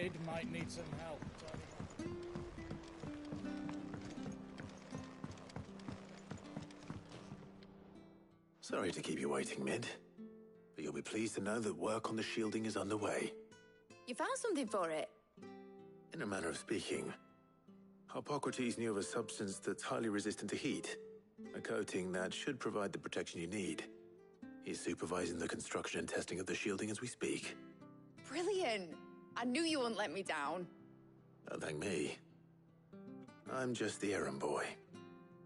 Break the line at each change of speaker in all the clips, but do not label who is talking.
Mid might need some help.
Sorry to keep you waiting, Mid. But you'll be pleased to know that work on the shielding is underway.
You found something for it?
In a manner of speaking, Hippocrates knew of a substance that's highly resistant to heat. A coating that should provide the protection you need. He's supervising the construction and testing of the shielding as we speak.
Brilliant! I knew you wouldn't let me down.
Don't thank me. I'm just the errand boy.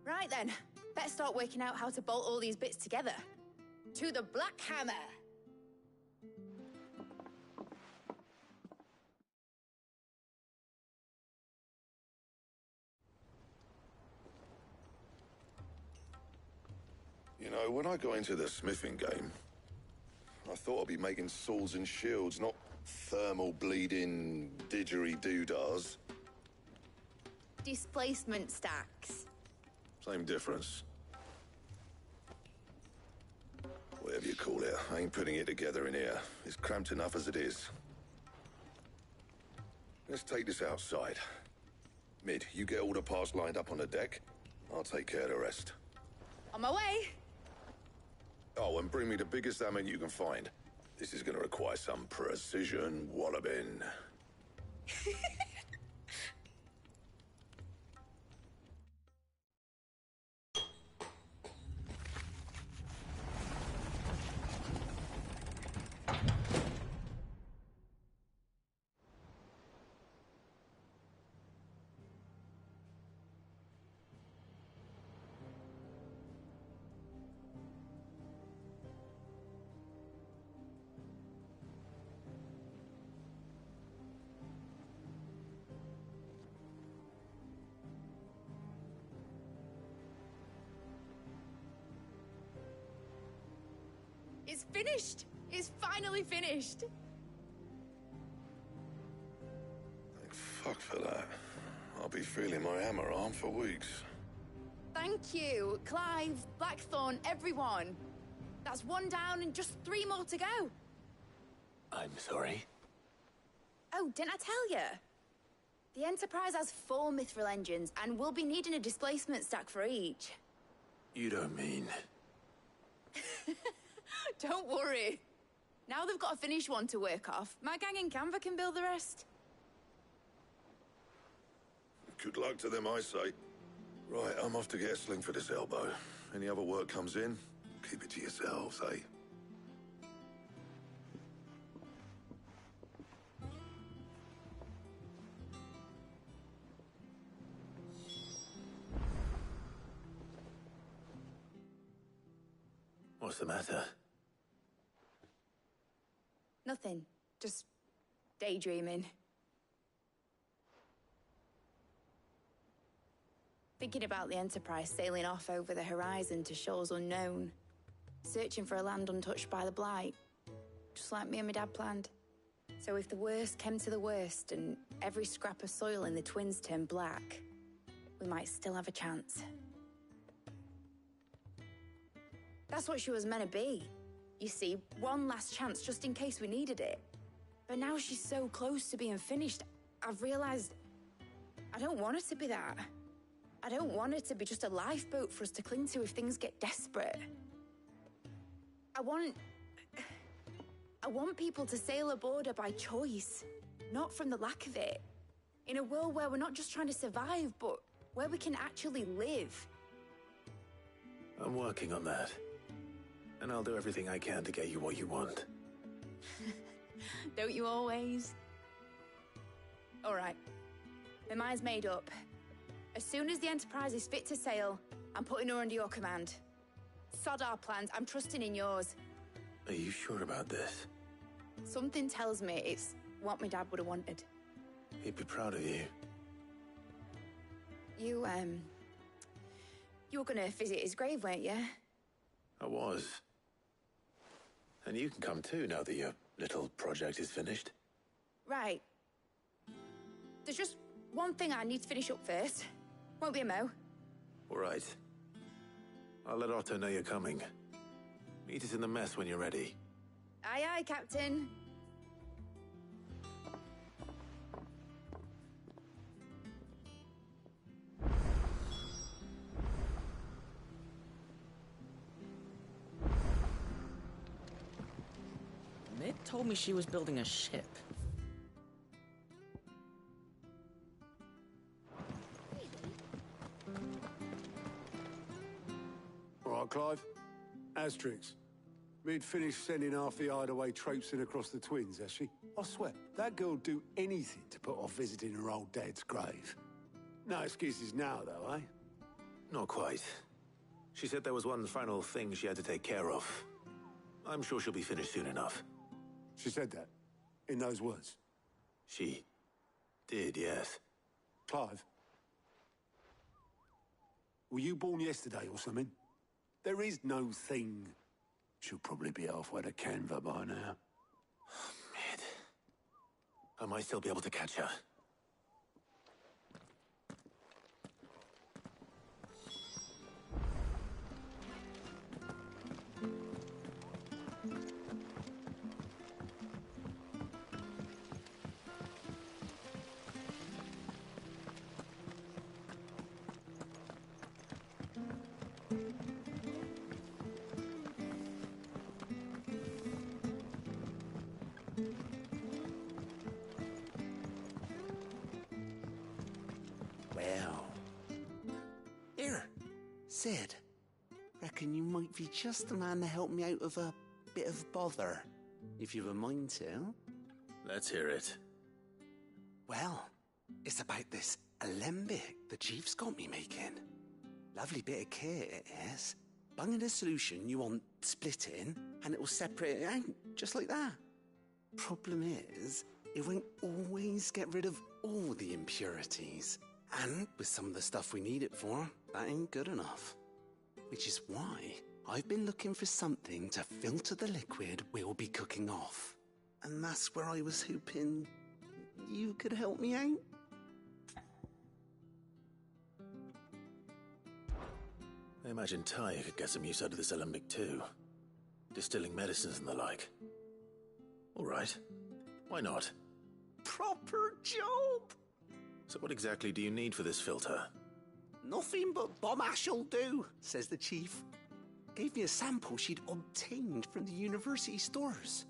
Right then, better start working out how to bolt all these bits together. To the Black Hammer!
You know, when I got into the smithing game, I thought I'd be making swords and shields, not thermal bleeding didgeridoo-dahs.
Displacement stacks.
Same difference. Whatever you call it, I ain't putting it together in here. It's cramped enough as it is. Let's take this outside. Mid, you get all the parts lined up on the deck. I'll take care of the rest.
On my way!
Oh, and bring me the biggest hammer you can find. This is gonna require some precision walloping.
It's finished! It's finally finished!
Thank fuck for that. I'll be feeling my hammer arm for weeks.
Thank you, Clive, Blackthorn, everyone. That's one down and just 3 more to go.
I'm sorry.
Oh, didn't I tell you? The Enterprise has 4 mithril engines, and we'll be needing a displacement stack for each.
You don't mean...
Don't worry. Now they've got a finished one to work off. My gang in Canva can build the rest.
Good luck to them, I say. Right, I'm off to get a sling for this elbow. Any other work comes in, keep it to yourselves, eh?
What's the matter?
Nothing. Just daydreaming. Thinking about the Enterprise sailing off over the horizon to shores unknown. Searching for a land untouched by the Blight. Just like me and my dad planned. So if the worst came to the worst and every scrap of soil in the Twins turned black, we might still have a chance. That's what she was meant to be. You see, one last chance just in case we needed it. But now she's so close to being finished, I've realized I don't want her to be that. I don't want it to be just a lifeboat for us to cling to if things get desperate. I want people to sail aboard her by choice, not from the lack of it. In a world where we're not just trying to survive, but where we can actually live.
I'm working on that. And I'll do everything I can to get you what you want.
Don't you always? All right. My mind's made up. As soon as the Enterprise is fit to sail, I'm putting her under your command. Sod our plans, I'm trusting in yours.
Are you sure about this?
Something tells me it's what my dad would have wanted.
He'd be proud of you.
You were gonna visit his grave, weren't you?
I was. And you can come too now that your little project is finished.
Right. There's just one thing I need to finish up first. Won't be a mo.
All right. I'll let Otto know you're coming. Meet us in the mess when you're ready.
Aye, aye, Captain.
told me she was building a ship.
All right, Clive. Asterix. We'd finished sending half the hideaway traipsing across the twins, has she? I swear, that girl'd do anything to put off visiting her old dad's grave. No excuses now, though, eh?
Not quite. She said there was one final thing she had to take care of. I'm sure she'll be finished soon enough.
She said that, in those words.
She did, yes.
Clive, were you born yesterday or something? There is no thing. She'll probably be halfway to Canva by now.
Mid. I might still be able to catch her.
Well. Here, Sid. Reckon you might be just the man to help me out of a bit of bother, if you've a mind to.
Let's hear it.
Well, it's about this alembic the chief's got me making. Lovely bit of kit it is. Bung in a solution you want splitting, and it'll separate it out, just like that. Problem is, it won't always get rid of all the impurities. And with some of the stuff we need it for, that ain't good enough. Which is why I've been looking for something to filter the liquid we'll be cooking off. And that's where I was hoping you could help me out.
I imagine Ty could get some use out of this alembic too. Distilling medicines and the like. All right. Why not?
Proper job!
So what exactly do you need for this filter?
Nothing but bomb ash'll do, says the chief. Gave me a sample she'd obtained from the university stores.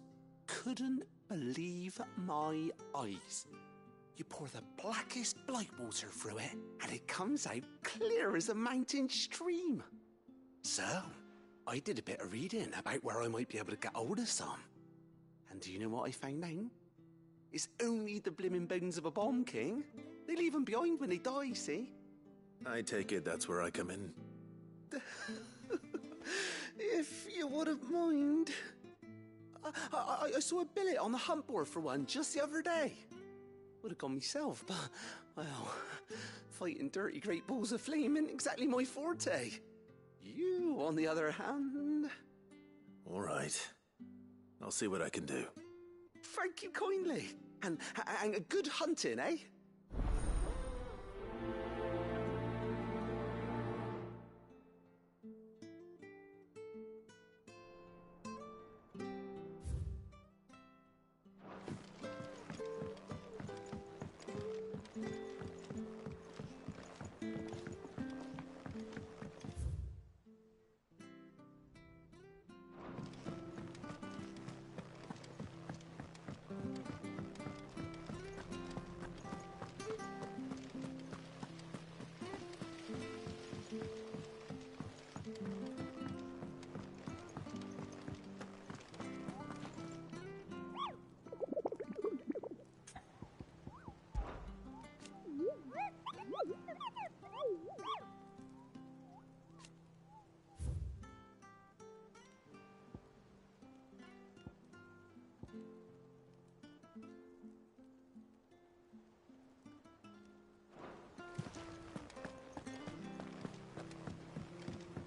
Couldn't believe my eyes. You pour the blackest blight water through it, and it comes out clear as a mountain stream. So, I did a bit of reading about where I might be able to get hold of some. And do you know what I found out? It's only the blimmin' bones of a bomb king. They leave them behind when they die, see?
I take it that's where I come in.
If you wouldn't mind. I saw a billet on the hunt board for one just the other day. Would have gone myself, but, well, fighting dirty great balls of flame isn't exactly my forte. You, on the other hand...
All right. I'll see what I can do.
Thank you kindly. And a good hunting, eh?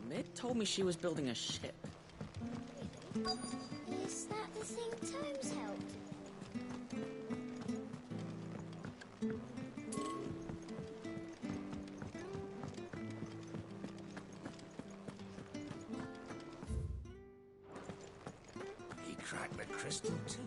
Mid told me she was building a ship.
Is that the thing Tomes helped?
He cracked the crystal too.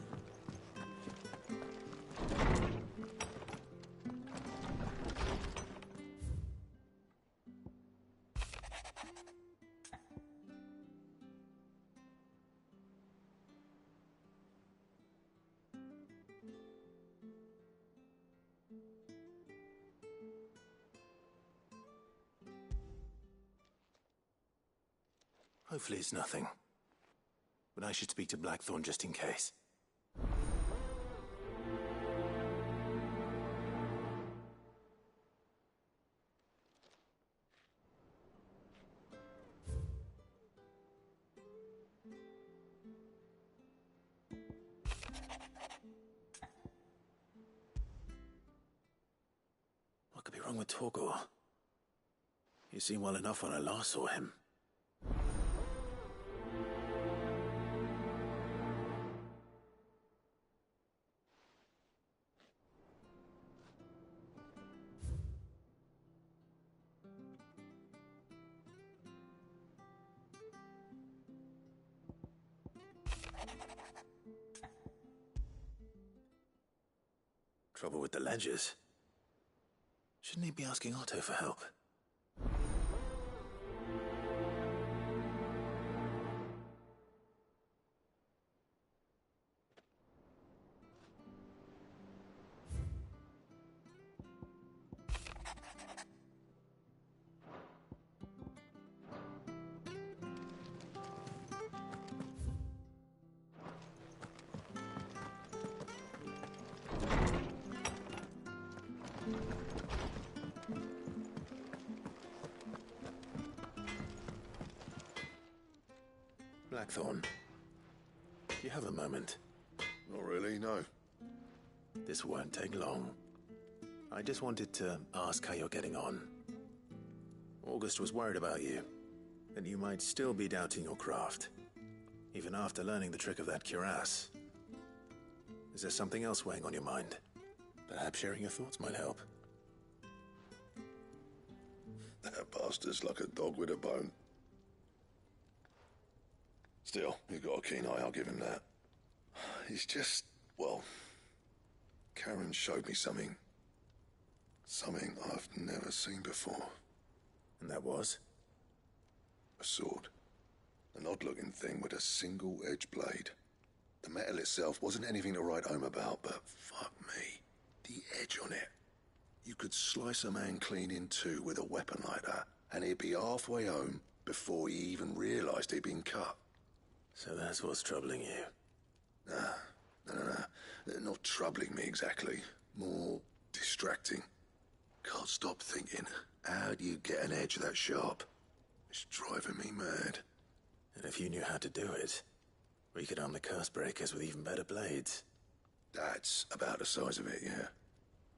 Hopefully it's nothing. But I should speak to Blackthorn just in case. What could be wrong with Torgor? He seemed well enough when I last saw him. Trouble with the ledgers. Shouldn't he be asking Otto for help? Blackthorn, do you have a moment?
Not really, no.
This won't take long. I just wanted to ask how you're getting on. August was worried about you, that you might still be doubting your craft, even after learning the trick of that cuirass. Is there something else weighing on your mind? Perhaps sharing your thoughts might help.
That bastard's like a dog with a bone. Still, you've got a keen eye, I'll give him that. He's just, well, Karen showed me something. Something I've never seen before.
And that was?
A sword. An odd-looking thing with a single-edged blade. The metal itself wasn't anything to write home about, but fuck me, the edge on it. You could slice a man clean in two with a weapon like that, and he'd be halfway home before he even realised he'd been cut.
So that's what's troubling you?
No. Not troubling me exactly. More distracting. Can't stop thinking, how do you get an edge that sharp? It's driving me mad.
And if you knew how to do it, we could arm the curse breakers with even better blades.
That's about the size of it, yeah.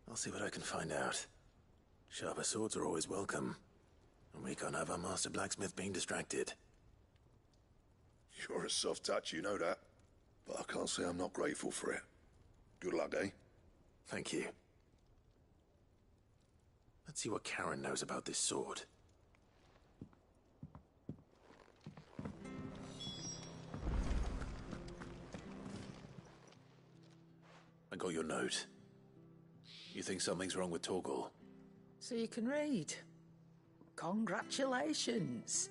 I'll see what I can find out. Sharper swords are always welcome, and we can't have our master blacksmith being distracted.
You're a soft touch, you know that. But I can't say I'm not grateful for it. Good luck, eh?
Thank you. Let's see what Karen knows about this sword. I got your note. You think something's wrong with Torgor?
So you can read. Congratulations.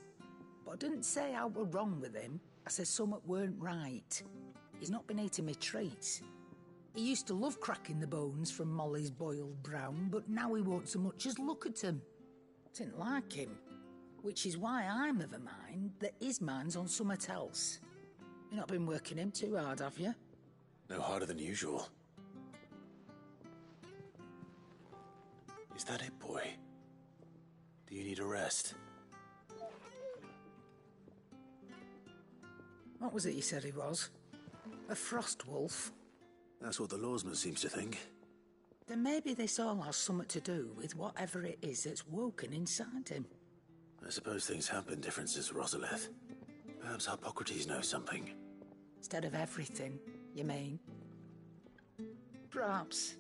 But I didn't say I were wrong with him. I said something weren't right. He's not been eating me treats. He used to love cracking the bones from Molly's boiled brown, but now he won't so much as look at 'em. Didn't like him. Which is why I'm of a mind that his mind's on something else. You've not been working him too hard, have you?
No harder than usual. Is that it, boy? Do you need a rest?
What was it you said he was? A frost wolf?
That's what the lawsman seems to think.
Then maybe this all has something to do with whatever it is that's woken inside him.
I suppose things have been different since Rosalith. Perhaps Hippocrates knows something.
Instead of everything, you mean? Perhaps.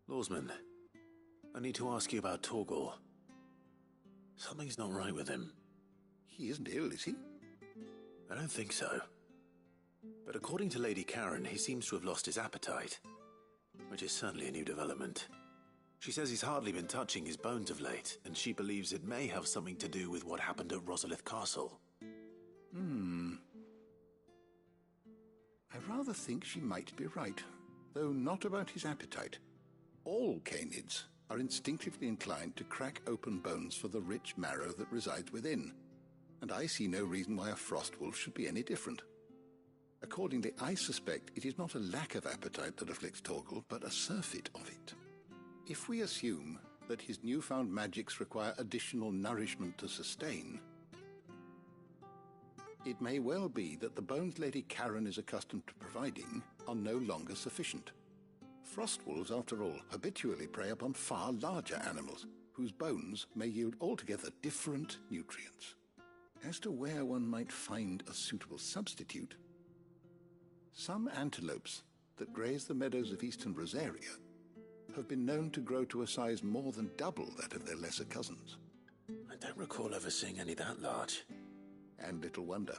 Lawsman, I need to ask you about Torgor. Something's not right with him.
He isn't ill, is he?
I don't think so. But according to Lady Karen, he seems to have lost his appetite, which is certainly a new development. She says he's hardly been touching his bones of late, and she believes it may have something to do with what happened at Rosalith Castle.
I rather think she might be right, though not about his appetite. All canids are instinctively inclined to crack open bones for the rich marrow that resides within, and I see no reason why a frost wolf should be any different. Accordingly, I suspect it is not a lack of appetite that afflicts Torgal, but a surfeit of it. If we assume that his newfound magics require additional nourishment to sustain, it may well be that the bones Lady Karen is accustomed to providing are no longer sufficient. Frostwolves, after all, habitually prey upon far larger animals, whose bones may yield altogether different nutrients. As to where one might find a suitable substitute, some antelopes that graze the meadows of eastern Rosaria have been known to grow to a size more than double that of their lesser cousins.
I don't recall ever seeing any that large.
And little wonder.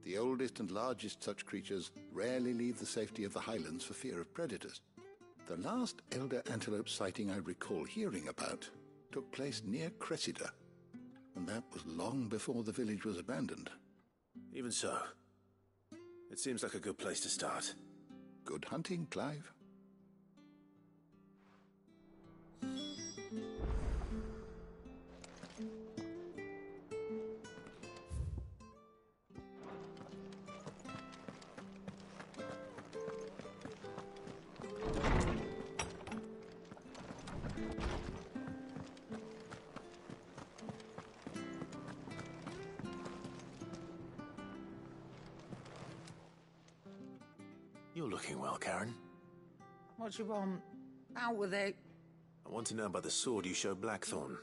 The oldest and largest such creatures rarely leave the safety of the highlands for fear of predators. The last elder antelope sighting I recall hearing about took place near Cressida, and that was long before the village was abandoned.
Even so, it seems like a good place to start.
Good hunting, Clive.
You're looking well, Karen.
What do you want? Out with it.
I want to know about the sword you showed Blackthorn.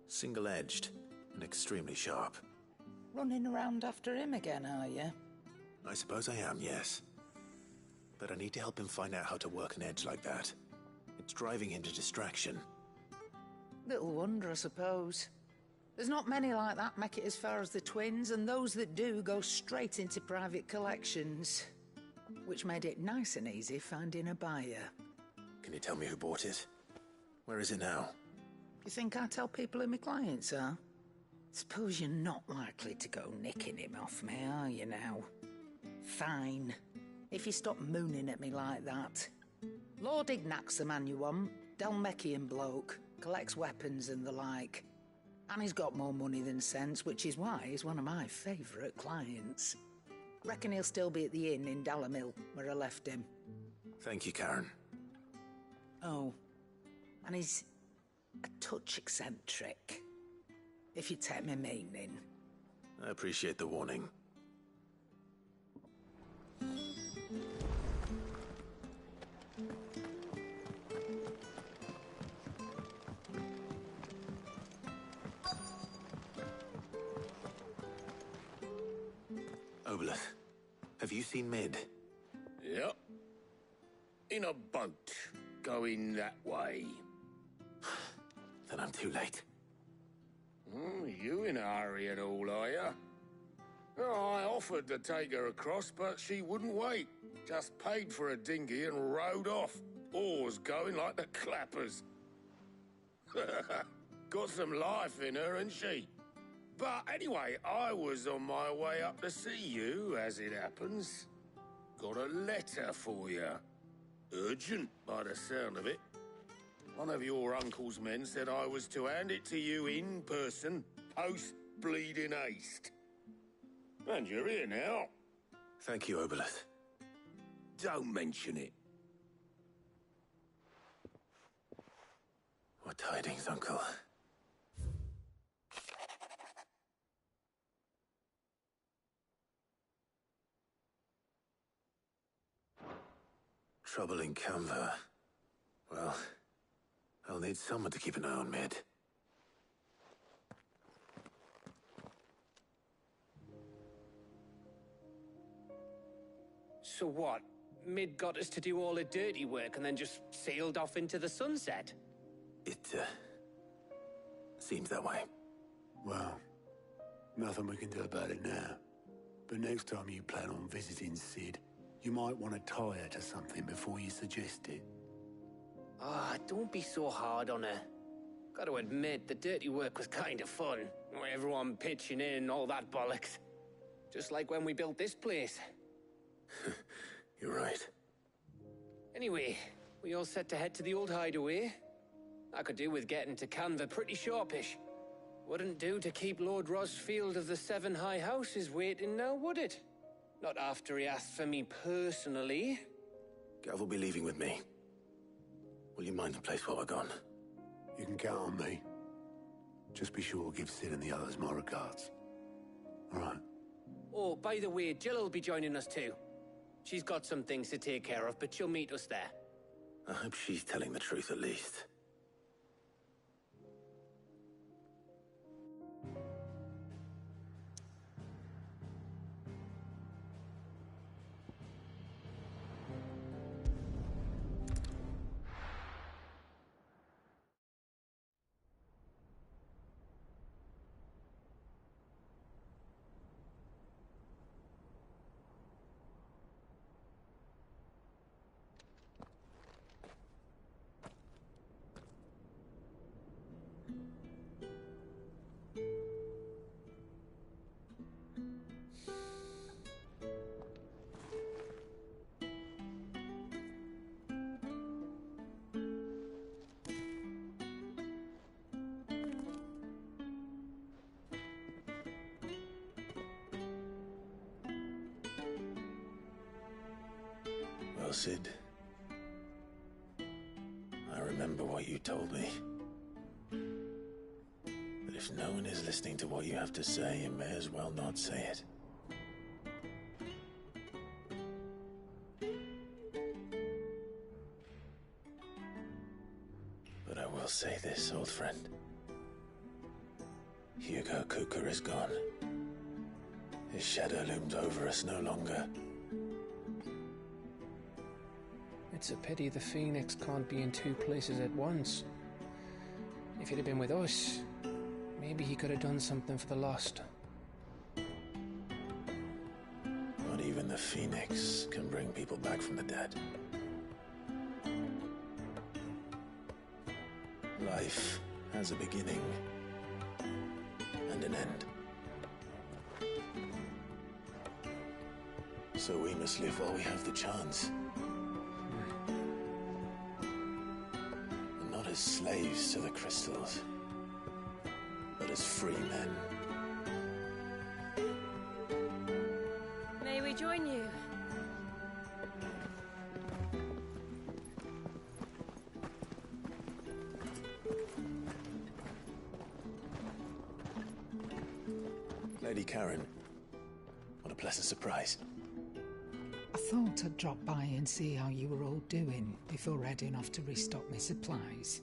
Single-edged and extremely sharp.
Running around after him again, are you?
I suppose I am, yes. But I need to help him find out how to work an edge like that. It's driving him to distraction.
Little wonder, I suppose. There's not many like that make it as far as the twins, and those that do go straight into private collections. Which made it nice and easy finding a buyer.
Can you tell me who bought it? Where is it now?
You think I tell people who my clients are? Suppose you're not likely to go nicking him off me, are you now? Fine. If you stop mooning at me like that. Lord Ignac's the man you want. Dalmekian bloke. Collects weapons and the like. And he's got more money than sense, which is why he's one of my favourite clients. Reckon he'll still be at the inn in Dalamil, where I left him.
Thank you, Karen.
Oh, and he's a touch eccentric, if you take my meaning.
I appreciate the warning. Obleth, have you seen Mid?
Yep. In a boat, going that way.
Then I'm too late.
You in a hurry at all, are you? Oh, I offered to take her across, but she wouldn't wait. Just paid for a dinghy and rowed off. Oars going like the clappers. Got some life in her, ain't she? But anyway, I was on my way up to see you, as it happens. Got a letter for you. Urgent, by the sound of it. One of your uncle's men said I was to hand it to you in person, post-bleeding haste. And you're here now.
Thank you, Oboleth.
Don't mention it.
What tidings, Uncle? Trouble in Canva. Well, I'll need someone to keep an eye on Mid.
So what? Mid got us to do all the dirty work and then just sailed off into the sunset?
It, seems that way.
Well, nothing we can do about it now. But next time you plan on visiting Sid, you might want to tie her to something before you suggest it.
Ah, don't be so hard on her. Gotta admit, the dirty work was kind of fun. Everyone pitching in and all that bollocks. Just like when we built this place.
You're right.
Anyway, we all set to head to the old hideaway. I could do with getting to Canva pretty sharpish. Wouldn't do to keep Lord Rosfield of the Seven High Houses waiting now, would it? Not after he asked for me personally.
Gav will be leaving with me. Will you mind the place while we're gone?
You can count on me. Just be sure to give Sid and the others my regards. All right.
Oh, by the way, Jill will be joining us too. She's got some things to take care of, but she'll meet us there.
I hope she's telling the truth at least. Well, Sid, I remember what you told me. But if no one is listening to what you have to say, you may as well not say it. But I will say this, old friend. Hugo Cooker is gone. His shadow looms over us no longer.
It's a pity the Phoenix can't be in two places at once. If he'd have been with us, maybe he could have done something for the lost.
Not even the Phoenix can bring people back from the dead. Life has a beginning and an end. So we must live while we have the chance. And not as slaves to the crystals, but as free men.
May we join you?
Lady Karen, what a pleasant surprise.
I thought I'd drop by and see how you were all doing before heading off to restock my supplies.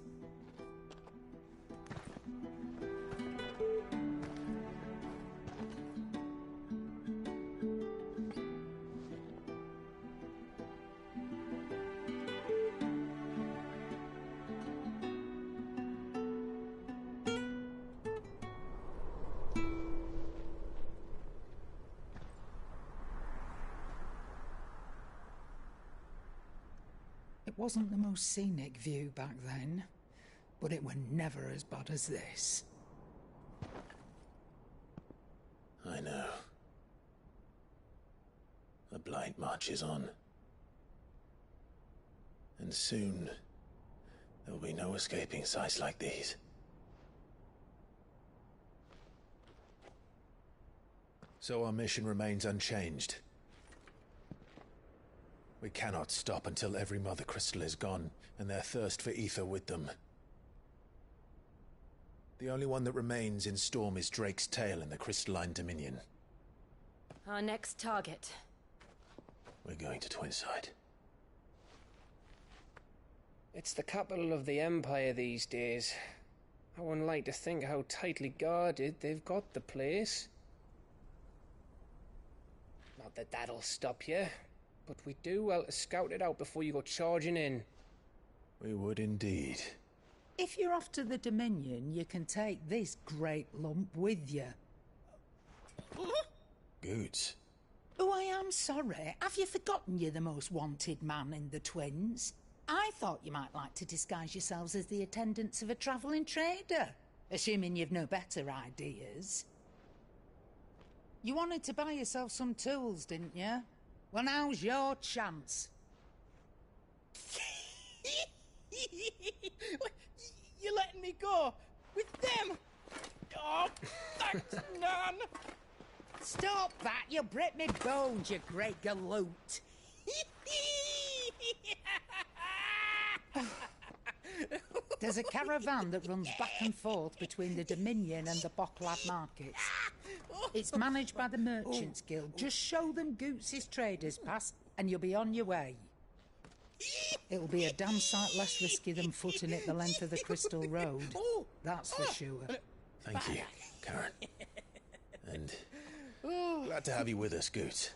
It wasn't the most scenic view back then, but it were never as bad as this.
I know. The Blight marches on. And soon, there'll be no escaping sights like these. So our mission remains unchanged. We cannot stop until every Mother Crystal is gone, and their thirst for ether with them. The only one that remains in Storm is Drake's Tail in the Crystalline Dominion.
Our next target.
We're going to Twinside.
It's the capital of the Empire these days. I wouldn't like to think how tightly guarded they've got the place. Not that that'll stop you, but we do well to scout it out before you go charging in.
We would indeed.
If you're off to the Dominion, you can take this great lump with you.
Goods.
Oh, I am sorry. Have you forgotten you're the most wanted man in the Twins? I thought you might like to disguise yourselves as the attendants of a travelling trader, assuming you've no better ideas. You wanted to buy yourself some tools, didn't you? Well, now's your chance.
You're letting me go with them? Oh, thanks, Nan.
Stop that! You'll break me bones, you great galoot. There's a caravan that runs back and forth between the Dominion and the Bocklad markets. It's managed by the Merchants Guild. Just show them Goots' traders pass and you'll be on your way. It'll be a damn sight less risky than footing it the length of the Crystal Road. That's for sure.
Thank you, Karen. And glad to have you with us, Goots.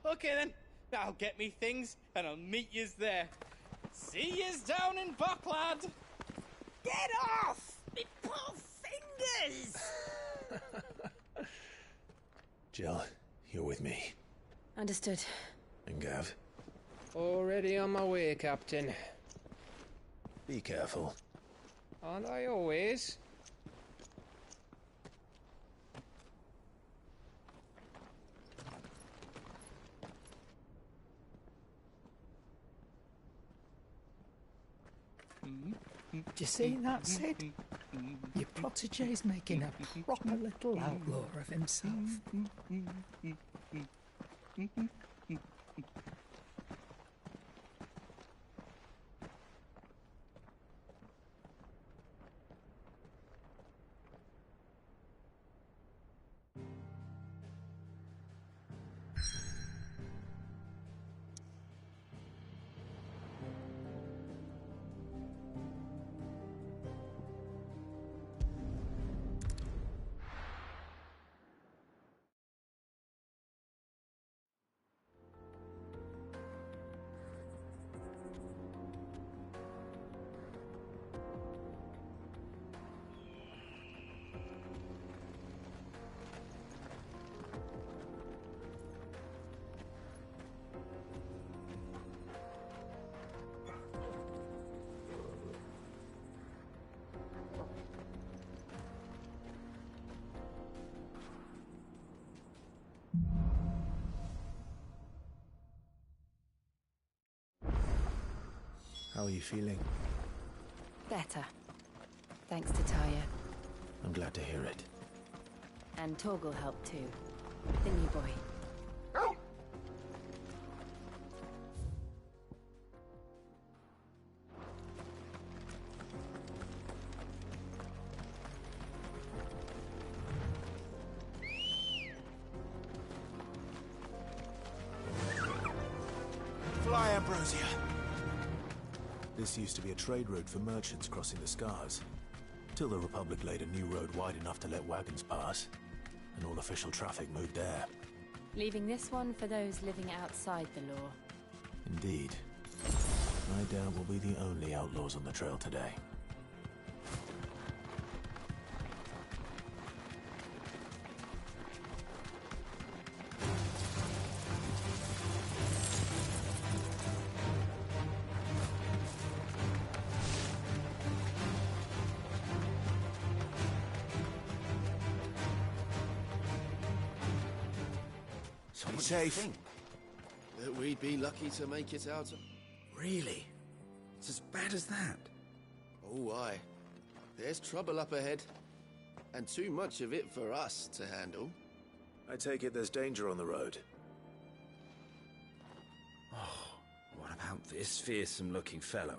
Okay then. I'll get me things and I'll meet yous there. See yous down in Bocklad.
Get off! Me poor fingers!
Jill, you're with me.
Understood.
And Gav?
Already on my way, Captain.
Be careful.
Aren't I always?
Do you see that, Sid? Your protégé's making a proper little outlaw of himself.
How are you feeling?
Better. Thanks to Taya.
I'm glad to hear it.
And Torgal helped too. Thingy boy.
Fly, Ambrosia!
This used to be a trade route for merchants crossing the Scars, till the Republic laid a new road wide enough to let wagons pass, and all official traffic moved there.
Leaving this one for those living outside the law.
Indeed. I doubt we'll be the only outlaws on the trail today.
Safe.
That we'd be lucky to make it out of...
Really? It's as bad as that?
Oh, aye. There's trouble up ahead. And too much of it for us to handle.
I take it there's danger on the road.
Oh, what about this fearsome-looking fellow?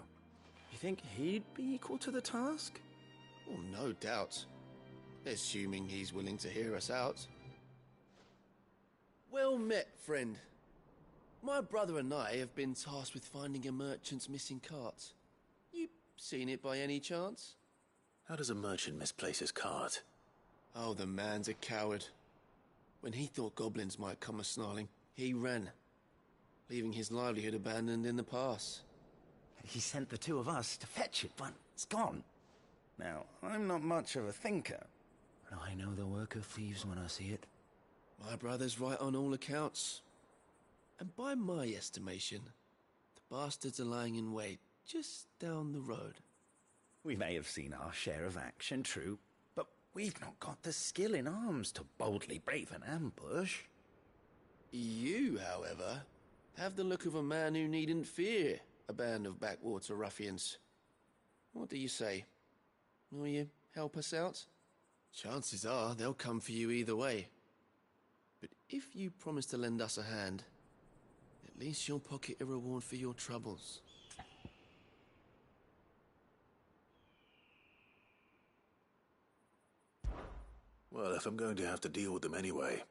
You think he'd be equal to the task?
Oh, no doubt. Assuming he's willing to hear us out. Well met, friend. My brother and I have been tasked with finding a merchant's missing cart. You seen it by any chance?
How does a merchant misplace his cart?
Oh, the man's a coward. When he thought goblins might come a-snarling, he ran, leaving his livelihood abandoned in the pass.
He sent the two of us to fetch it, but it's gone. Now, I'm not much of a thinker, but I know the work of thieves when I see it.
My brother's right on all accounts. And by my estimation, the Bastards are lying in wait just down the road.
We may have seen our share of action, true, but we've not got the skill in arms to boldly brave an ambush.
You, however, have the look of a man who needn't fear a band of backwater ruffians. What do you say? Will you help us out? Chances are they'll come for you either way. But if you promise to lend us a hand, at least you'll pocket a reward for your troubles.
Well, if I'm going to have to deal with them anyway.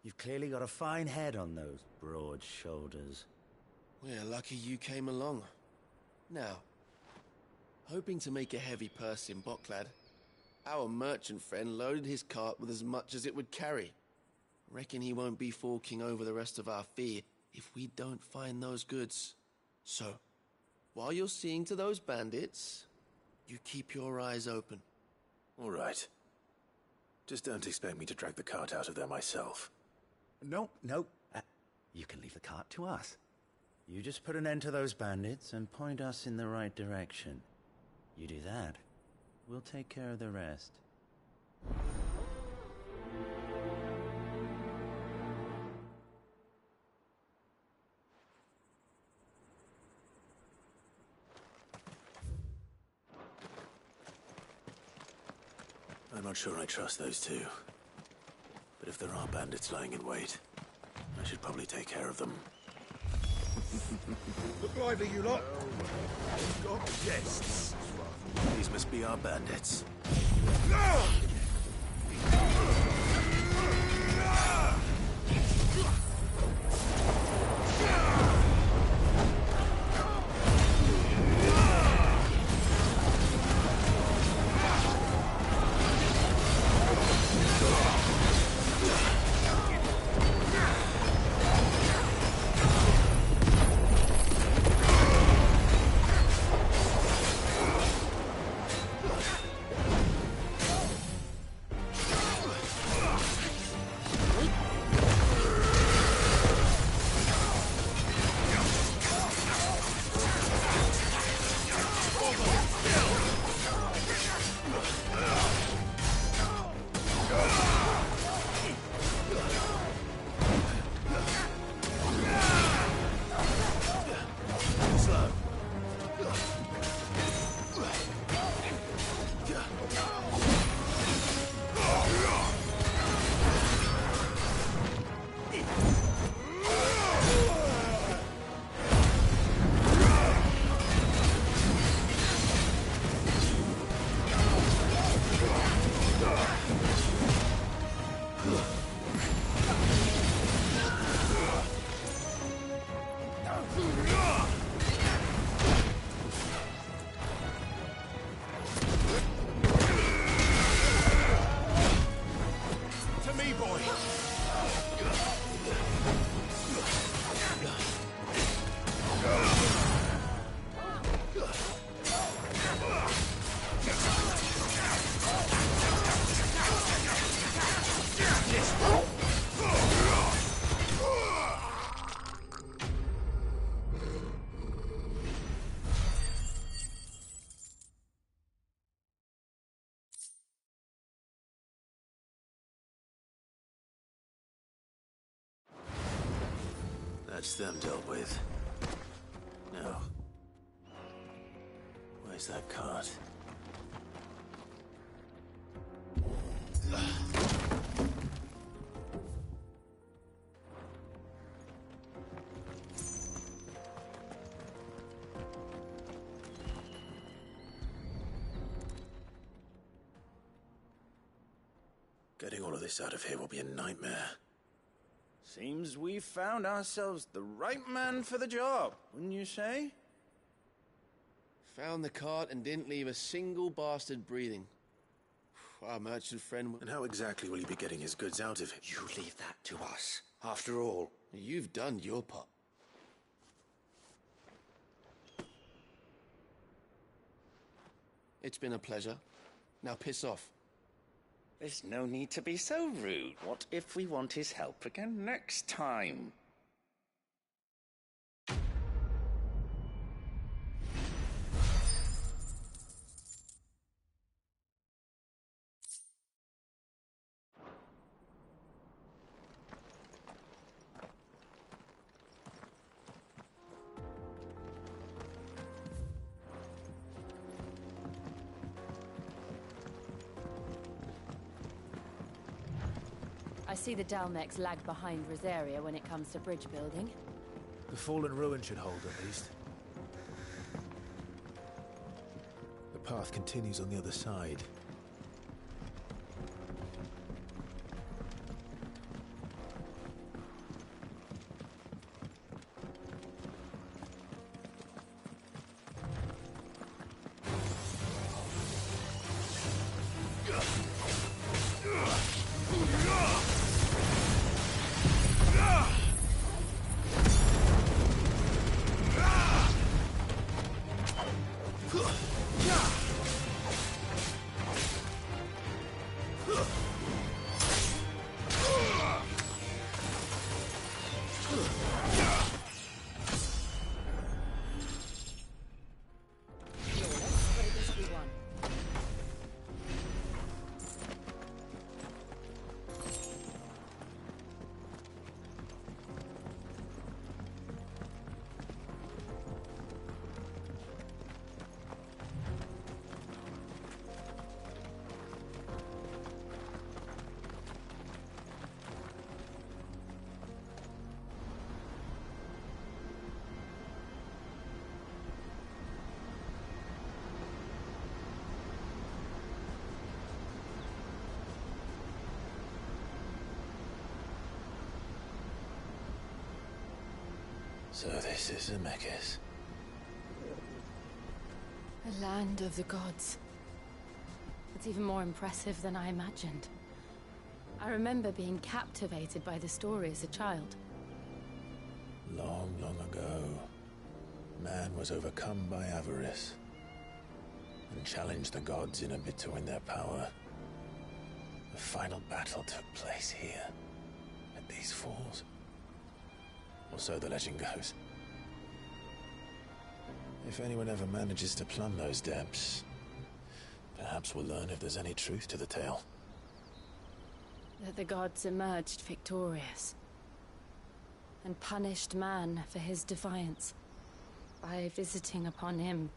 You've clearly got a fine head on those broad shoulders.
We're lucky you came along. Now, hoping to make a heavy purse in Boklad, our merchant friend loaded his cart with as much as it would carry. Reckon he won't be forking over the rest of our fee if we don't find those goods. So, while you're seeing to those bandits, you keep your eyes open.
All right. Just don't expect me to drag the cart out of there myself.
No. You can leave the cart to us. You just put an end to those bandits and point us in the right direction. You do that, we'll take care of the rest.
I'm not sure I trust those two. But if there are bandits lying in wait, I should probably take care of them.
Look lively, you lot. We've got guests.
These must be our bandits. That's them dealt with. Now, where's that cart? Getting all of this out of here will be a nightmare.
Seems we've found ourselves the right man for the job, wouldn't you say?
Found the cart and didn't leave a single bastard breathing. Our merchant friend...
And how exactly will he be getting his goods out of it?
You leave that to us. After all,
you've done your part. It's been a pleasure. Now piss off.
There's no need to be so rude. What if we want his help again next time?
see the Dalmex lag behind Rosaria when it comes to bridge building.
The fallen ruin should hold, at least.
The path continues on the other side. So this is Zemeckis.
A land of the gods. It's even more impressive than I imagined. I remember being captivated by the story as a child.
Long, long ago, man was overcome by avarice and challenged the gods in a bid to win their power. The final battle took place here, at these falls. Or so the legend goes. If anyone ever manages to plumb those depths, perhaps we'll learn if there's any truth to the tale.
That the gods emerged victorious and punished man for his defiance by visiting upon him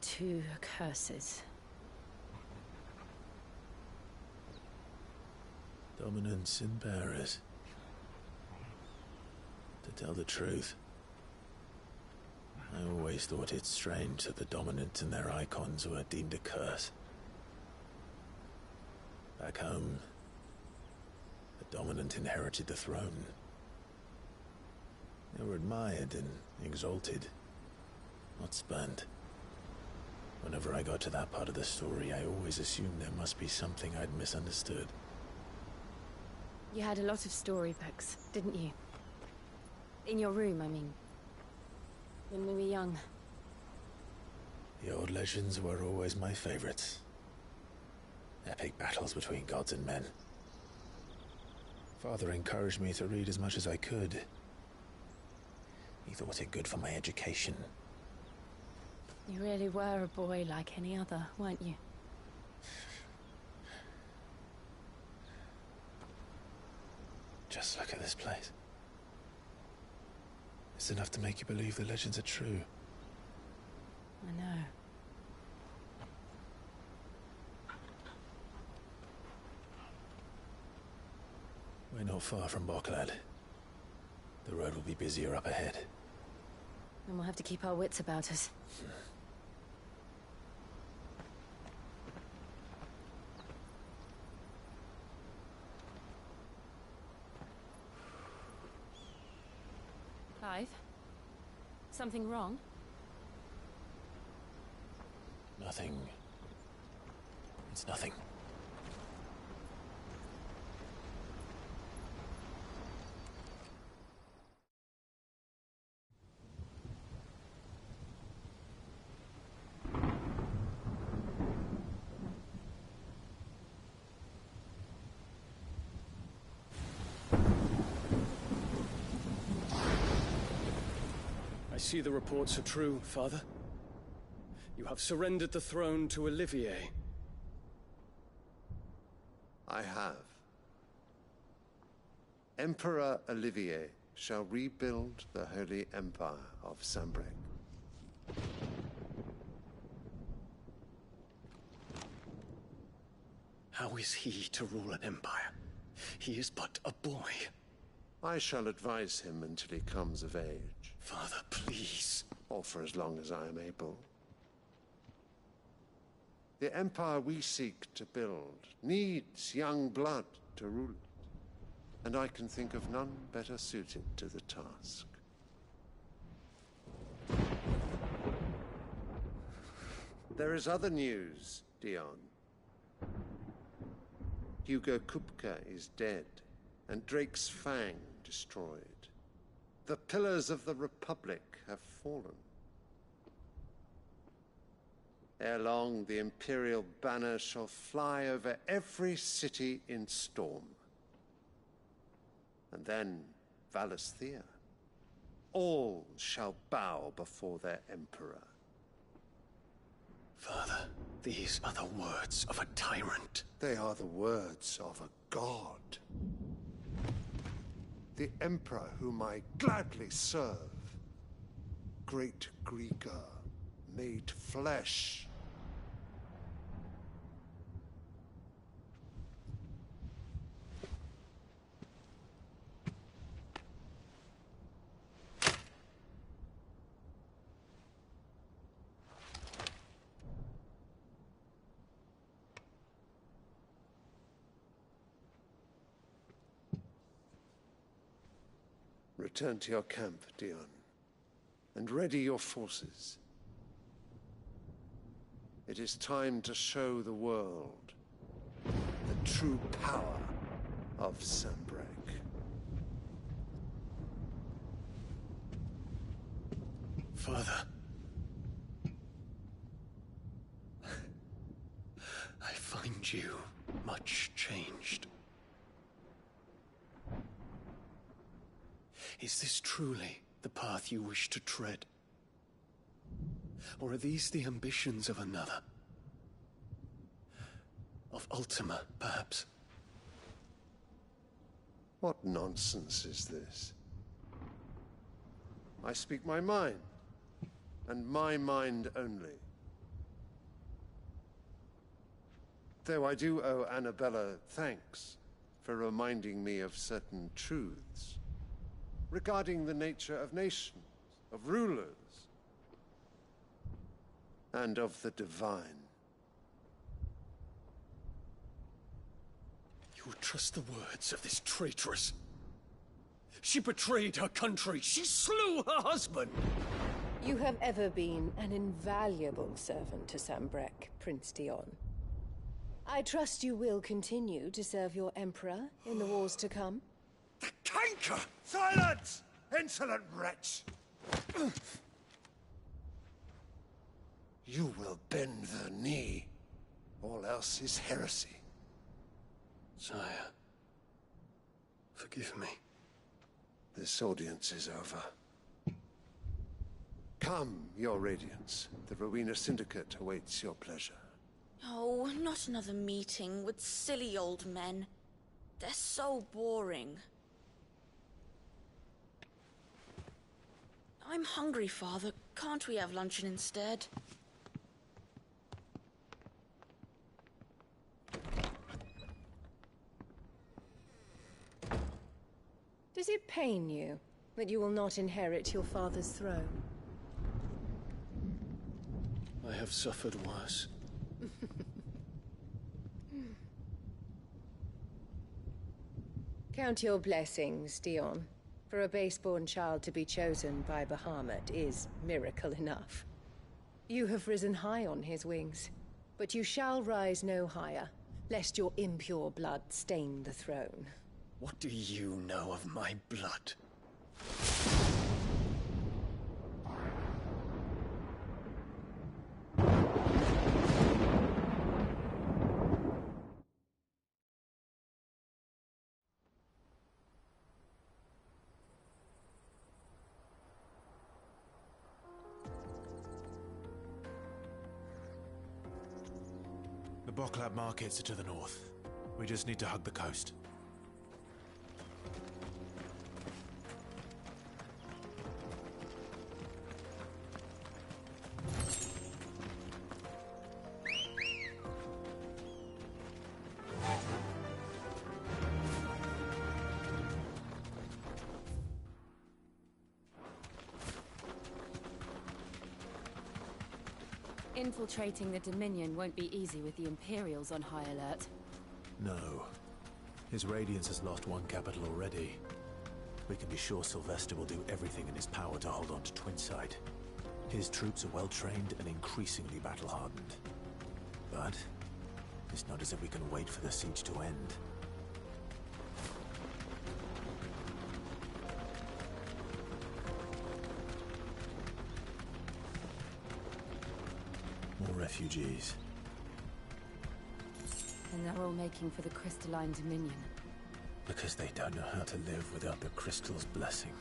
2 curses.
Dominance and bearers. To tell the truth, I always thought it strange that the dominant and their icons were deemed a curse. Back home, the dominant inherited the throne. They were admired and exalted, not spurned. Whenever I got to that part of the story, I always assumed there must be something I'd misunderstood.
You had a lot of storybooks, didn't you? In your room, I mean. When we were young.
The old legends were always my favorites. Epic battles between gods and men. Father encouraged me to read as much as I could. He thought it good for my education.
You really were a boy like any other, weren't you?
Just look at this place. It's enough to make you believe the legends are true.
I know.
We're not far from Boklad. The road will be busier up ahead.
And we'll have to keep our wits about us. Clive? Something wrong?
Nothing. It's nothing.
I see the reports are true, Father. You have surrendered the throne to Olivier.
I have. Emperor Olivier shall rebuild the Holy Empire of Sanbreque.
How is he to rule an empire?
He is but a boy.
I shall advise him until he comes of age.
Father, please.
Or for as long as I am able. The empire we seek to build needs young blood to rule it, and I can think of none better suited to the task. There is other news, Dion. Hugo Kupka is dead, and Drake's Fang destroyed. The pillars of the Republic have fallen. Ere long, the Imperial banner shall fly over every city in Storm. And then Valisthea. All shall bow before their Emperor.
Father, these are the words of a tyrant.
They are the words of a god. The Emperor whom I gladly serve. Great Greeker, made flesh. Return to your camp, Dion, and ready your forces. It is time to show the world the true power of Sanbreque.
Father. I find you much changed. Is this truly the path you wish to tread? Or are these the ambitions of another? Of Ultima, perhaps?
What nonsense is this? I speak my mind, and my mind only. Though I do owe Annabella thanks for reminding me of certain truths regarding the nature of nations, of rulers, and of the divine.
You would trust the words of this traitress? She betrayed her country. She slew her husband.
You have ever been an invaluable servant to Sanbreque, Prince Dion. I trust you will continue to serve your Emperor in the wars to come.
The canker! Silence! Insolent wretch! You will bend the knee. All else is heresy.
Sire, forgive me.
This audience is over. Come, your Radiance. The Rowena Syndicate awaits your pleasure.
Oh, not another meeting with silly old men. They're so boring. I'm hungry, Father. Can't we have luncheon instead?
Does it pain you that you will not inherit your father's throne?
I have suffered worse.
Count your blessings, Dion. For a base-born child to be chosen by Bahamut is miracle enough. You have risen high on his wings, but you shall rise no higher, lest your impure blood stain the throne.
What do you know of my blood?
The Boklab markets are to the north. We just need to hug the coast.
Infiltrating the Dominion won't be easy with the Imperials on high alert.
No. His Radiance has lost one capital already. We can be sure Sylvester will do everything in his power to hold on to Twinside. His troops are well-trained and increasingly battle-hardened. But it's not as if we can wait for the siege to end. More refugees.
And they're all making for the Crystalline Dominion.
Because they don't know how to live without the Crystal's blessing.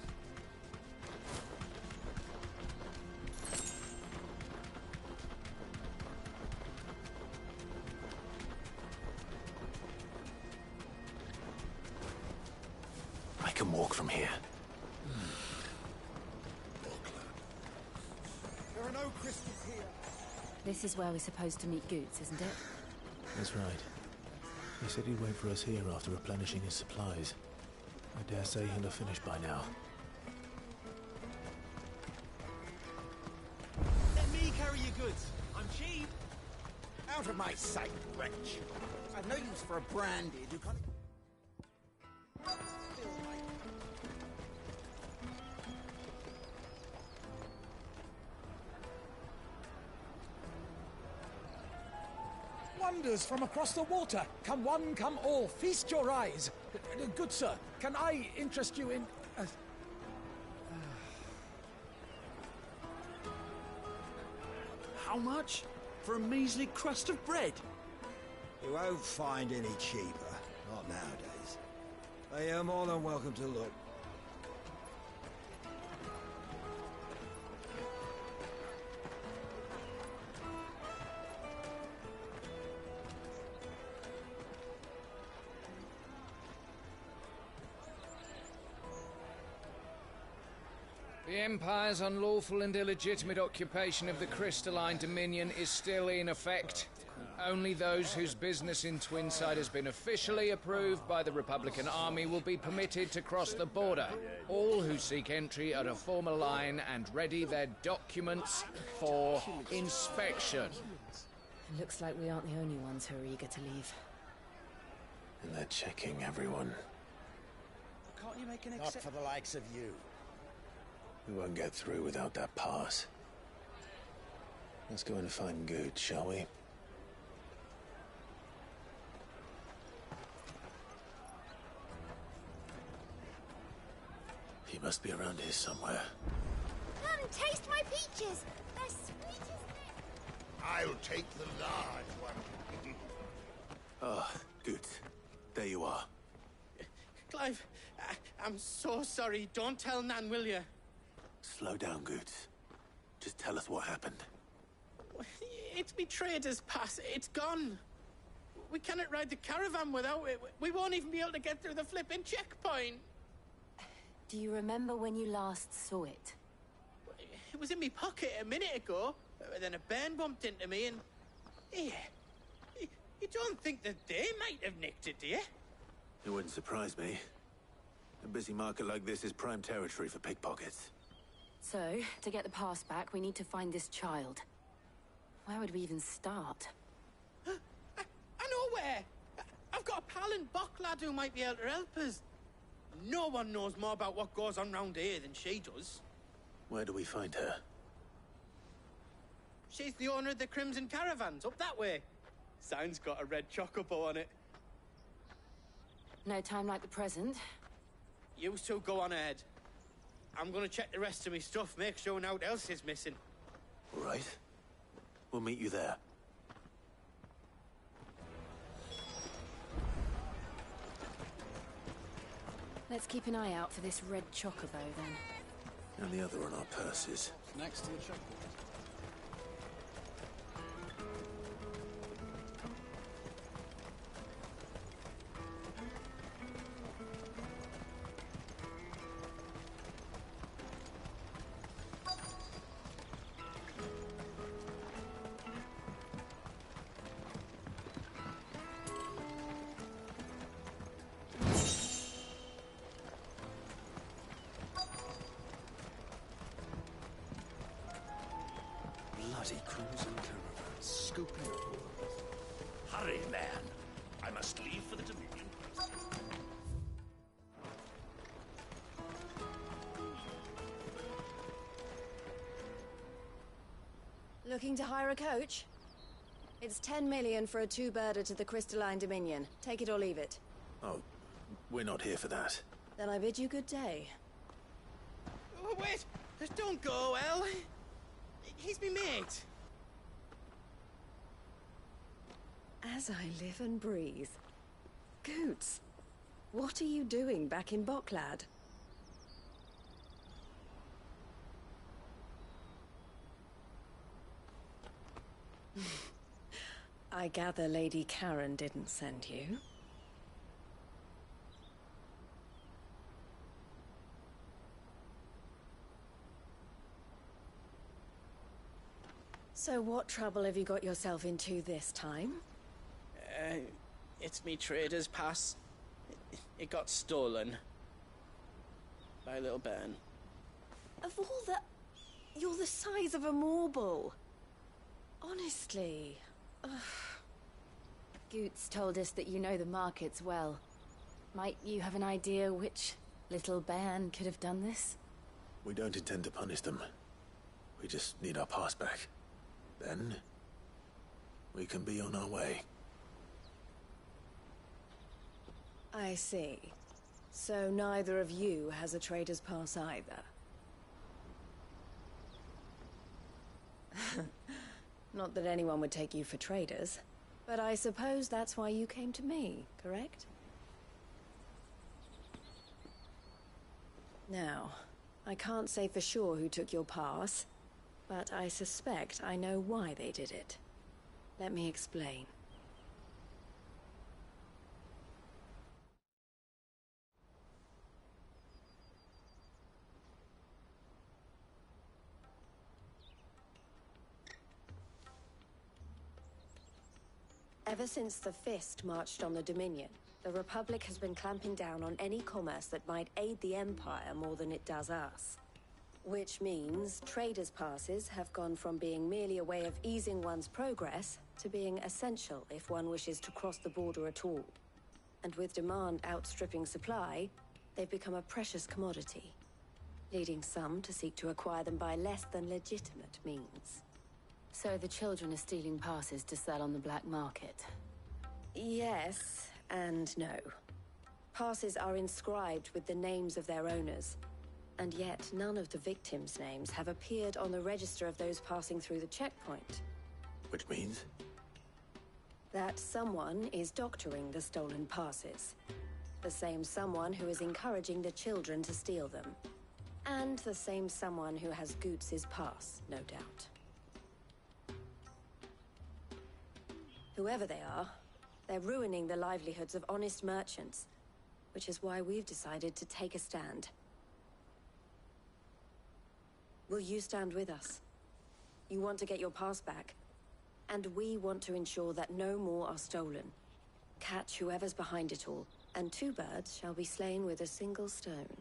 I can walk from here.
There are no crystals here.
This is where we're supposed to meet Goots, isn't it?
That's right. He said he'd wait for us here after replenishing his supplies. I dare say he'll have finished by now.
Let me carry your goods. I'm cheap. Out of my sight, wretch. I've no use for a branded who can't...
Wonders from across the water. Come one, come all. Feast your eyes. Good sir, can I interest you in...
How much? For a measly crust of bread?
You won't find any cheaper. Not nowadays. But you're more than welcome to look.
The Empire's unlawful and illegitimate occupation of the Crystalline Dominion is still in effect. Only those whose business in Twinside has been officially approved by the Republican Army will be permitted to cross the border. All who seek entry are to form a line and ready their documents for inspection.
It looks like we aren't the only ones who are eager to leave.
And they're checking everyone.
Can't you make an
Not for the likes of you.
We won't get through without that pass. Let's go in and find Good, shall we? He must be around here somewhere.
Come, taste my peaches. They're sweet as milk.
I'll take the large one.
Ah, Good. There you are.
Clive, I'm so sorry. Don't tell Nan, will you?
Slow down, Good. Just tell us what happened.
It's betrayed us, Pass. It's gone. We cannot ride the caravan without it. We won't even be able to get through the flipping checkpoint.
Do you remember when you last saw it?
It was in my pocket a minute ago. Then a bairn bumped into me and... Yeah. You don't think that they might have nicked it, do you?
It wouldn't surprise me. A busy market like this is prime territory for pickpockets.
So, to get the pass back, we need to find this child. Where would we even start?
I know where! I've got a pal in Bocklad who might be able to help us. No one knows more about what goes on round here than she does.
Where do we find her?
She's the owner of the Crimson Caravans, up that way. Sign's got a red chocobo on it.
No time like the present.
You two go on ahead. I'm gonna check the rest of my stuff, make sure nothing else is missing.
All right. We'll meet you there.
Let's keep an eye out for this red chocobo, then.
And the other on our purses.
Next to the checkpoint.
Bloody Crimson Caravan.
scooping up all of this.
Hurry, man. I must leave for the Dominion.
Looking to hire a coach? It's 10 million for a two-birder to the Crystalline Dominion. Take it or leave it.
Oh, we're not here for that.
Then I bid you good day.
Oh, wait! Don't go, El. He's me mate.
As I live and breathe. Goots, what are you doing back in Bocklad? I gather Lady Karen didn't send you. So what trouble have you got yourself into this time?
It's me trader's pass. It got stolen. By a little bairn.
Of all the... You're the size of a marble. Honestly. Ugh.
Goots told us that you know the markets well. Might you have an idea which little bairn could have done this?
We don't intend to punish them. We just need our pass back. Then, we can be on our way.
I see. So neither of you has a trader's pass either. Not that anyone would take you for traders, but I suppose that's why you came to me, correct? Now, I can't say for sure who took your pass, but I suspect I know why they did it. Let me explain. Ever since the Fist marched on the Dominion, the Republic has been clamping down on any commerce that might aid the Empire more than it does us. Which means traders' passes have gone from being merely a way of easing one's progress to being essential if one wishes to cross the border at all. And with demand outstripping supply, they've become a precious commodity, leading some to seek to acquire them by less than legitimate means.
So the children are stealing passes to sell on the black market?
Yes, and no. Passes are inscribed with the names of their owners, and yet none of the victims' names have appeared on the register of those passing through the checkpoint.
Which means?
That someone is doctoring the stolen passes. The same someone who is encouraging the children to steal them. And the same someone who has Goots' pass, no doubt. Whoever they are, they're ruining the livelihoods of honest merchants, which is why we've decided to take a stand. Will you stand with us? You want to get your pass back, and we want to ensure that no more are stolen. Catch whoever's behind it all, and two birds shall be slain with a single stone.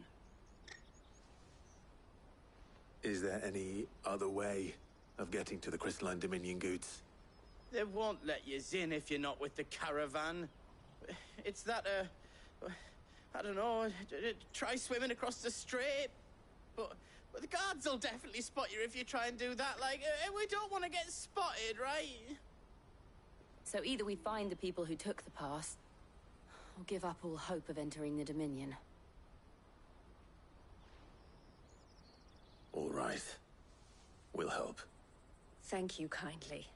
Is there any other way of getting to the Crystalline Dominion, Goots?
They won't let you in if you're not with the caravan. It's that, I don't know, try swimming across the strait. But the guards will definitely spot you if you try and do that. Like, we don't want to get spotted, right?
So either we find the people who took the pass, or give up all hope of entering the Dominion.
All right. We'll help.
Thank you kindly.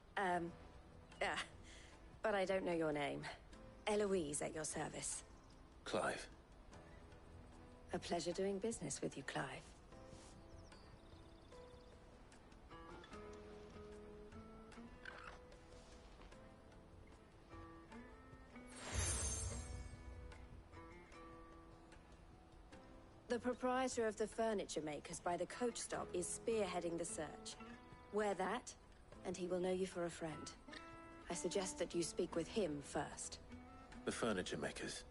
But I don't know your name. Eloise at your service.
Clive.
A pleasure doing business with you, Clive. The proprietor of the furniture makers by the coach stop is spearheading the search. Wear that, and he will know you for a friend. I suggest that you speak with him first.
The furniture makers.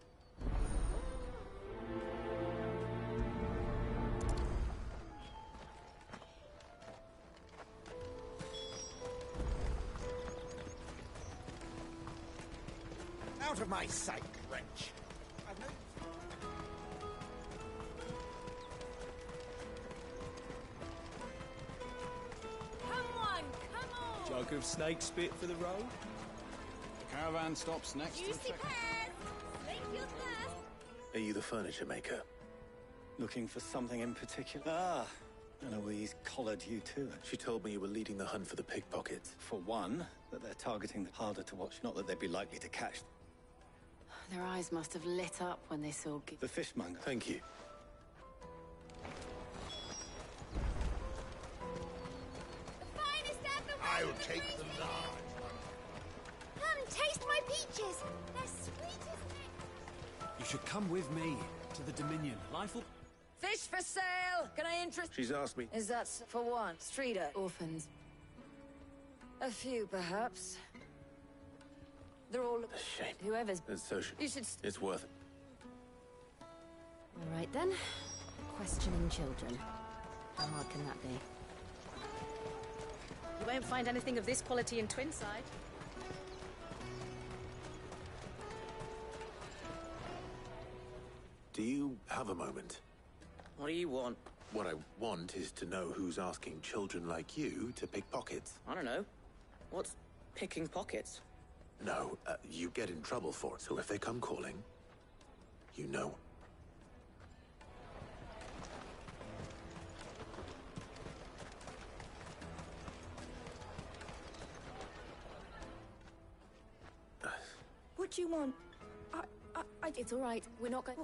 my sight, wretch. I've no...
Come on, come on!
Jug of snake spit for the road?
The caravan stops next to the
Juicy pears! Make your thirst!
Are you the furniture maker?
Looking for something in particular? Ah, Eloise collared you to it.
She told me you were leading the hunt for the pickpockets.
For one, that they're targeting the harder to watch, not that they'd be likely to catch.
Their eyes must have lit up when they saw...
The fishmonger.
Thank you.
The finest apple.
I'll take the large one.
Come, taste my peaches. They're sweet as nectar.
You should come with me to the Dominion. Life will...
Fish for sale! Can I interest...
She's asked me...
Is that for one? Streeter?
Orphans.
A few, perhaps. They're all...
A shame.
Whoever's...
It's social.
You should...
It's worth it.
All right, then. Questioning children. How hard can that be?
You won't find anything of this quality in Twinside.
Do you have a moment?
What do you want?
What I want is to know who's asking children like you to pick pockets.
I don't know. What's picking pockets?
No, you get in trouble for it. So if they come calling, you know.
What do you want? It's all right. We're not going...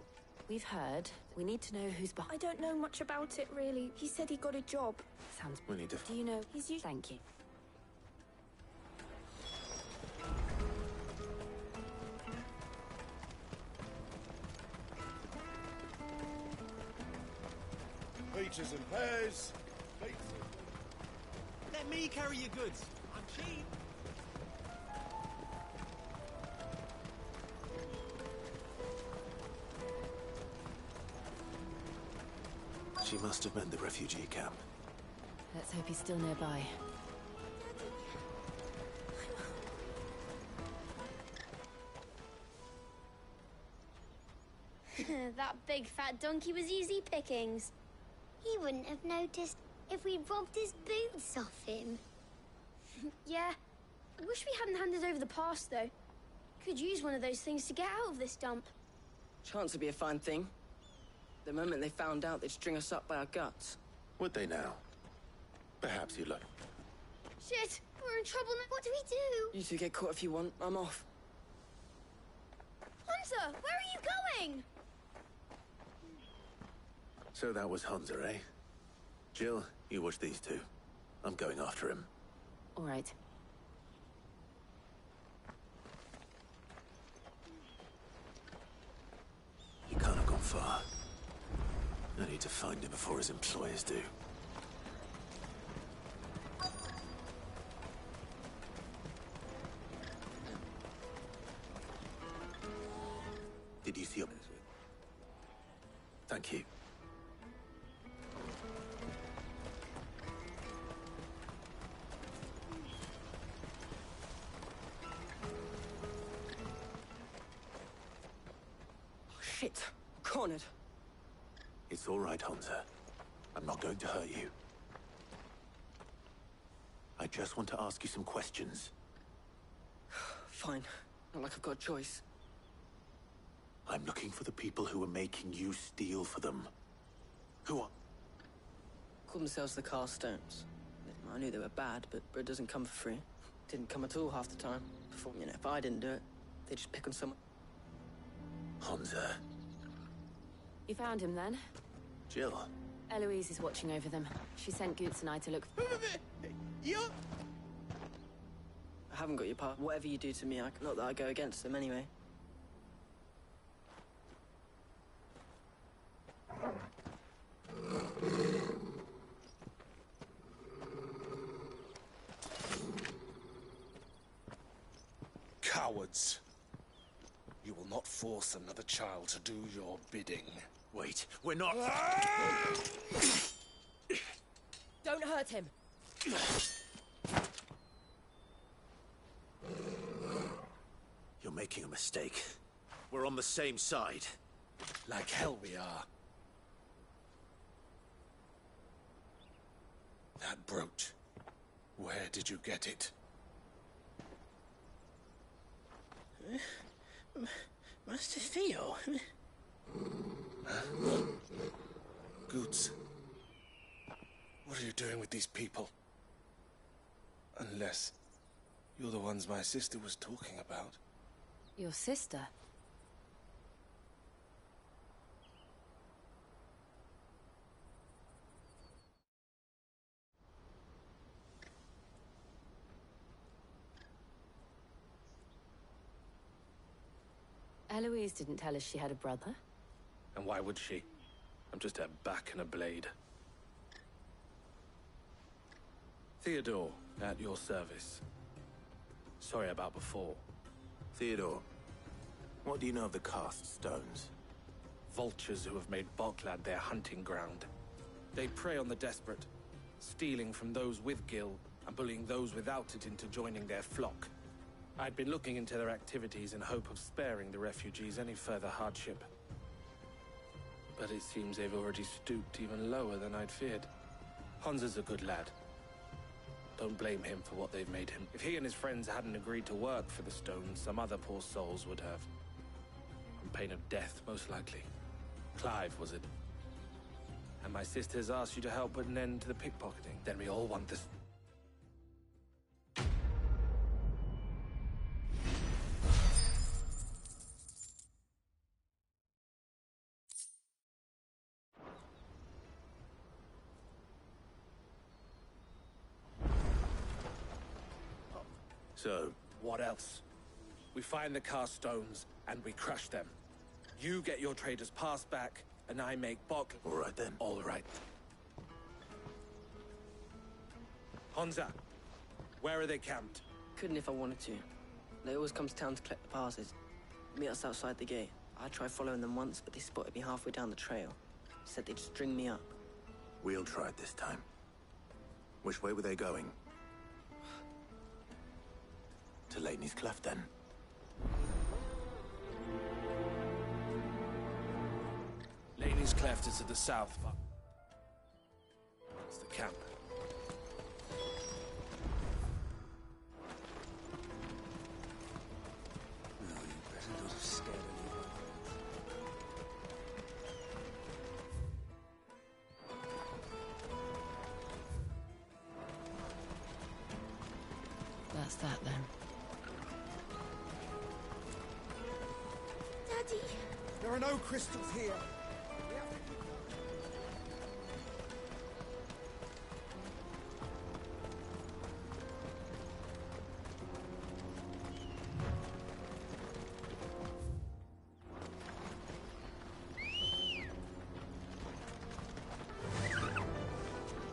We've heard. We need to know who's behind...
I don't know much about it, really. He said he got a job.
Sounds...
We need to...
Do you know... He's usually... Thank you.
Peaches and pears.
Let me carry your goods. I'm cheap.
She must have meant the refugee camp.
Let's hope he's still nearby.
That big fat donkey was easy pickings. He wouldn't have noticed if we robbed his boots off him. Yeah. I wish we hadn't handed over the pass, though. Could use one of those things to get out of this dump.
Chance would be a fine thing. The moment they found out, they'd string us up by our guts.
Would they now? Perhaps you'd like...
Shit! We're in trouble now. What do we do?
You two get caught if you want. I'm off.
Hunter, where are you going?
So that was Hunter, eh? Jill, you watch these two. I'm going after him.
All right.
He can't have gone far. I need to find him before his employers do. Did you see him? Thank you.
Shit. Cornered.
It's all right, Hunter. I'm not going to hurt you. I just want to ask you some questions.
Fine. Not like I've got a choice.
I'm looking for the people who are making you steal for them. Who are...
Call themselves the Carstones. I knew they were bad, but bread doesn't come for free. Didn't come at all half the time. Before, if I didn't do it, they'd just pick on someone.
Hunter.
You found him then?
Jill.
Eloise is watching over them. She sent Goots and I to look...
You... I haven't got your part. Whatever you do to me, not that I go against them anyway.
Cowards. You will not force another child to do your bidding.
Wait, we're not...
Don't hurt him.
You're making a mistake.
we're on the same side.
Like hell we are. That brooch. Where did you get it?
Master Theo?
Goods. What are you doing with these people? Unless you're the ones my sister was talking about.
Your sister? Eloise didn't tell us she had a brother.
And why would she? I'm just her back and a blade. Theodore, at your service. Sorry about before.
Theodore, what do you know of the cast stones?
Vultures who have made Boklad their hunting ground. They prey on the desperate, stealing from those with gil and bullying those without it into joining their flock. I'd been looking into their activities in hope of sparing the refugees any further hardship. But it seems they've already stooped even lower than I'd feared. Hans is a good lad. Don't blame him for what they've made him. If he and his friends hadn't agreed to work for the stones, some other poor souls would have. On pain of death, most likely. Clive, was it? And my sisters asked you to help put an end to the pickpocketing. Then we all want this.
So,
what else? We find the cast stones, and we crush them. You get your traders pass back, and I make Bok...
All right, then.
All right. Honza, where are they camped?
Couldn't if I wanted to. They always come to town to collect the passes. Meet us outside the gate. I tried following them once, but they spotted me halfway down the trail. Said they'd string me up.
We'll try it this time. Which way were they going? To Lateney's Cleft, then.
Laney's Cleft is to the south. It's the camp.
No, you better not have scared anyone.
That's that, then.
Daddy!
There are no crystals here.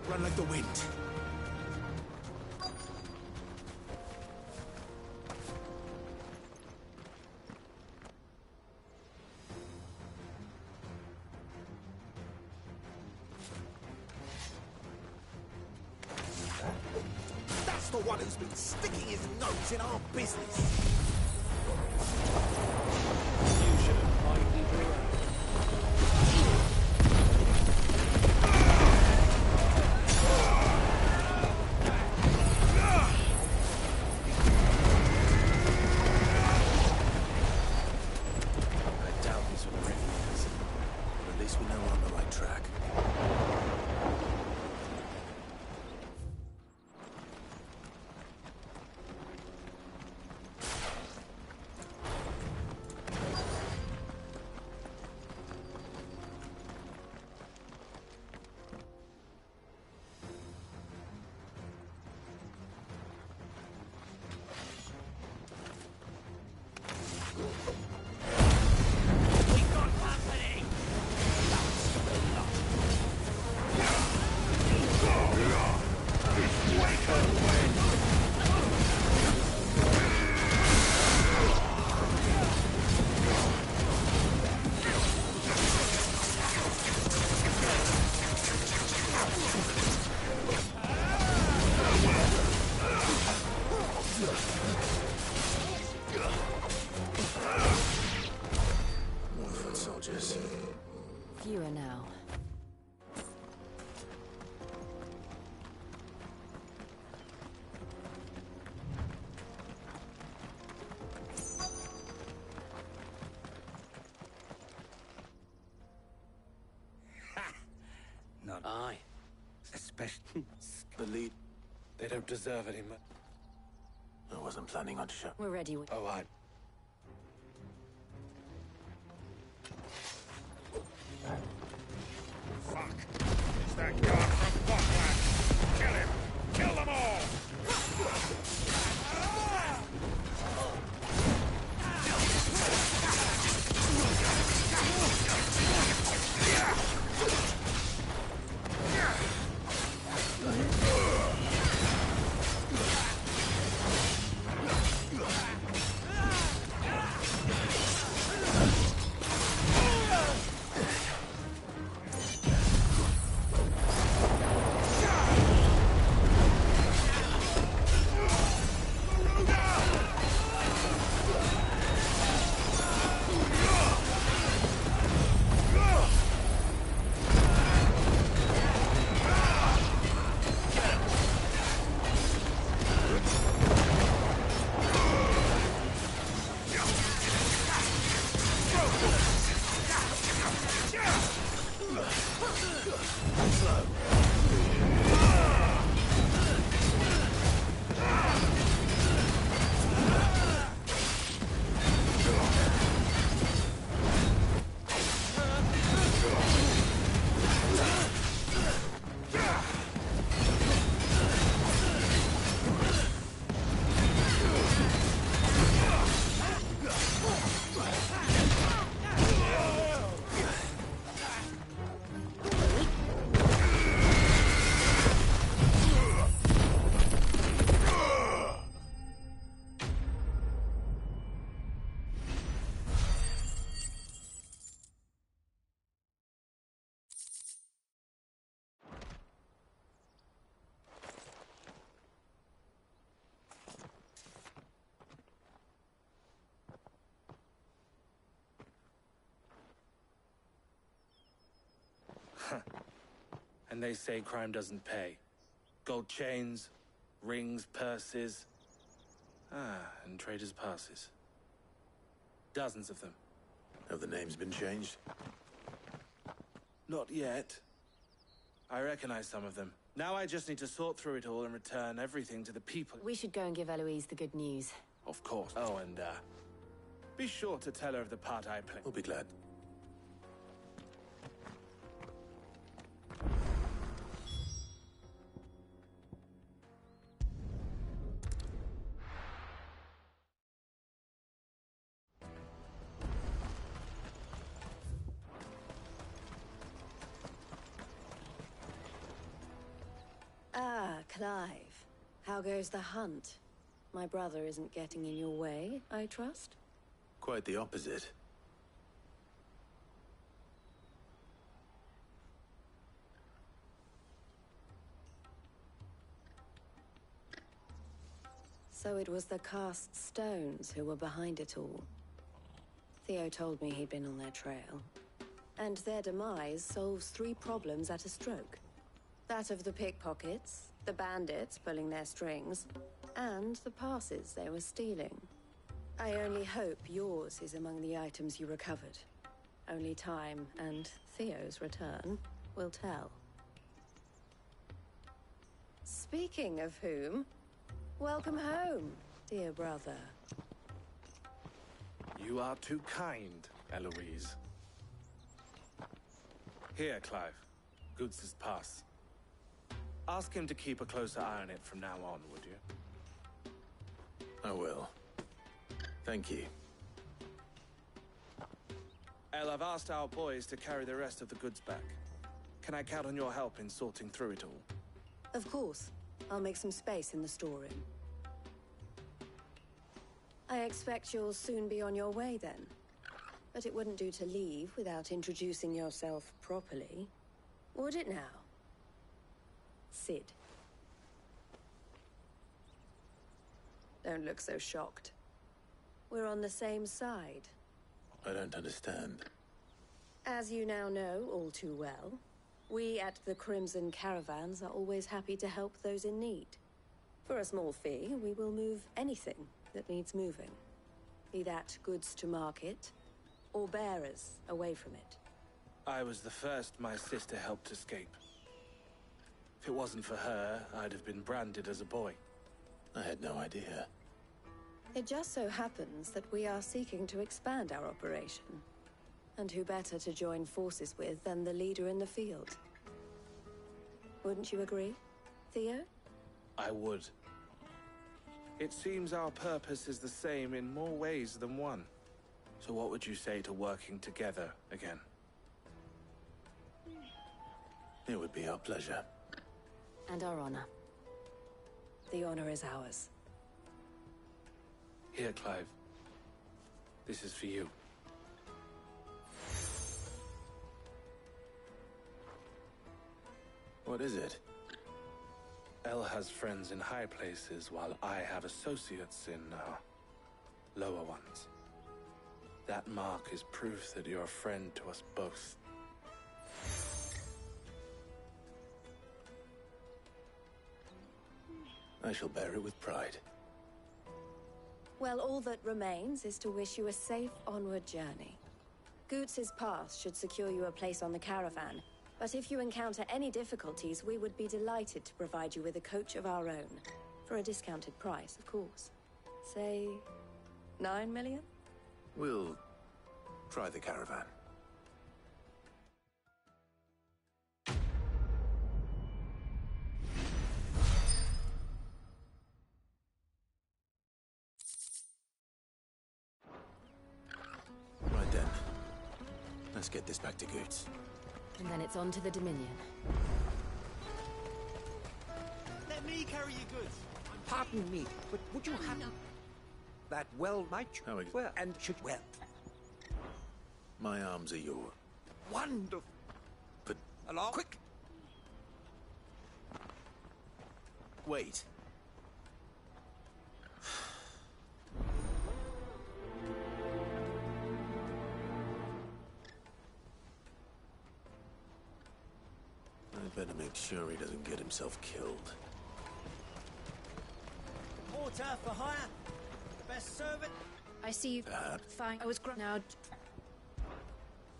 Run like the wind.
That's the one who's been sticking his nose in our business.
You should have minded your own.
I doubt these were the ringleaders, but at least we know we're on the right track. The lead.
They don't deserve any more.
I wasn't planning on shut.
We're ready.
Oh, I...
Fuck! It's that guard from Buckland! Kill him! Kill them all!
And they say crime doesn't pay. Gold chains, rings, purses. And traders' passes. Dozens of them.
Have the names been changed?
Not yet. I recognize some of them. Now I just need to sort through it all and return everything to the people.
We should go and give Eloise the good news.
Of course. Oh, and, be sure to tell her of the part I play.
We'll be glad.
Clive, how goes the hunt? My brother isn't getting in your way, I trust?
Quite the opposite.
So it was the cast stones who were behind it all. Theo told me he'd been on their trail. And their demise solves 3 problems at a stroke. That of the pickpockets, the bandits pulling their strings, and the passes they were stealing. I only hope yours is among the items you recovered. Only time and Theo's return will tell. Speaking of whom, welcome home, dear brother.
You are too kind, Eloise. Here, Clive. Goods' pass. Ask him to keep a closer eye on it from now on, would you?
I will. Thank you.
El, I've asked our boys to carry the rest of the goods back. Can I count on your help in sorting through it all?
Of course. I'll make some space in the storeroom. I expect you'll soon be on your way then. But it wouldn't do to leave without introducing yourself properly. Would it now? Sid. Don't look so shocked. We're on the same side.
I don't understand.
As you now know all too well, we at the Crimson Caravans are always happy to help those in need. For a small fee, we will move anything that needs moving. Be that goods to market, or bearers away from it.
I was the first my sister helped escape. If it wasn't for her, I'd have been branded as a boy.
I had no idea.
It just so happens that we are seeking to expand our operation. And who better to join forces with than the leader in the field? Wouldn't you agree, Theo?
I would. It seems our purpose is the same in more ways than one. So what would you say to working together again?
It would be our pleasure.
And our honor.
The honor is ours.
Here, Clive. This is for you.
What is it?
Elle has friends in high places, while I have associates in, lower ones. That mark is proof that you're a friend to us both.
I shall bear it with pride.
Well, all that remains is to wish you a safe onward journey. Goots's pass should secure you a place on the caravan, but if you encounter any difficulties, we would be delighted to provide you with a coach of our own. For a discounted price, of course. Say, 9 million?
We'll try the caravan. Right then. Let's get this back to Goots.
And then it's on to the Dominion.
Let me carry your goods.
Pardon me, but would you have... That well might... Well, and should... Well...
My arms are yours.
Wonderful.
But...
Along? Quick!
Wait. I better make sure he doesn't get himself killed.
Porter for hire. Best servant.
I see you. Fine. I was now.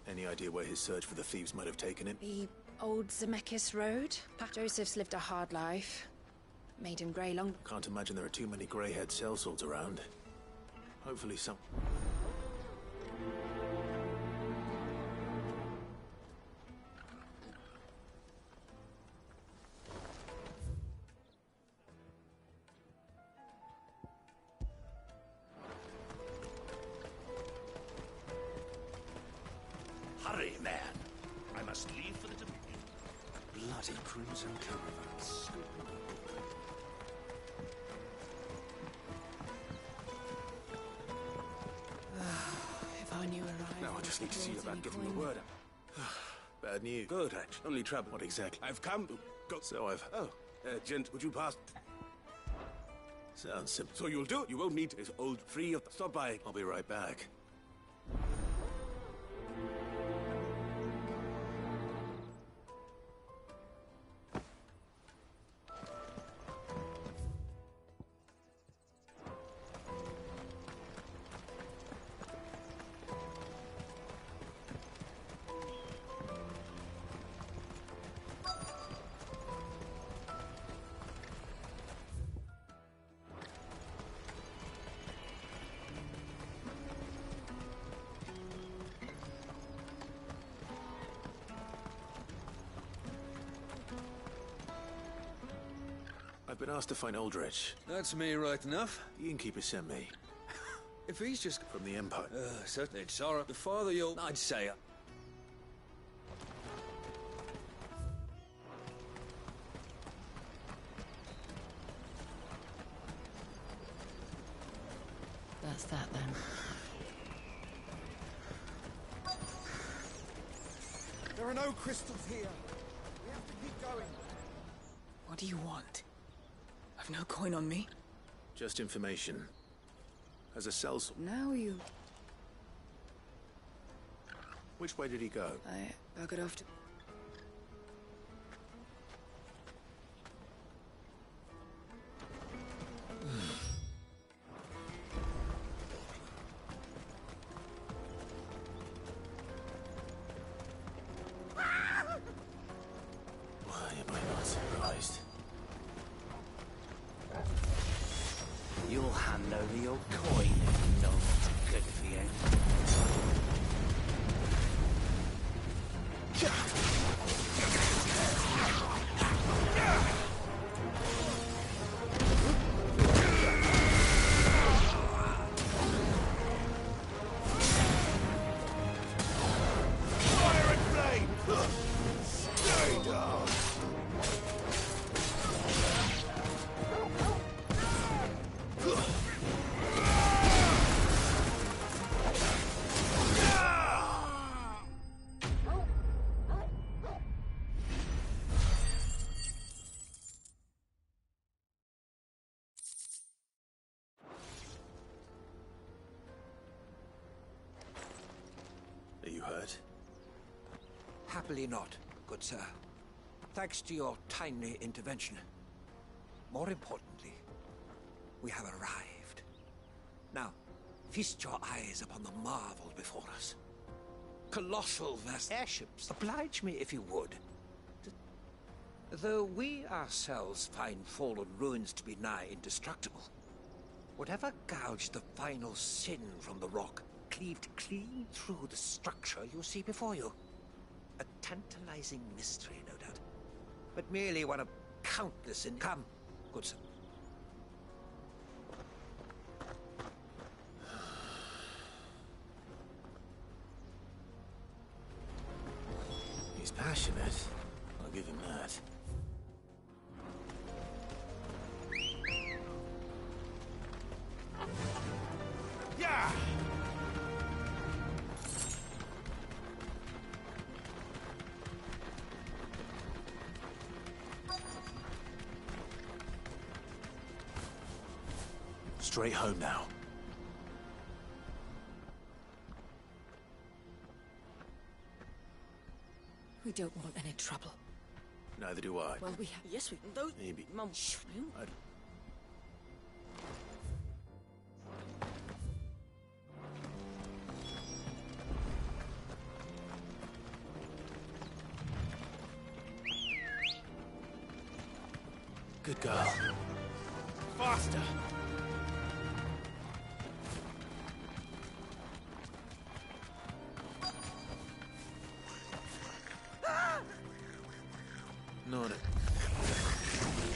Any idea where his search for the thieves might have taken him?
The old Zemeckis Road. Joseph's lived a hard life. Made him grey long.
Can't imagine there are too many grey-haired sellswords around. Hopefully some...
Hurry, man. I must leave for the Dominion.
Bloody crimson caravans.
If I knew arrived.
Now I just need to see about getting the word out.
Bad news.
Good, actually. Only trouble.
What exactly?
I've come to go.
So I've...
Oh, gent, would you pass?
Sounds simple.
So you'll do it. You won't need this old free of... Stop by.
I'll be right back. I've been asked to find Aldrich.
That's me right enough.
The innkeeper sent me.
If he's just...
From the Empire.
Certainly, it's alright. The father you'll... I'd say...
That's that then.
There are no crystals here. We have to keep going.
What do you want? I've no coin on me.
Just information. As a sellsword.
Now you...
Which way did he go?
I buggered off to...
Why am I not surprised?
Fire and flame! Stay down!
Are you hurt?
Happily not, good sir. Thanks to your timely intervention. More importantly, we have arrived. Now, feast your eyes upon the marvel before us. Colossal vast airships. Oblige me if you would. Though we ourselves find fallen ruins to be nigh indestructible, whatever gouged the final sin from the rock cleaved clean through the structure you see before you. A tantalizing mystery, no doubt, but merely one of countless in... Come, good sir.
He's passionate. I'll give him that.
Yeah!
Straight home now.
We don't want any trouble.
Neither do I.
Well, we have... Yes, we can. Those...
Maybe.
Mum, shh.
Good girl.
Faster!
Not it.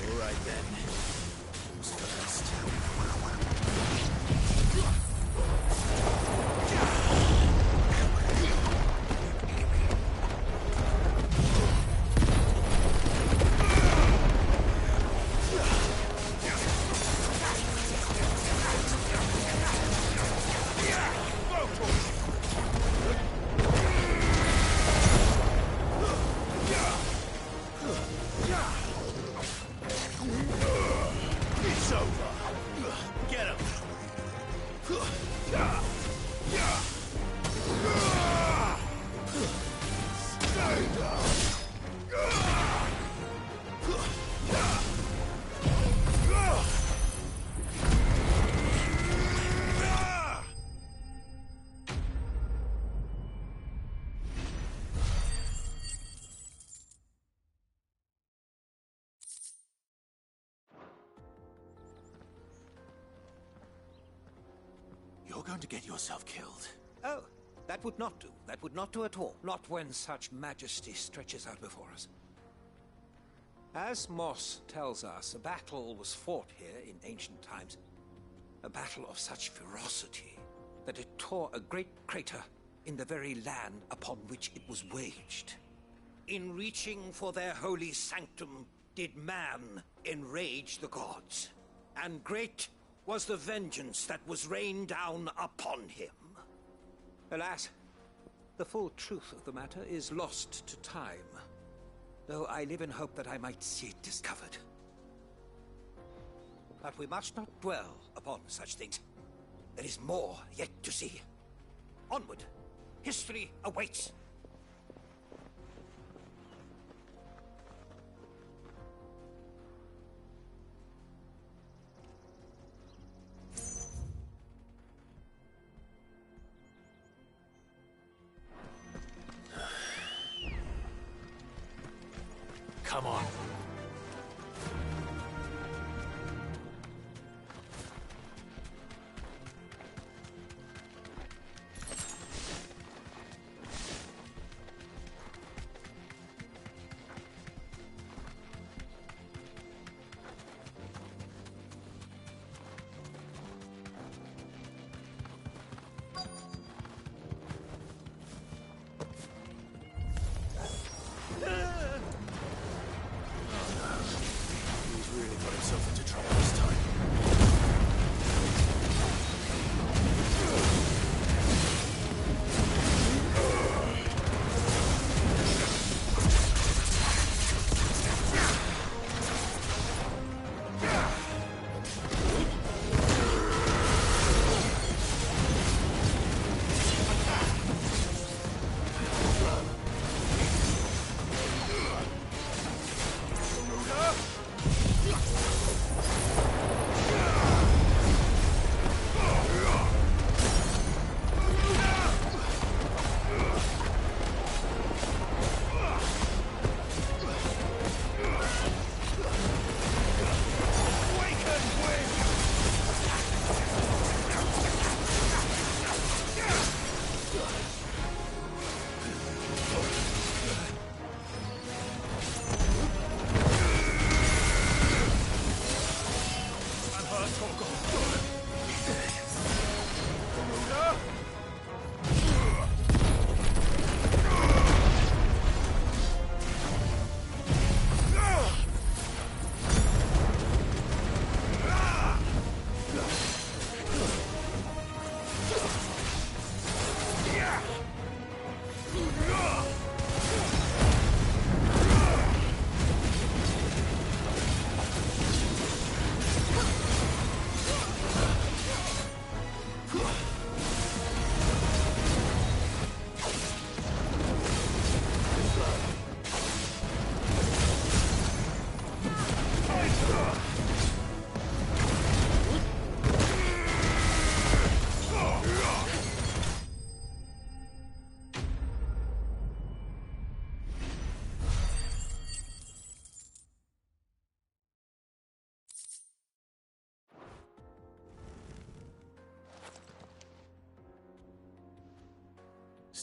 All right then. Who's first?
It's over. Get him. Stay down.
You're going to get yourself killed.
Oh, that would not do. That would not do at all. Not when such majesty stretches out before us. As Moss tells us, a battle was fought here in ancient times. A battle of such ferocity that it tore a great crater in the very land upon which it was waged. In reaching for their holy sanctum, did man enrage the gods. And great was the vengeance that was rained down upon him. Alas, the full truth of the matter is lost to time, though I live in hope that I might see it discovered. But we must not dwell upon such things. There is more yet to see. Onward. History awaits.
Come on.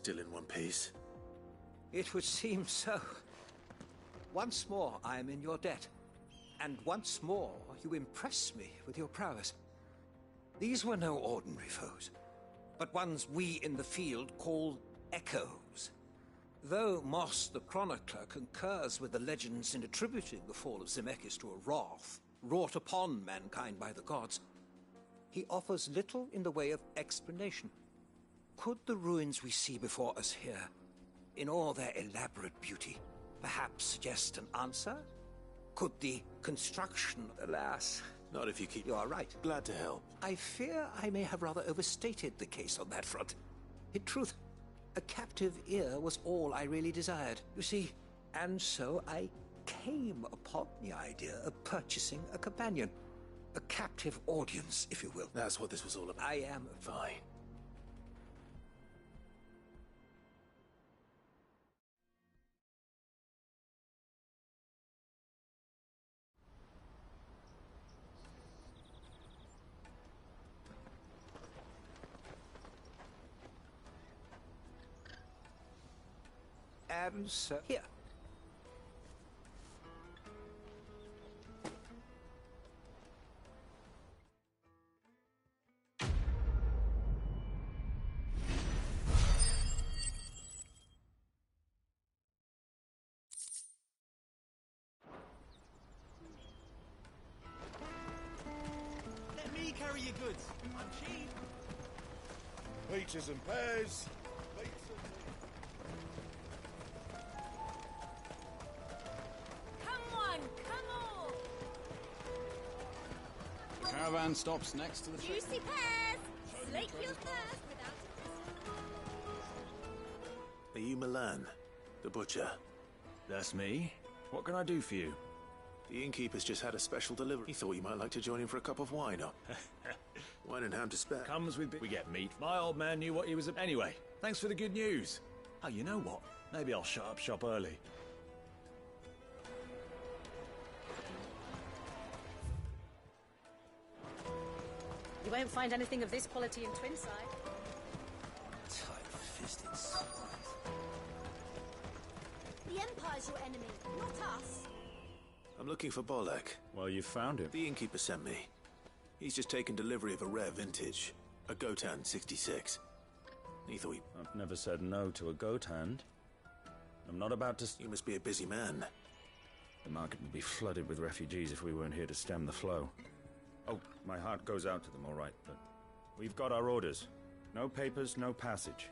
Still in one piece?
It would seem so. Once more I am in your debt. And once more you impress me with your prowess. These were no ordinary foes, but ones we in the field call echoes. Though Moss the Chronicler concurs with the legends in attributing the fall of Zemeckis to a wrath wrought upon mankind by the gods, he offers little in the way of explanation. Could the ruins we see before us here, in all their elaborate beauty, perhaps suggest an answer? Could the construction, alas...
Not if you keep...
You are right.
Glad to help.
I fear I may have rather overstated the case on that front. In truth, a captive ear was all I really desired, you see. And so I came upon the idea of purchasing a companion. A captive audience, if you will.
That's what this was all about.
I am...
Fine.
And so... Here.
Let me carry your goods. I'm cheap.
Peaches and pears.
Caravan stops next to the trail.
Juicy pears! Slake your thirst without a
Are you Milan, the butcher?
That's me. What can I do for you?
The innkeeper's just had a special delivery. He thought you might like to join him for a cup of wine, or... wine and ham to spare.
Comes with... We get meat. My old man knew what he was... Anyway, thanks for the good news. Oh, you know what? Maybe I'll shut up shop early.
You won't find anything of this quality in Twinside.
Tight-fisted spies.
The Empire's your enemy, not us.
I'm looking for Bolek.
Well, you found him.
The innkeeper sent me. He's just taken delivery of a rare vintage. A Gotan 66. He thought he...
I've never said no to a goat hand. I'm not about to...
You must be a busy man.
The market would be flooded with refugees if we weren't here to stem the flow. Oh, my heart goes out to them, all right, but we've got our orders. No papers, no passage.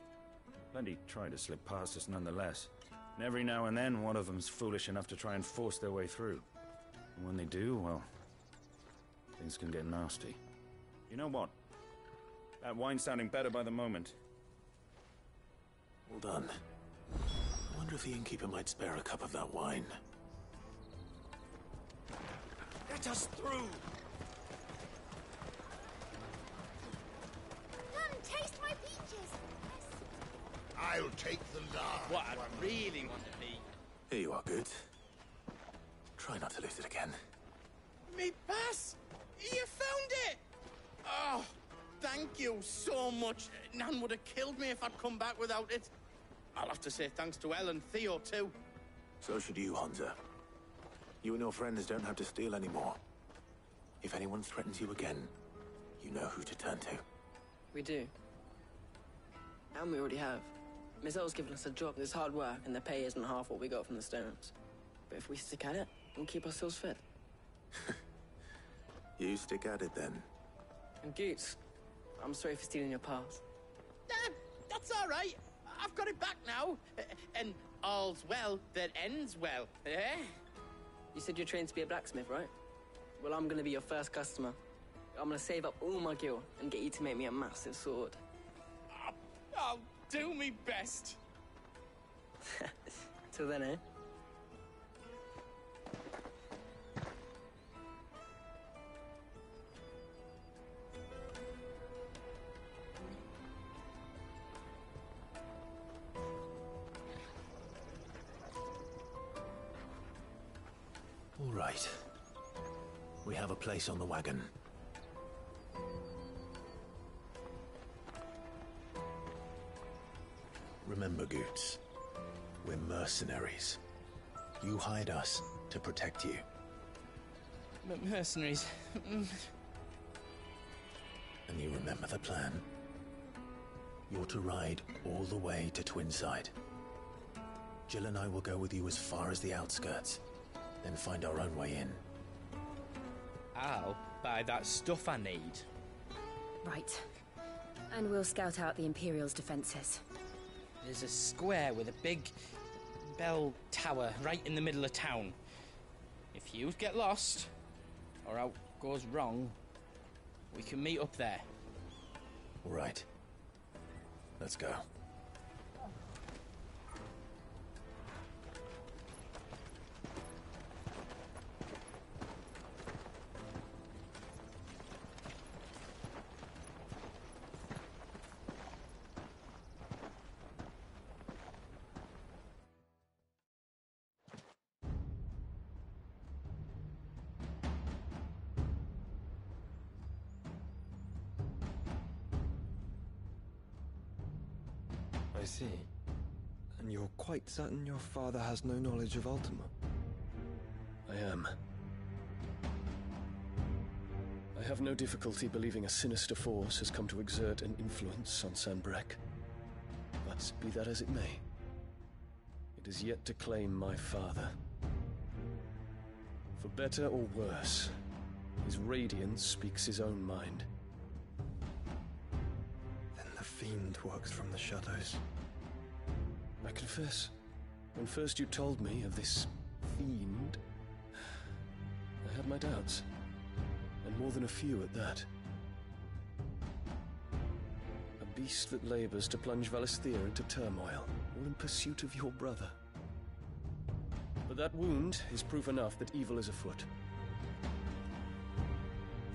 Plenty try to slip past us nonetheless. And every now and then, one of them's foolish enough to try and force their way through. And when they do, well, things can get nasty. You know what? That wine's sounding better by the moment.
Well done. I wonder if the innkeeper might spare a cup of that wine.
Let us through!
Taste my peaches!
I'll take the large.
What I really want to be.
Here you are, good. Try not to lose it again.
Me pass! You found it! Oh, thank you so much. Nan would have killed me if I'd come back without it. I'll have to say thanks to Elle and Theo, too.
So should you, Hunter. You and your friends don't have to steal anymore. If anyone threatens you again, you know who to turn to.
We do. And we already have. Miss Elle's given us a job. There's hard work, and the pay isn't half what we got from the stones. But if we stick at it, we'll keep ourselves fit.
You stick at it, then.
And Goots, I'm sorry for stealing your pass.
That's all right. I've got it back now. And all's well that ends well, eh?
You said you're trained to be a blacksmith, right? Well, I'm gonna be your first customer. I'm gonna save up all my gil and get you to make me a massive sword.
I'll do me best.
Till then, eh?
All right. We have a place on the wagon. Remember, Goots, we're mercenaries. You hired us to protect you.
Mercenaries.
And you remember the plan? You're to ride all the way to Twinside. Jill and I will go with you as far as the outskirts, then find our own way in.
I'll buy that stuff I need.
Right. And we'll scout out the Imperial's defenses.
There's a square with a big bell tower right in the middle of town. If you get lost, or out goes wrong, we can meet up there.
All right. Let's go.
I see. And you're quite certain your father has no knowledge of Ultima?
I am. I have no difficulty believing a sinister force has come to exert an influence on Sanbreque. But be that as it may, it is yet to claim my father. For better or worse, his radiance speaks his own mind.
The fiend works from the shadows.
I confess, when first you told me of this fiend, I had my doubts, and more than a few at that. A beast that labors to plunge Valisthea into turmoil, all in pursuit of your brother. But that wound is proof enough that evil is afoot.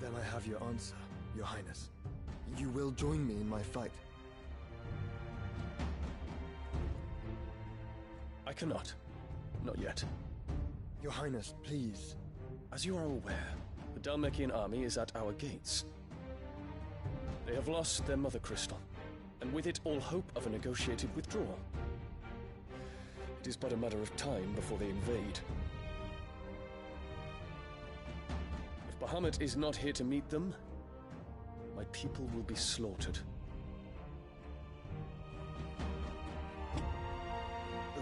Then I have your answer, Your Highness. You will join me in my fight.
I cannot. Not yet.
Your Highness, please.
As you are aware, the Dhalmekian army is at our gates. They have lost their mother crystal, and with it all hope of a negotiated withdrawal. It is but a matter of time before they invade. If Bahamut is not here to meet them, my people will be slaughtered.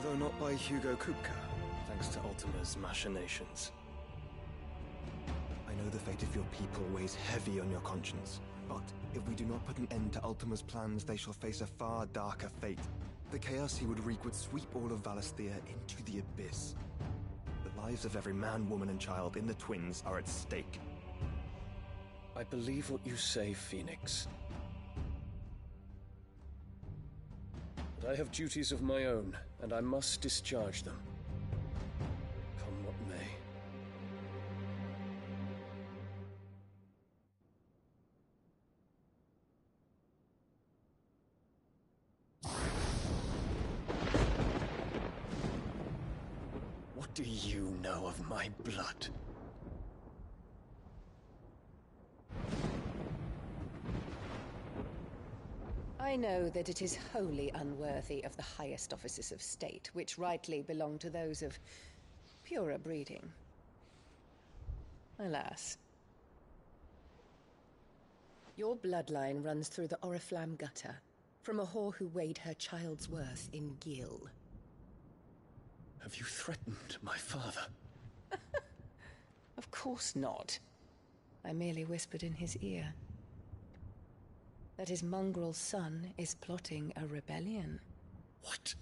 Though not by Hugo Kupka, thanks to Ultima's machinations. I know the fate of your people weighs heavy on your conscience, but if we do not put an end to Ultima's plans, they shall face a far darker fate. The chaos he would wreak would sweep all of Valisthea into the abyss. The lives of every man, woman, and child in the Twins are at stake.
I believe what you say, Phoenix. But I have duties of my own, and I must discharge them. Come what may. What do you know of my blood?
I know that it is wholly unworthy of the highest offices of state, which rightly belong to those of purer breeding. Alas. Your bloodline runs through the Oriflamme gutter, from a whore who weighed her child's worth in Gil.
Have you threatened my father?
Of course not. I merely whispered in his ear that his mongrel son is plotting a rebellion.
What?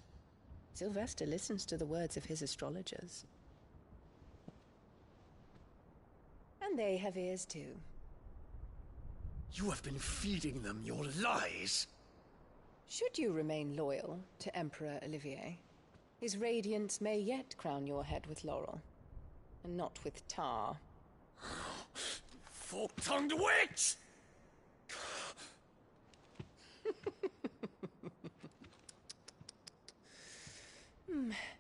Sylvester listens to the words of his astrologers. And they have ears too.
You have been feeding them your lies!
Should you remain loyal to Emperor Olivier, his radiance may yet crown your head with laurel, and not with tar.
Fork-tongued witch!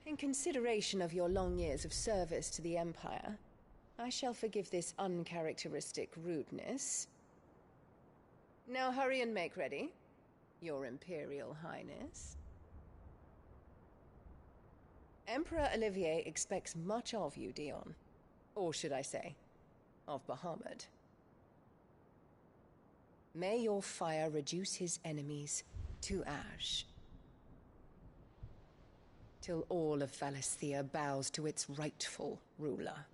In consideration of your long years of service to the Empire, I shall forgive this uncharacteristic rudeness. Now hurry and make ready, Your Imperial Highness. Emperor Olivier expects much of you, Dion. Or should I say, of Bahamut. May your fire reduce his enemies to ash, till all of Valisthea bows to its rightful ruler.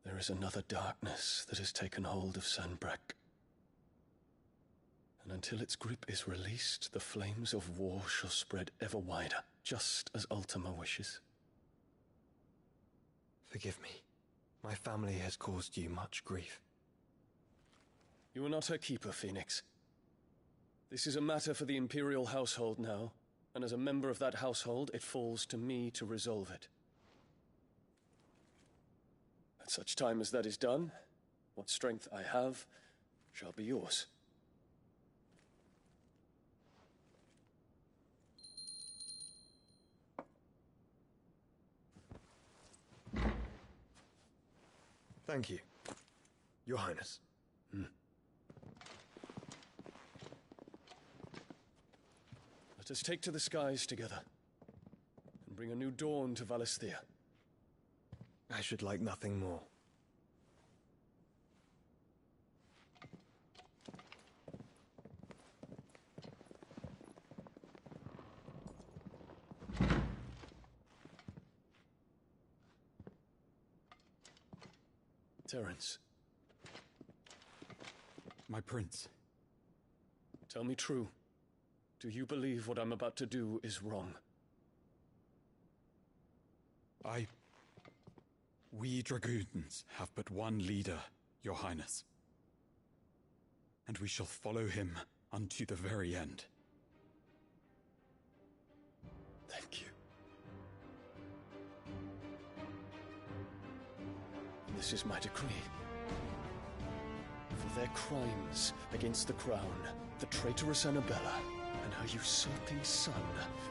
There is another darkness that has taken hold of Sanbreque. And until its grip is released, the flames of war shall spread ever wider, just as Ultima wishes.
Forgive me. My family has caused you much grief.
You are not her keeper, Phoenix. This is a matter for the Imperial household now, and as a member of that household, it falls to me to resolve it. At such time as that is done, what strength I have shall be yours.
Thank you, Your Highness.
Let us take to the skies together, and bring a new dawn to Valisthea.
I should like nothing more.
Terence.
My prince.
Tell me true. Do you believe what I'm about to do is wrong?
We dragoons have but one leader, Your Highness. And we shall follow him unto the very end.
Thank you. This is my decree. For their crimes against the crown, the traitorous Annabella and her usurping son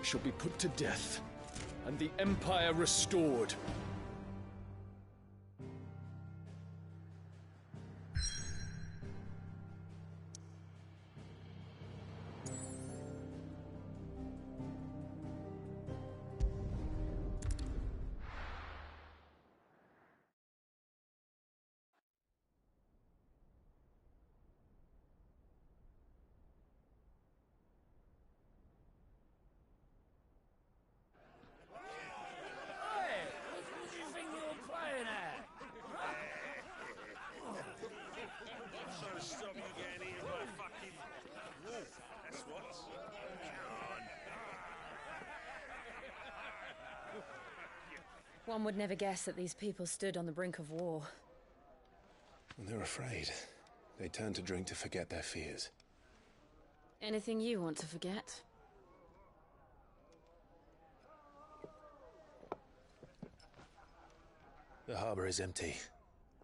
shall be put to death, and the Empire restored.
One would never guess that these people stood on the brink of war.
When they're afraid, they turn to drink to forget their fears.
Anything you want to forget?
The harbor is empty,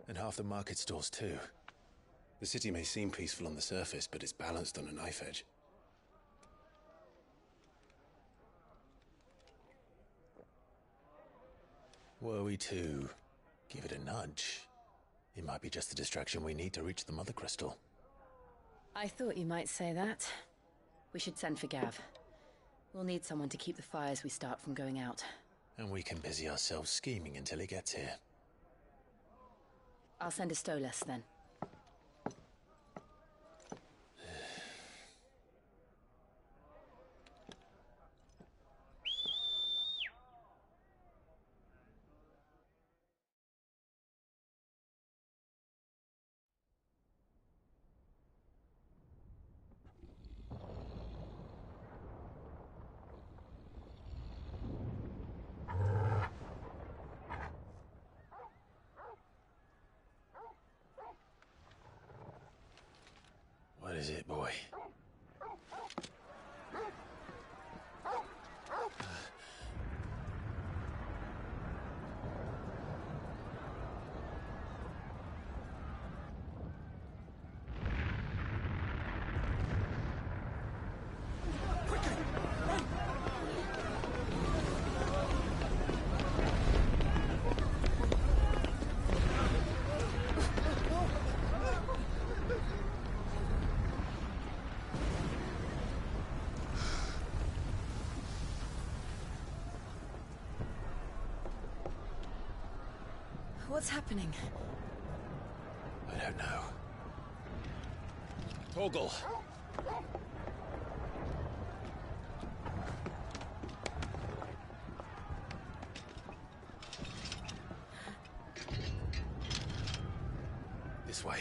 and half the market stalls too. The city may seem peaceful on the surface, but it's balanced on a knife edge. Were we to give it a nudge, it might be just the distraction we need to reach the Mother Crystal.
I thought you might say that. We should send for Gav. We'll need someone to keep the fires we start from going out.
And we can busy ourselves scheming until he gets here.
I'll send a Stolas then.
What is it, boy?
What's happening?
I don't know.
Torgal.
This way.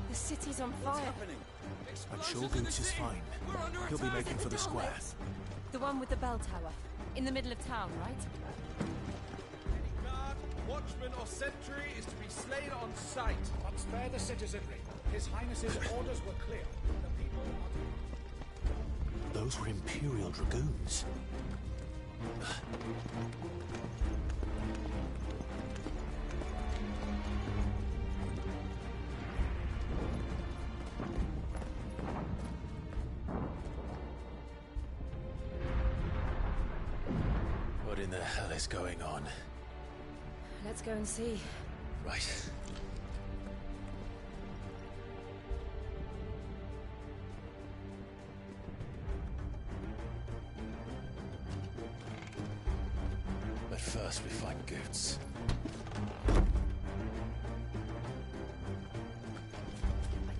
The city's on fire.
And Shogun's is fine. He'll be making for the square.
The one with the bell tower. In the middle of town, right?
Guard, watchman or sentry is to be slain on sight. But spare the citizenry. His Highness's orders were clear. The people are...
Those were Imperial Dragoons.
What in the hell is going on?
Let's go and see.
Right. But first we find Goots.
I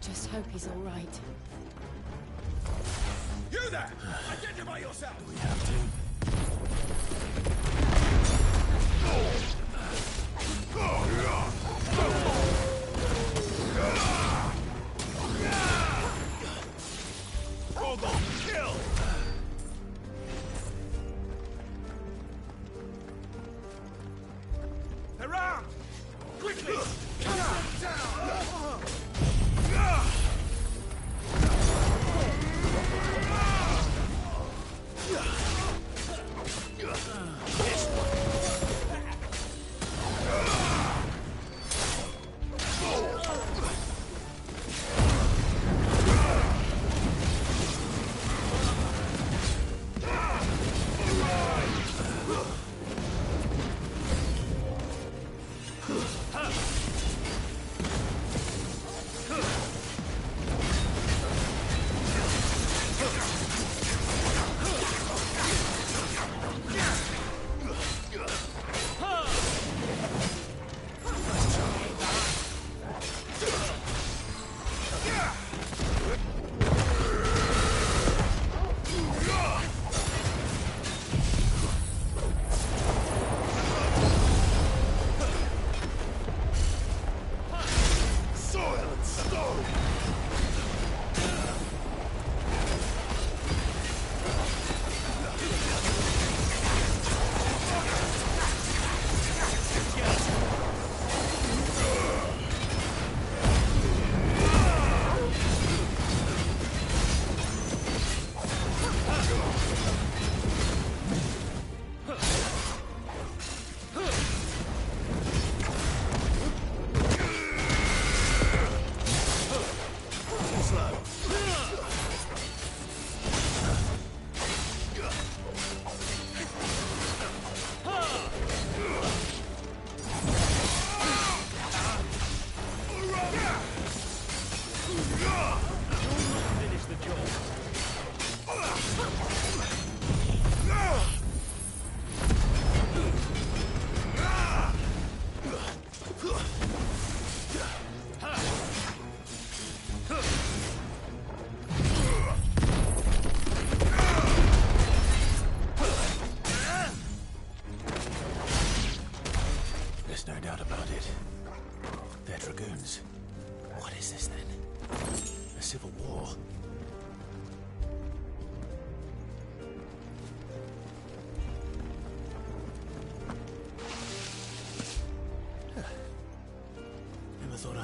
just hope he's all right.
You there! Identify yourself!
Do we have to?
Kill! Around! Quickly!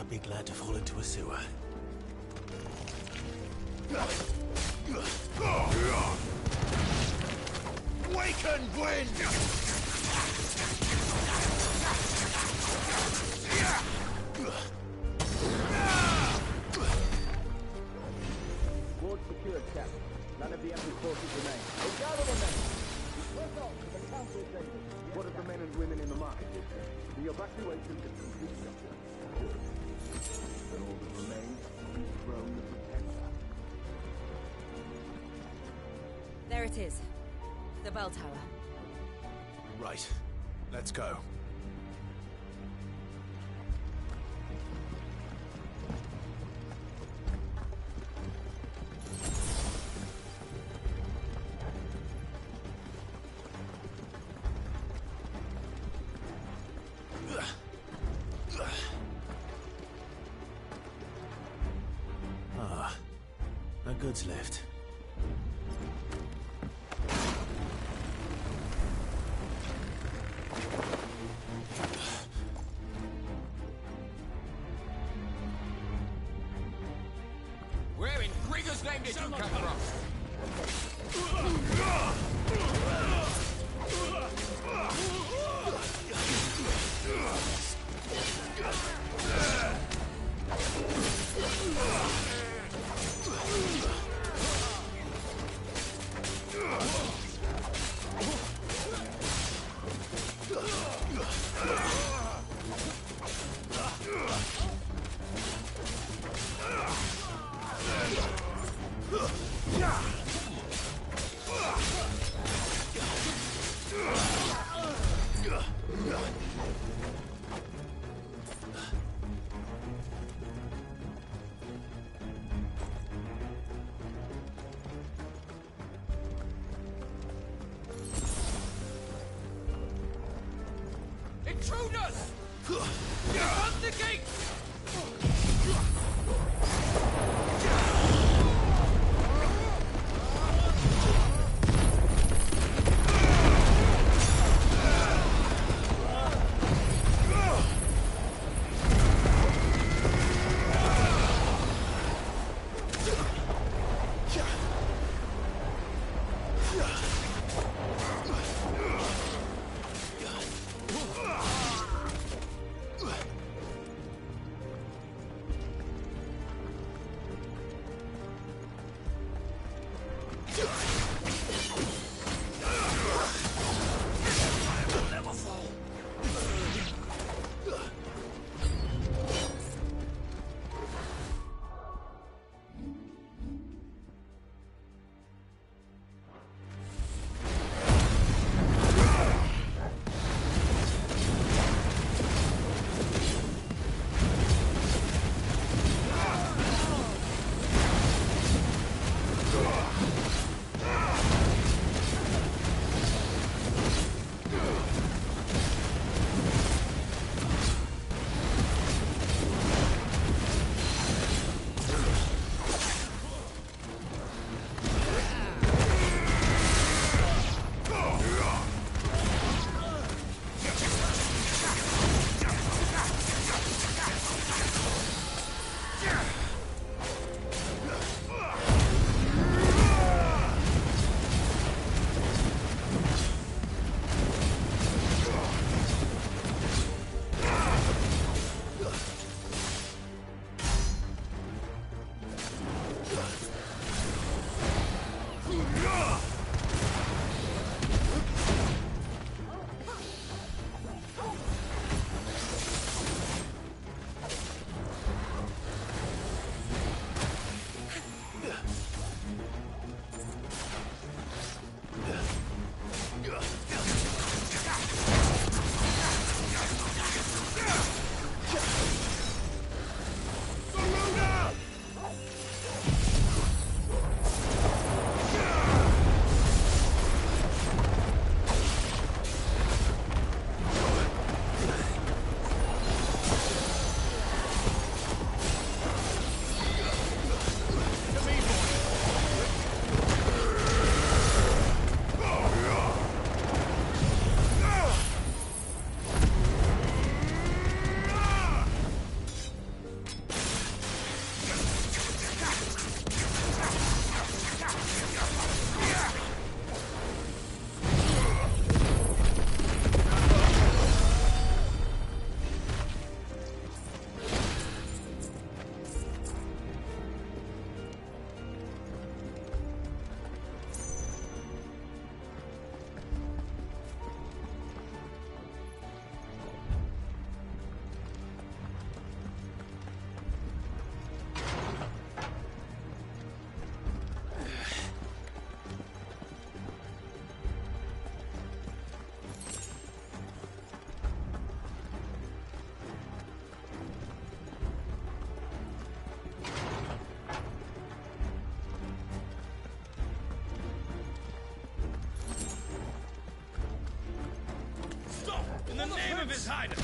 Be glad to fall into a sewer.
can win!
Ward secured, Captain. None of the enemy forces remain. They gather the men! Press on to the council chambers. What of the men and women in the market? The evacuation is complete, Doctor. Good. Then all that remains is the throne of the Protector.
There it is. The bell tower.
Right. Let's go. Ah, a goods lift.
Where in Grigger's name did you come from?
the name of His Highness!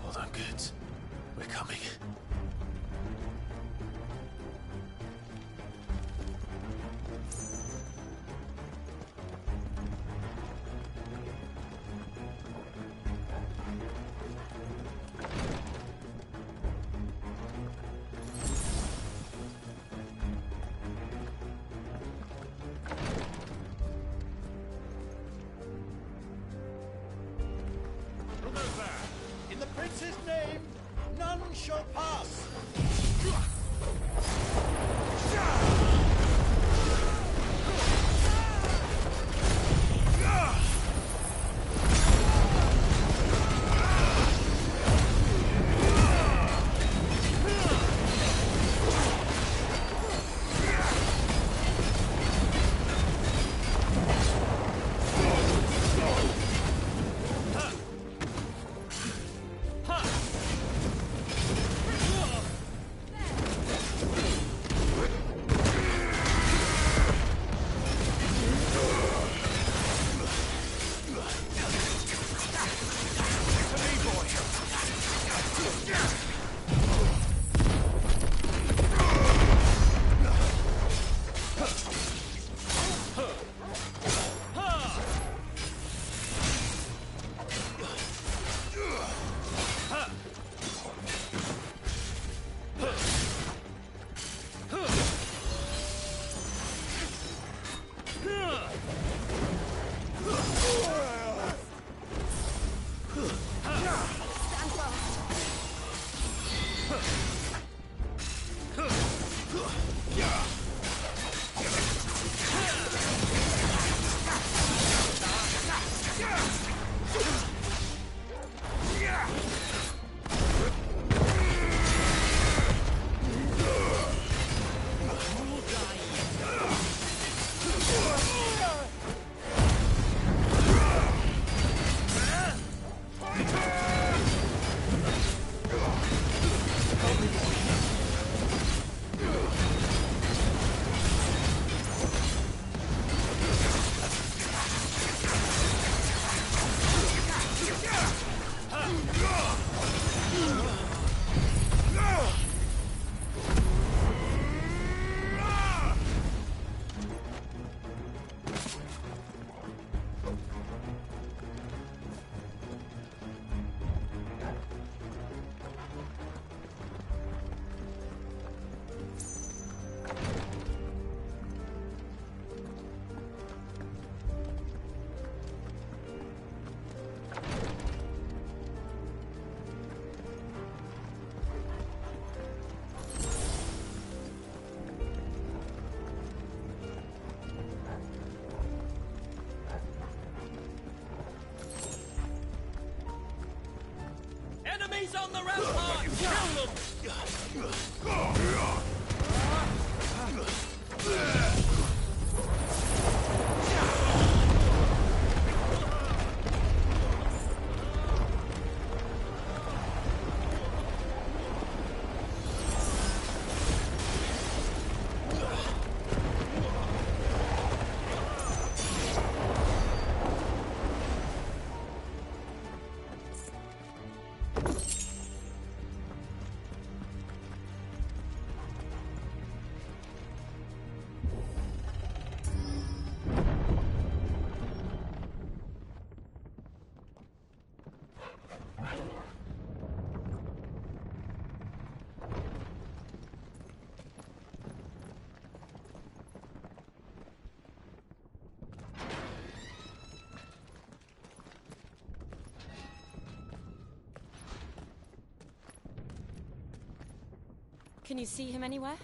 Hold on, goods. We're coming.
Who goes there? In the prince's name, none shall pass.
Enemies on the rampart! Kill them!
Can you see him anywhere?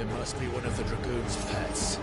It must be one of the Dragoon's pets.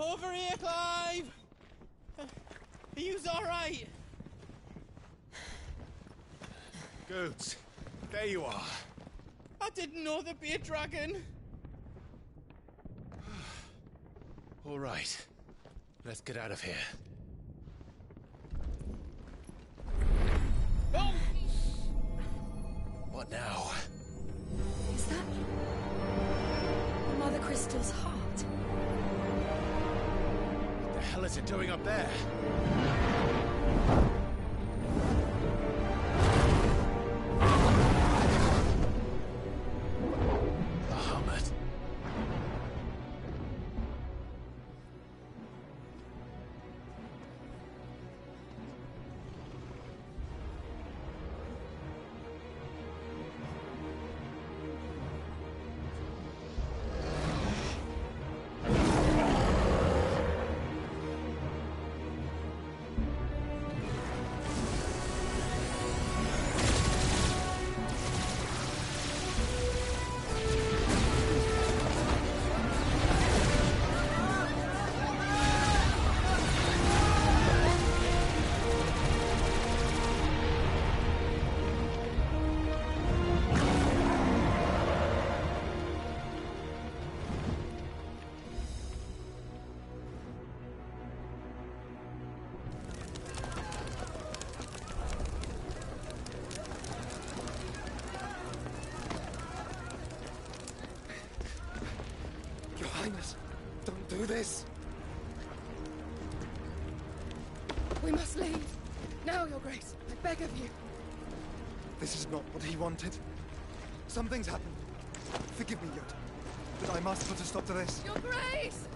Over here, Clive! Are you alright?
Goods, there you are.
I didn't know there'd be a dragon.
All right. Let's get out of here.
Oh!
What now?
Is that Mother Crystal's heart?
What the hell is it doing up there? Bahamut.
Your Highness, don't do this.
We must leave. Now, Your Grace. I beg of you.
This is not what he wanted. Something's happened. Forgive me, Yoda, but I must put a stop to this.
Your Grace!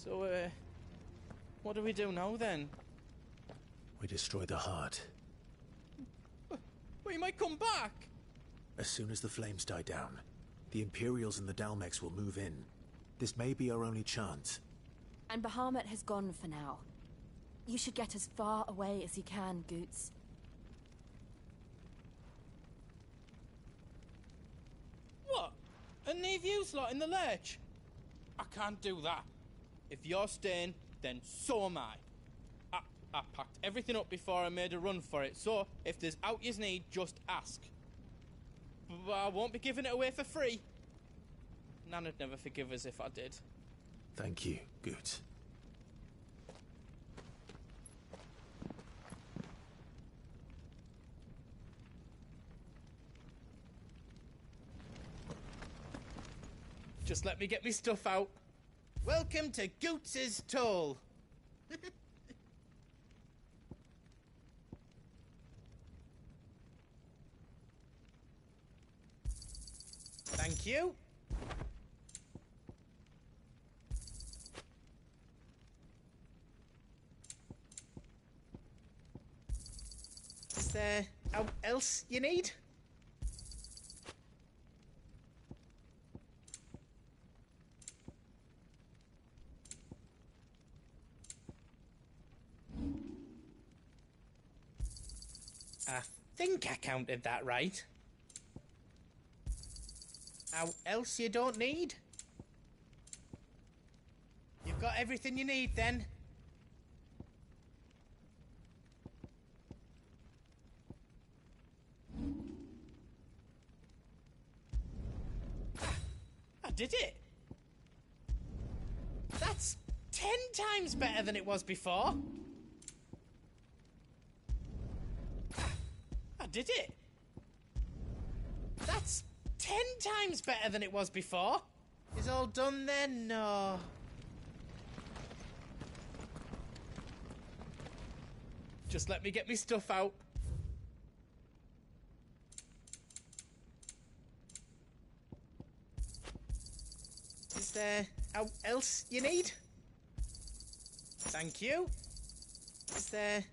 So, what do we do now then?
We destroy the heart.
We might come back!
As soon as the flames die down, the Imperials and the Dalmex will move in. This may be our only chance.
And Bahamut has gone for now. You should get as far away as you can, Goots.
What? And leave you lot in the lurch? I can't do that. If you're staying, then so am I. I packed everything up before I made a run for it, so if there's out you need, just ask. But I won't be giving it away for free. Nana'd never forgive us if I did.
Thank you, Goots.
Just let me get me stuff out. Welcome to Goots's Toll. Thank you. Is there else you need? I think I counted that right. How else you don't need? You've got everything you need then. I did it. That's 10 times better than it was before. I did it. That's 10 times better than it was before. Is all done then? No. Just let me get me stuff out. Is there else you need? Thank you. Is there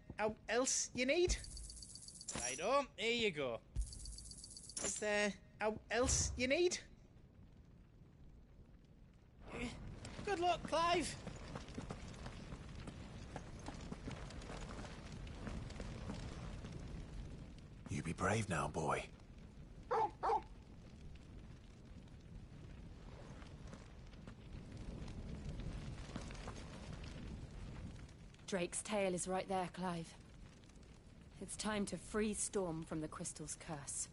else you need? Righto, here you go. Is there else you need? Good luck, Clive.
You be brave now, boy.
Drake's tail is right there, Clive. It's time to free Storm from the Crystal's curse.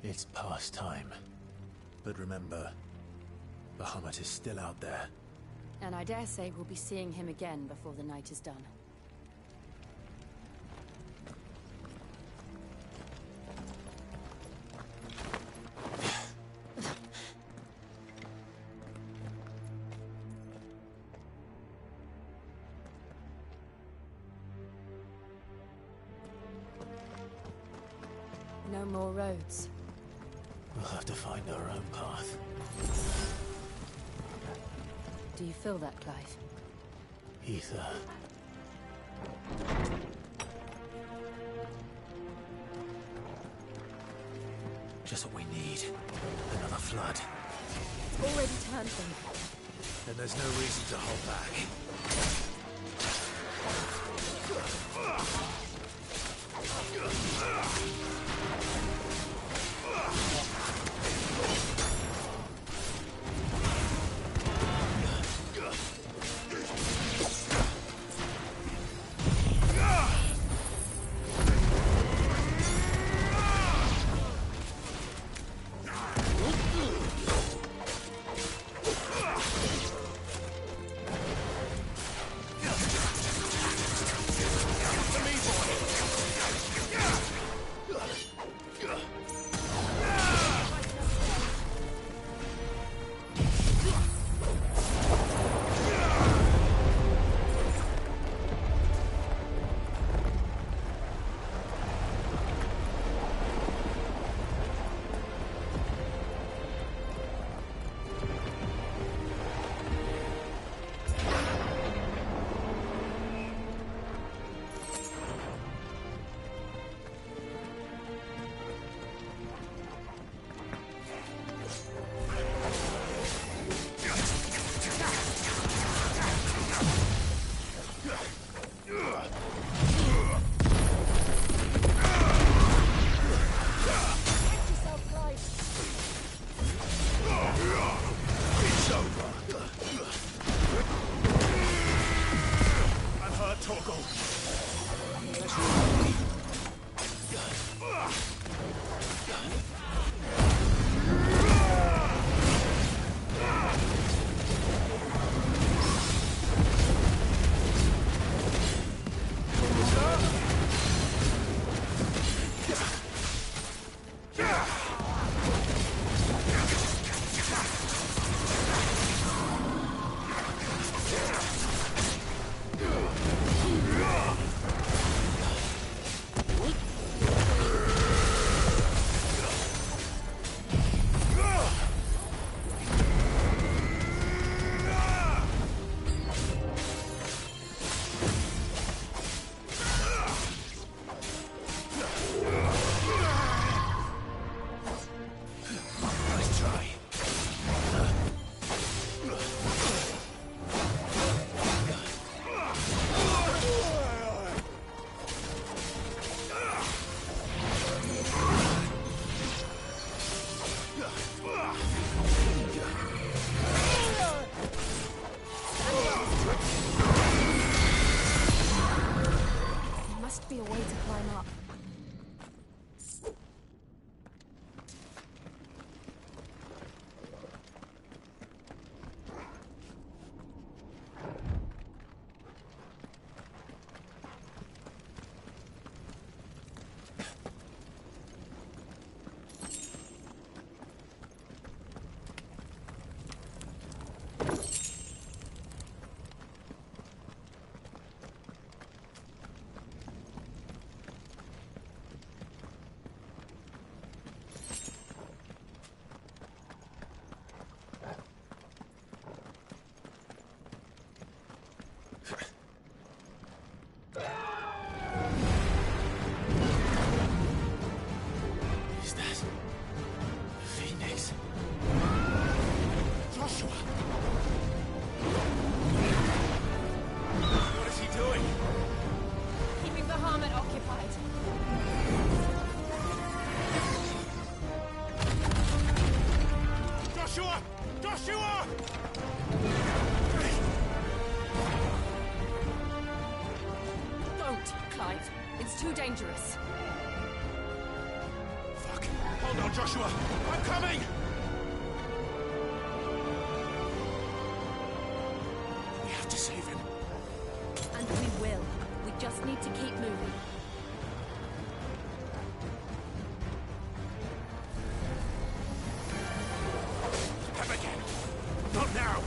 It's past time. But remember, Bahamut is still out there.
And I dare say we'll be seeing him again before the night is done. No more roads.
We'll have to find our own path.
Do you feel that, Clive?
Ether. Just what we need. Another flood.
It's already turned them.
Then there's no reason to hold back.
too dangerous.
Fuck. Hold on, Joshua. I'm coming! We have to save him.
And we will. We just need to keep moving.
Have again. Not now.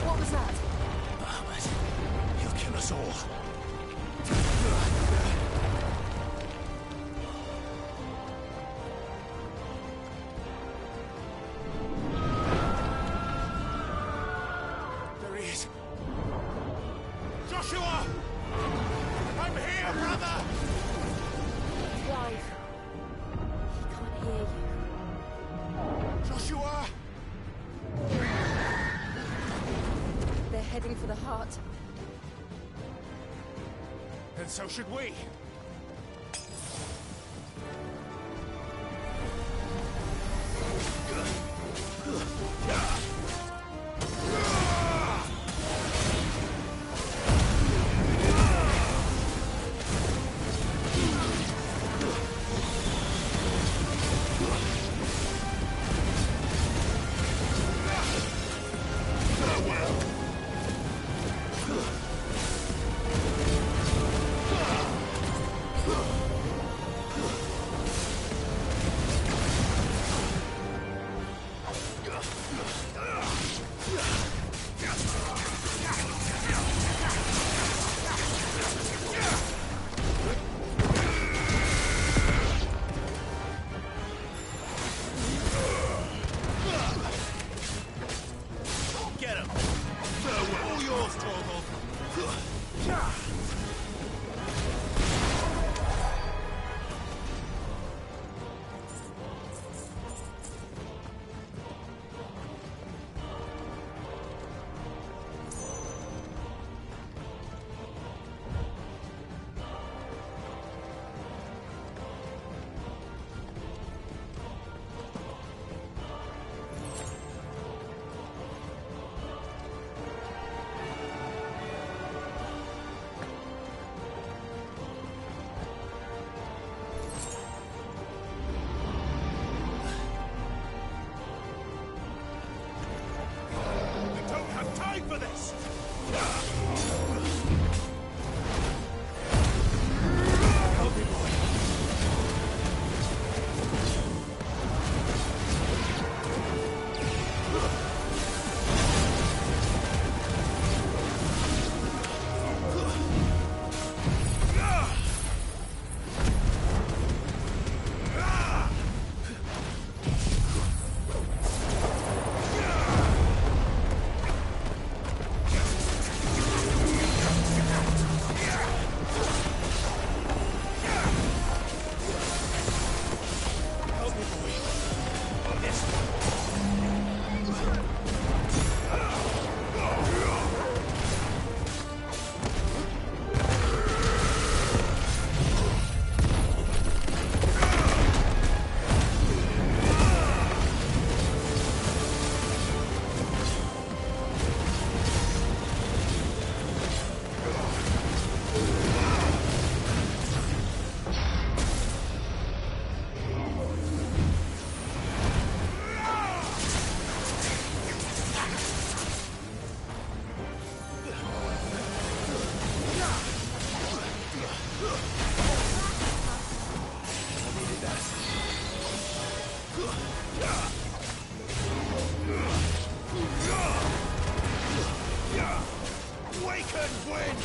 What was that?
Bahamut. He'll kill us all. There he is. Joshua! I'm here, brother!
Clive. He can't hear you.
Joshua!
They're heading for the heart.
And so should we. Get him! All yours, Torgal! We don't have time for this! Help me, boy. Awaken, wind!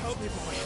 Help me, boy.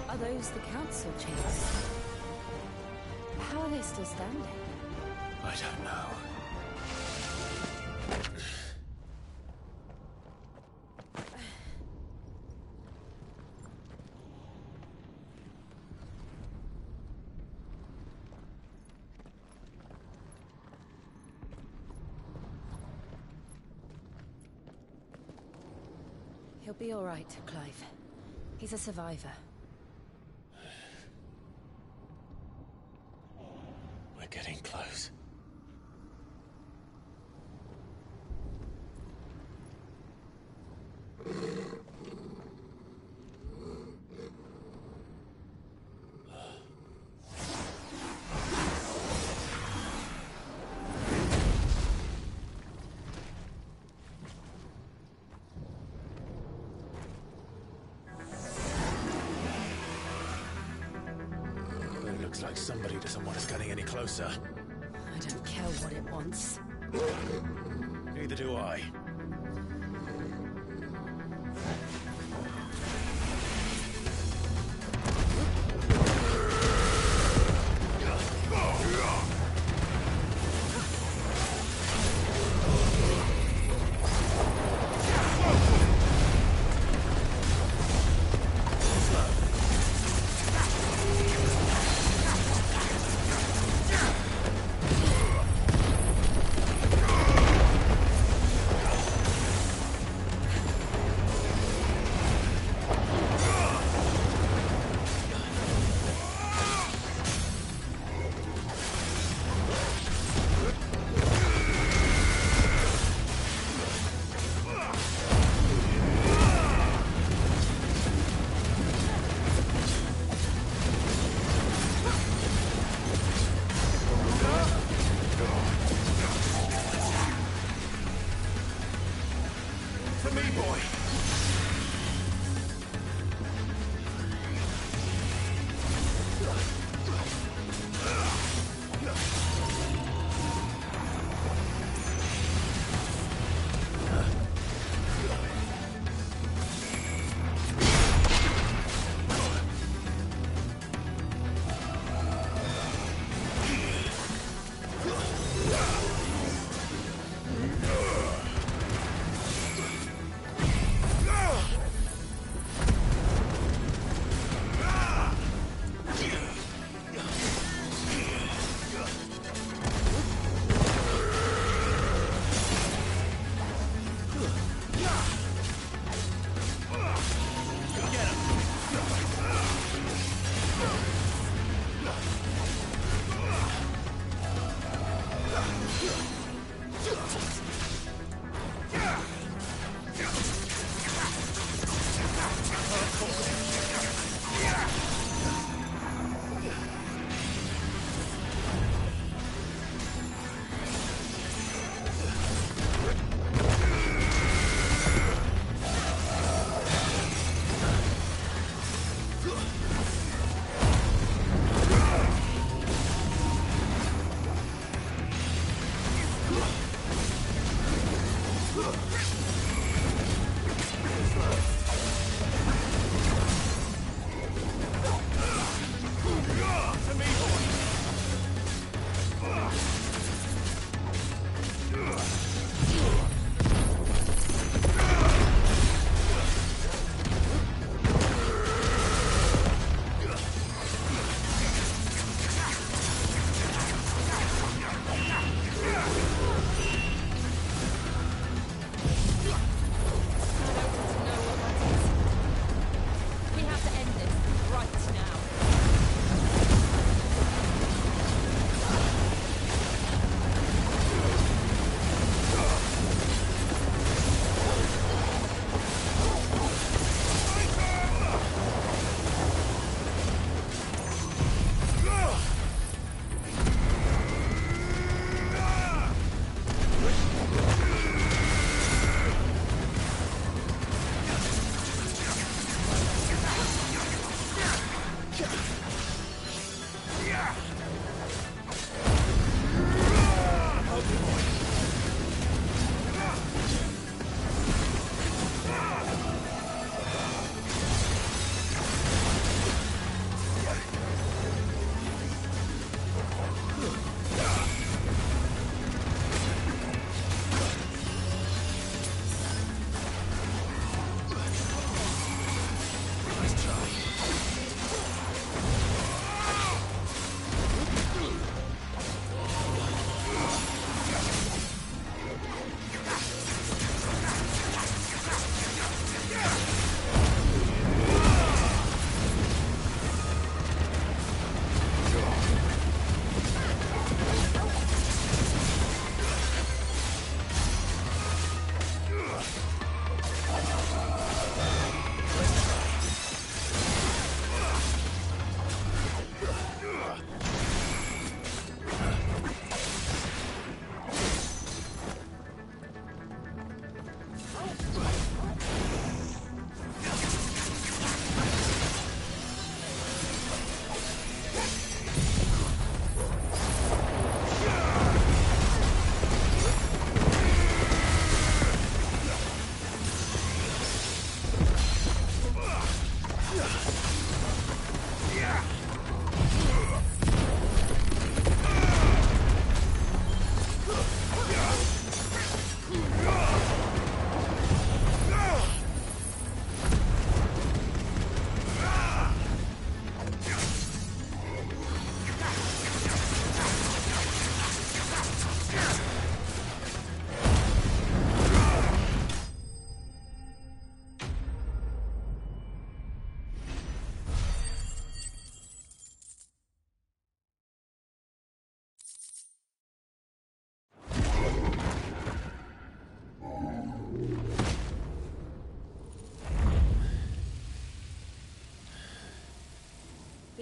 Are those the council chambers? How are they still standing?
I don't know.
He'll be all right, Clive. He's a survivor.
We're getting close. It looks like somebody doesn't want us getting any closer.
I don't care what it wants.
Neither do I.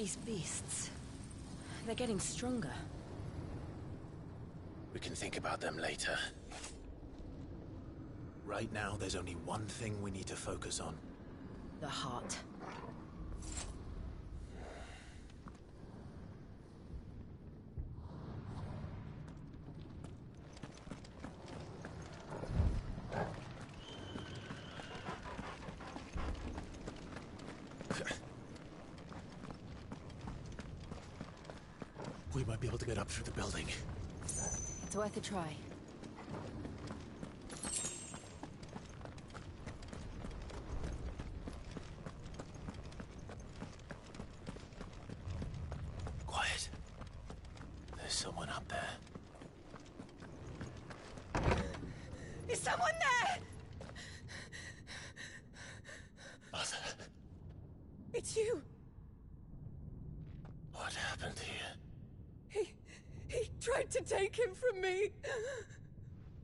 These beasts... they're getting stronger.
We can think about them later. Right now, there's only one thing we need to focus on.
The heart.
We might be able to get up through the building.
It's worth a try.
Quiet. There's someone up there.
Is someone there?
Mother.
It's you.
What happened here?
He tried to take him from me.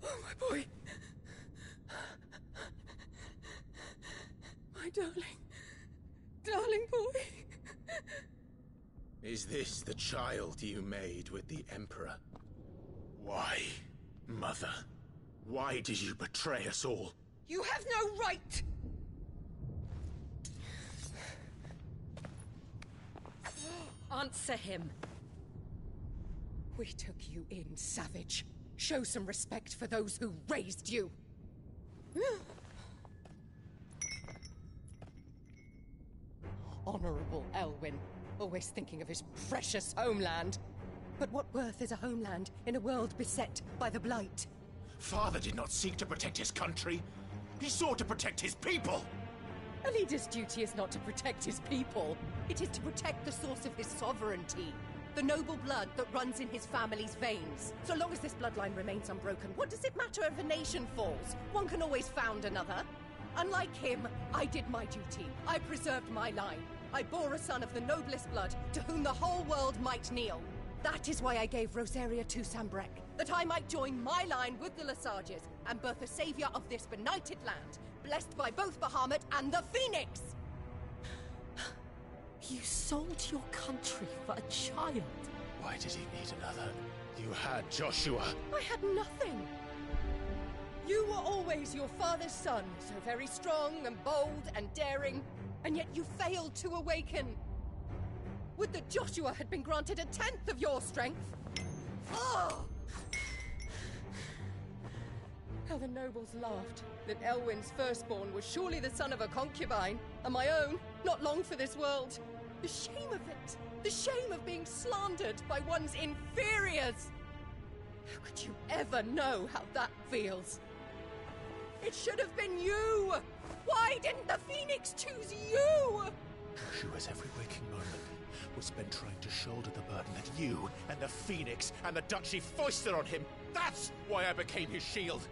Oh, my boy. My darling boy.
Is this the child you made with the Emperor? Why, Mother? Why did you betray us all?
You have no right! Answer him. We took you in, savage. Show some respect for those who raised you. Honorable Elwyn, always thinking of his precious homeland. But what worth is a homeland in a world beset by the Blight?
Father did not seek to protect his country. He sought to protect his people.
A leader's duty is not to protect his people. It is to protect the source of his sovereignty. The noble blood that runs in his family's veins. So long as this bloodline remains unbroken, what does it matter if a nation falls? One can always found another. Unlike him, I did my duty. I preserved my line. I bore a son of the noblest blood, to whom the whole world might kneel. That is why I gave Rosaria to Sambrek, that I might join my line with the Lesages and birth a savior of this benighted land, blessed by both Bahamut and the Phoenix! You sold your country for a child.
Why did he need another? You had Joshua.
I had nothing. You were always your father's son, so very strong and bold and daring, and yet you failed to awaken. Would that Joshua had been granted 1/10 of your strength? Oh! How the nobles laughed that Elwyn's firstborn was surely the son of a concubine, and my own, not long for this world. The shame of it! The shame of being slandered by one's inferiors! How could you ever know how that feels? It should have been you! Why didn't the Phoenix choose you?
Joshua's every waking moment was spent trying to shoulder the burden that you and the Phoenix and the Duchy foisted on him. That's why I became his shield.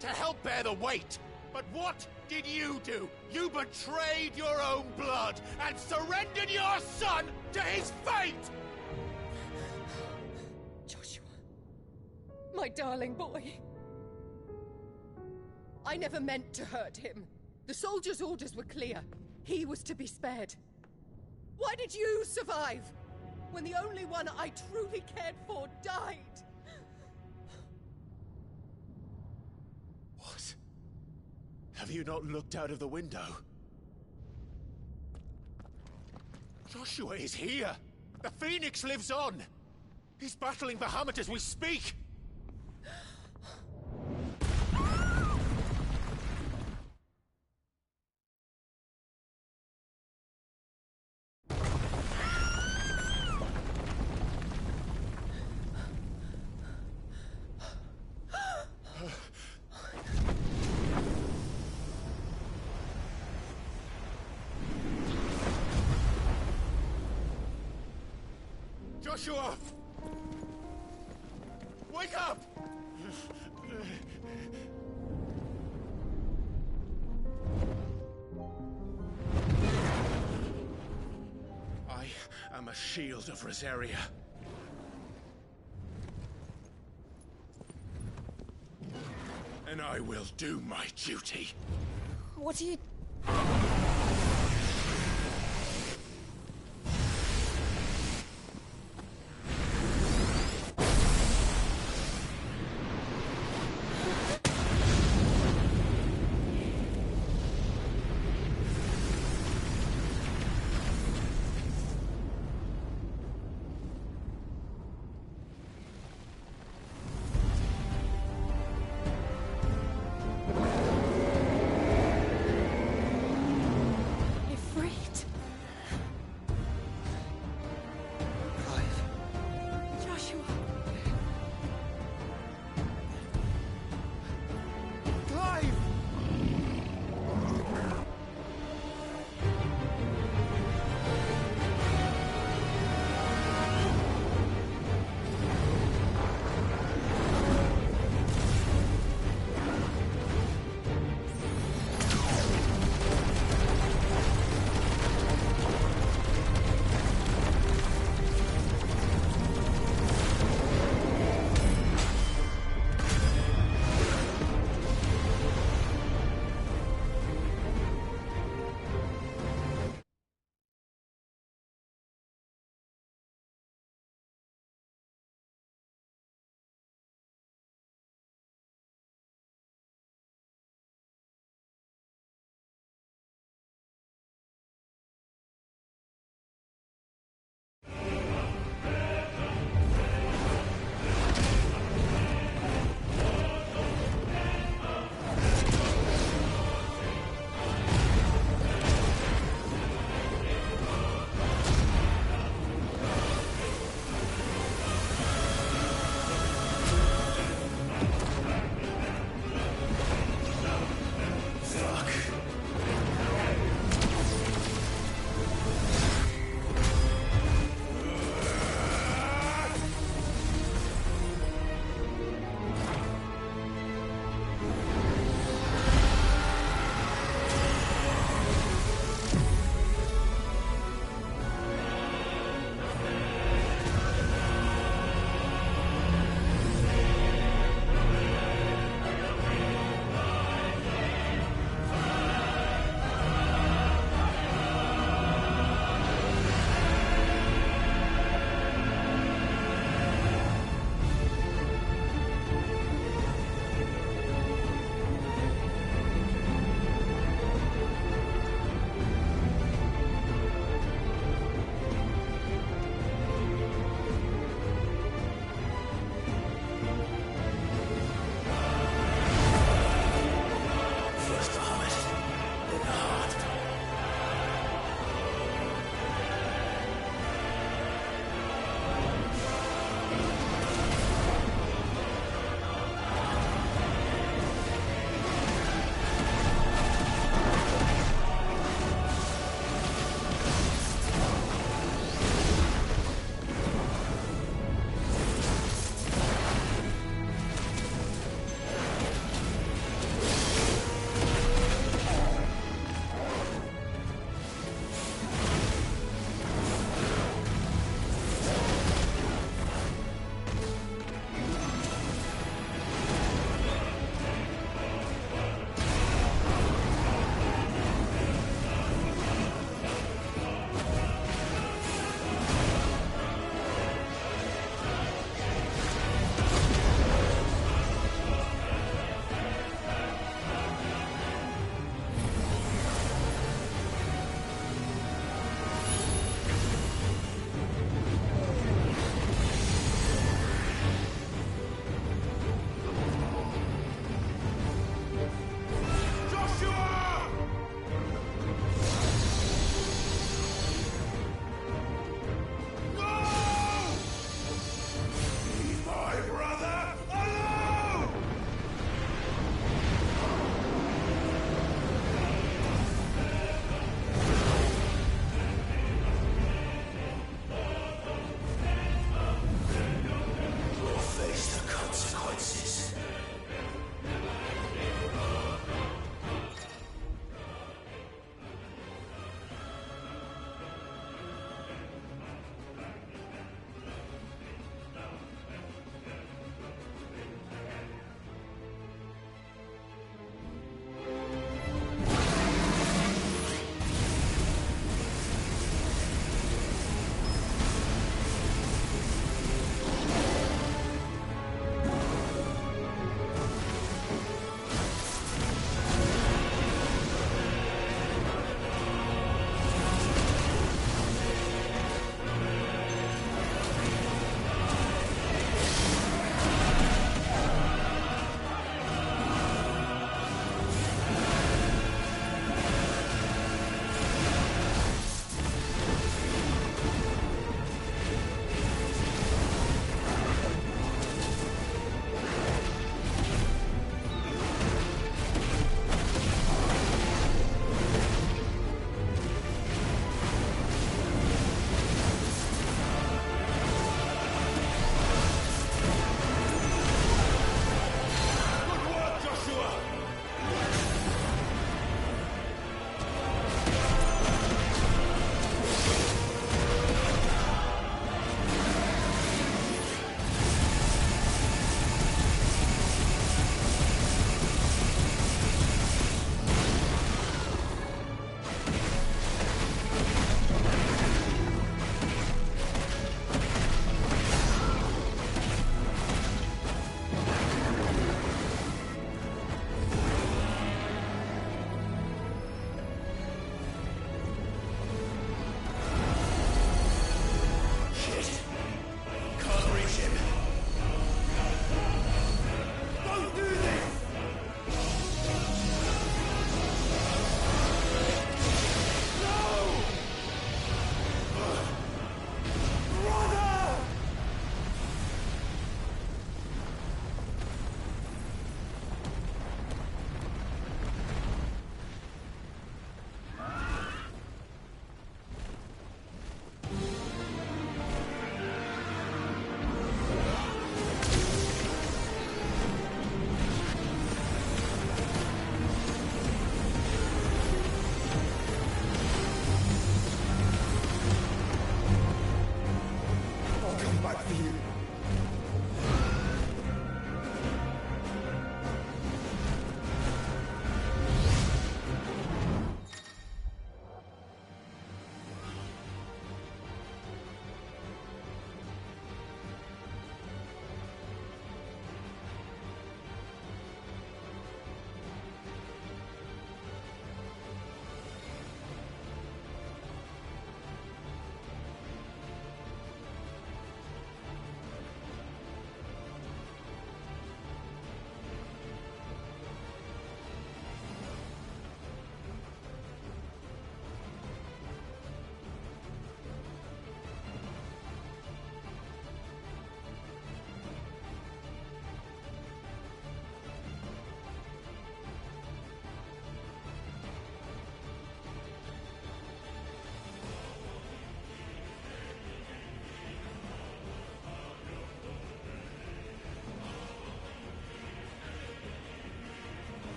To help bear the weight. But what did you do? You betrayed your own blood and surrendered your son to his fate!
Joshua. My darling boy. I never meant to hurt him. The soldiers' orders were clear. He was to be spared. Why did you survive? When the only one I truly cared for died?
What? Have you not looked out of the window? Joshua is here! The Phoenix lives on! He's battling Bahamut as we speak! Joshua! Wake up! I am a shield of Rosaria. And I will do my duty.
What are you...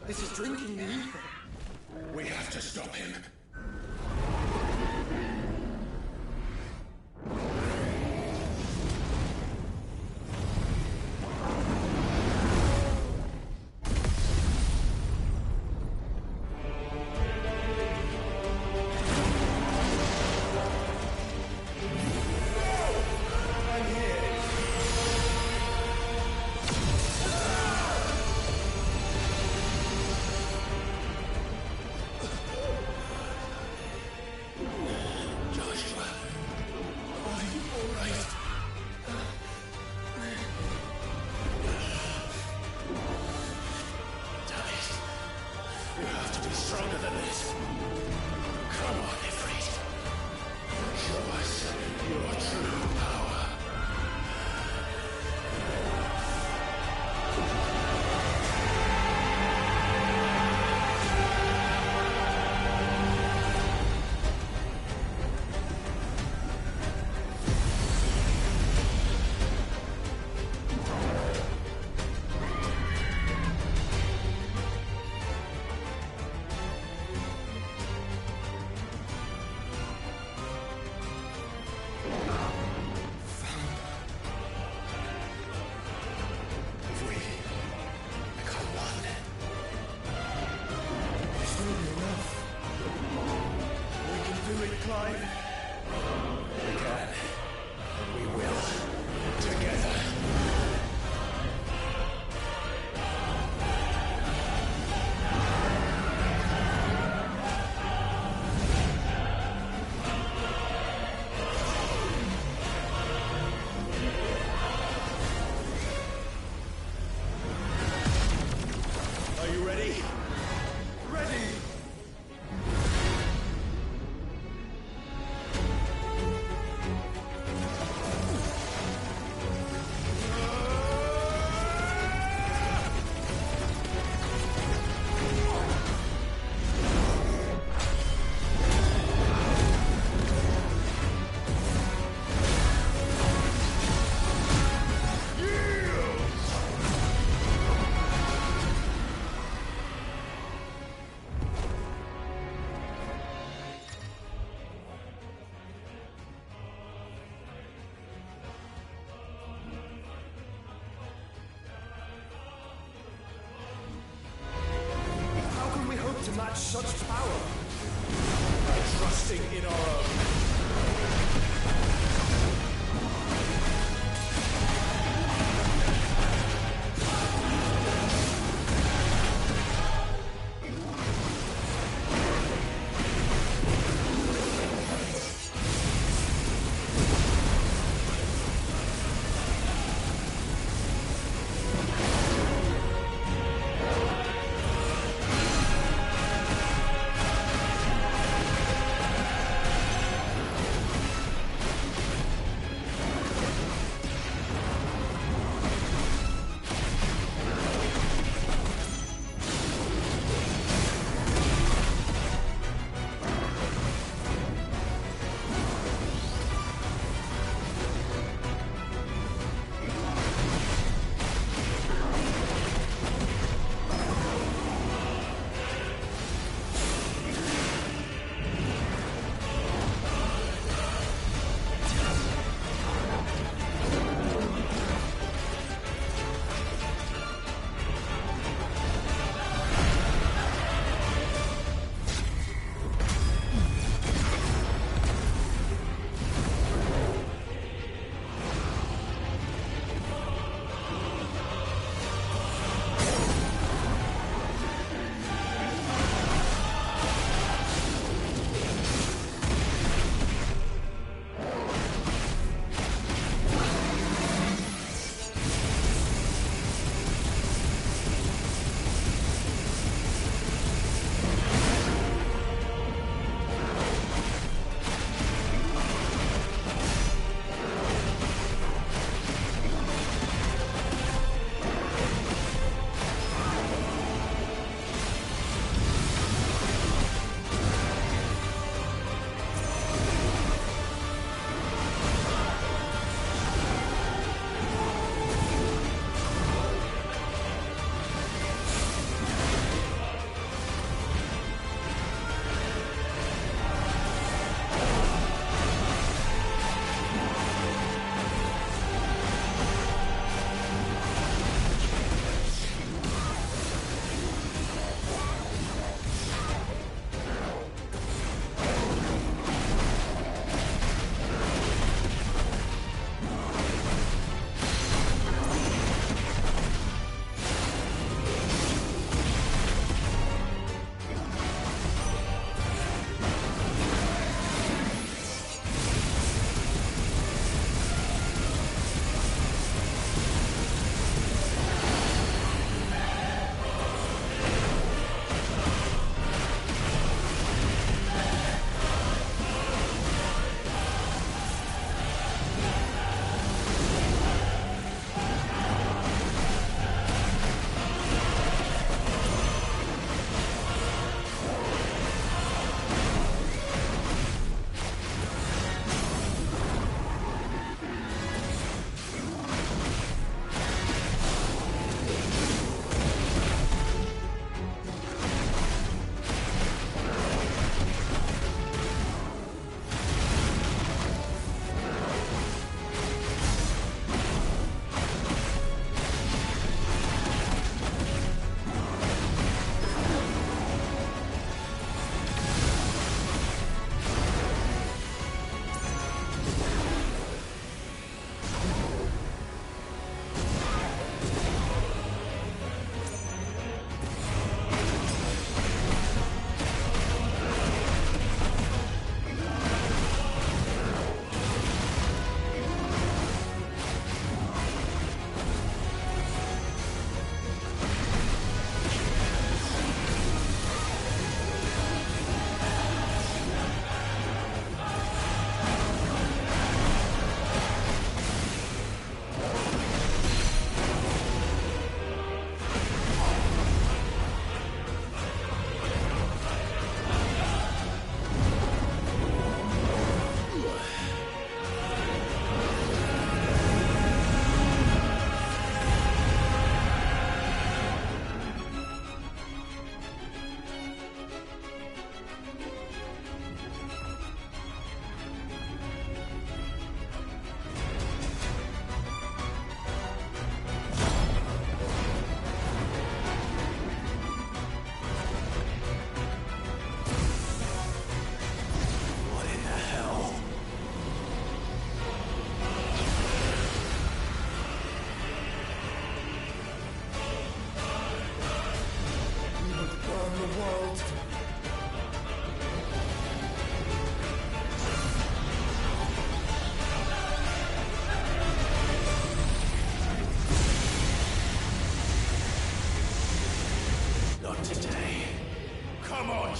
This is drinking me.
We have to stop him.
To match such power by trusting in our own.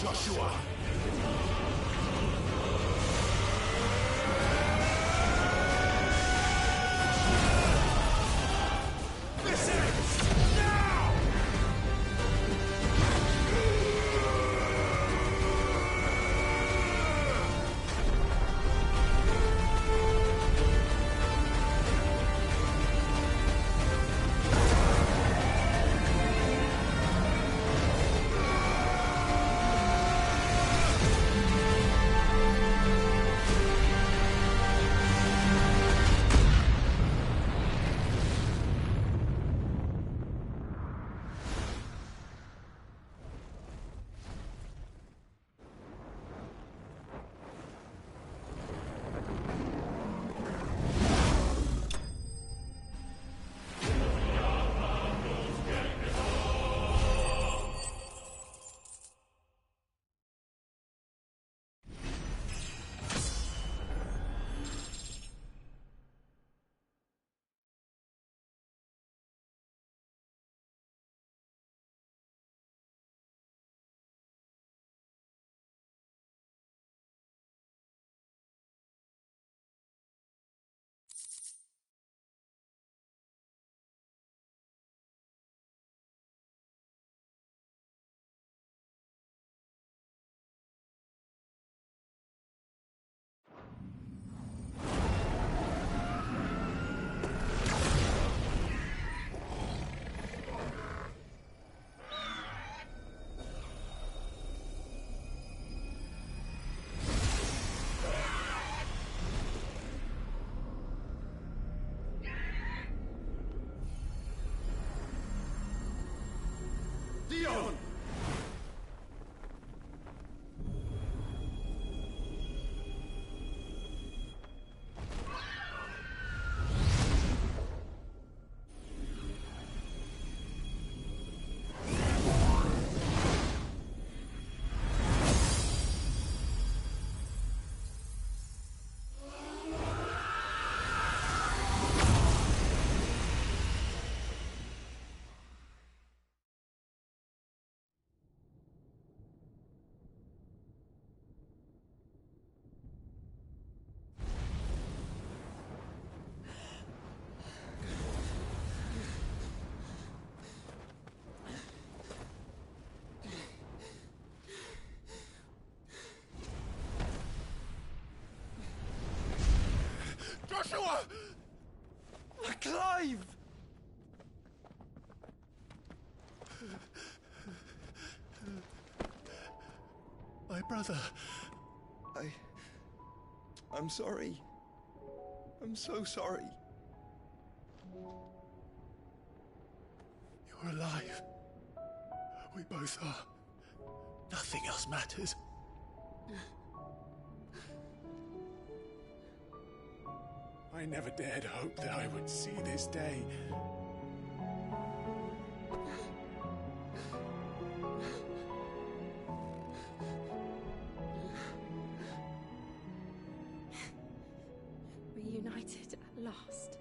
Joshua! This ends now! Dion! Joshua!
Clive!
My brother.
I'm sorry. I'm so sorry.
You're alive. We both are. Nothing else matters.
I never dared hope that I would see this day.
Reunited at last.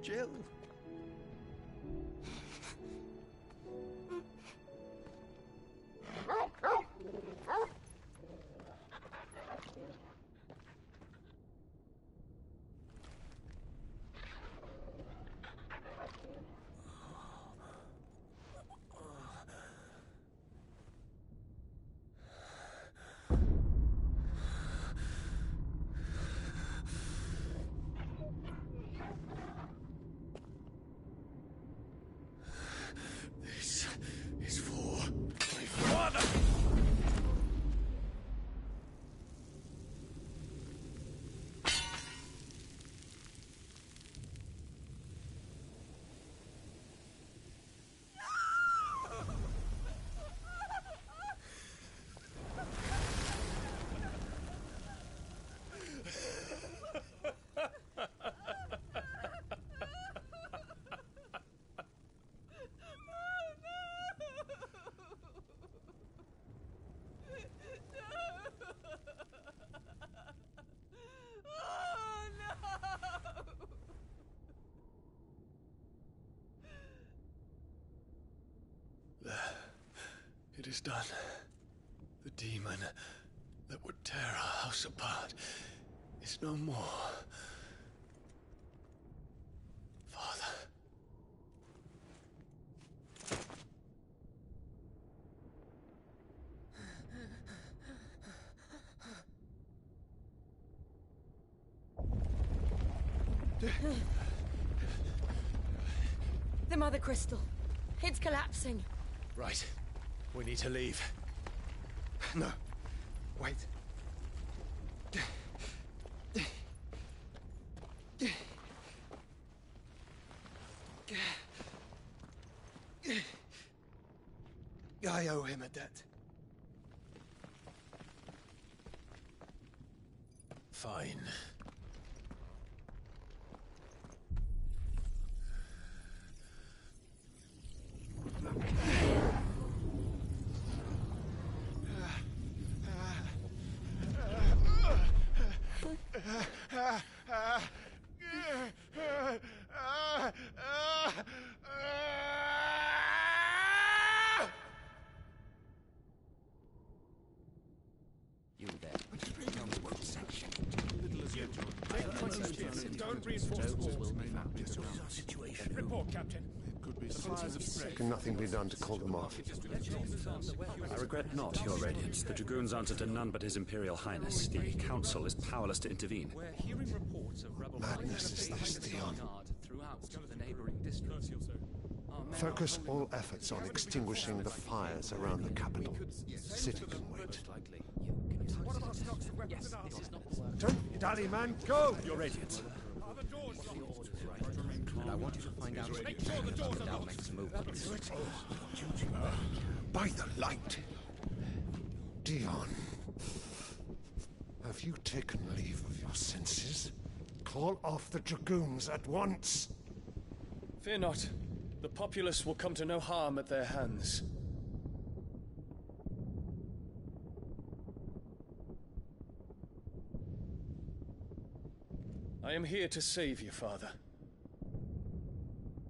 Jill.
is done. The demon that would tear our house apart is no more. Father.
The Mother Crystal. It's collapsing.
Right. We need to leave.
No. Wait. I owe him a debt.
Fine.
You there. Don't reinforce the walls. Situation. Report, Captain.
Can nothing be done to call them off?
I regret not, Your Radiance. The Dragoons answer to none but His Imperial Highness. The Council is powerless to intervene.
We're hearing reports of rebel
Madness is this, Dion.
throughout the neighboring districts.
Focus all efforts on extinguishing the fires around the capital. City can wait. Don't be dally, man. Go!
Your Radiance.
I want you to find out Dalmek's movements.
By the light. Dion. Have you taken leave of your senses? Call off the Dragoons at once.
Fear not. The populace will come to no harm at their hands. I am here to save you, Father.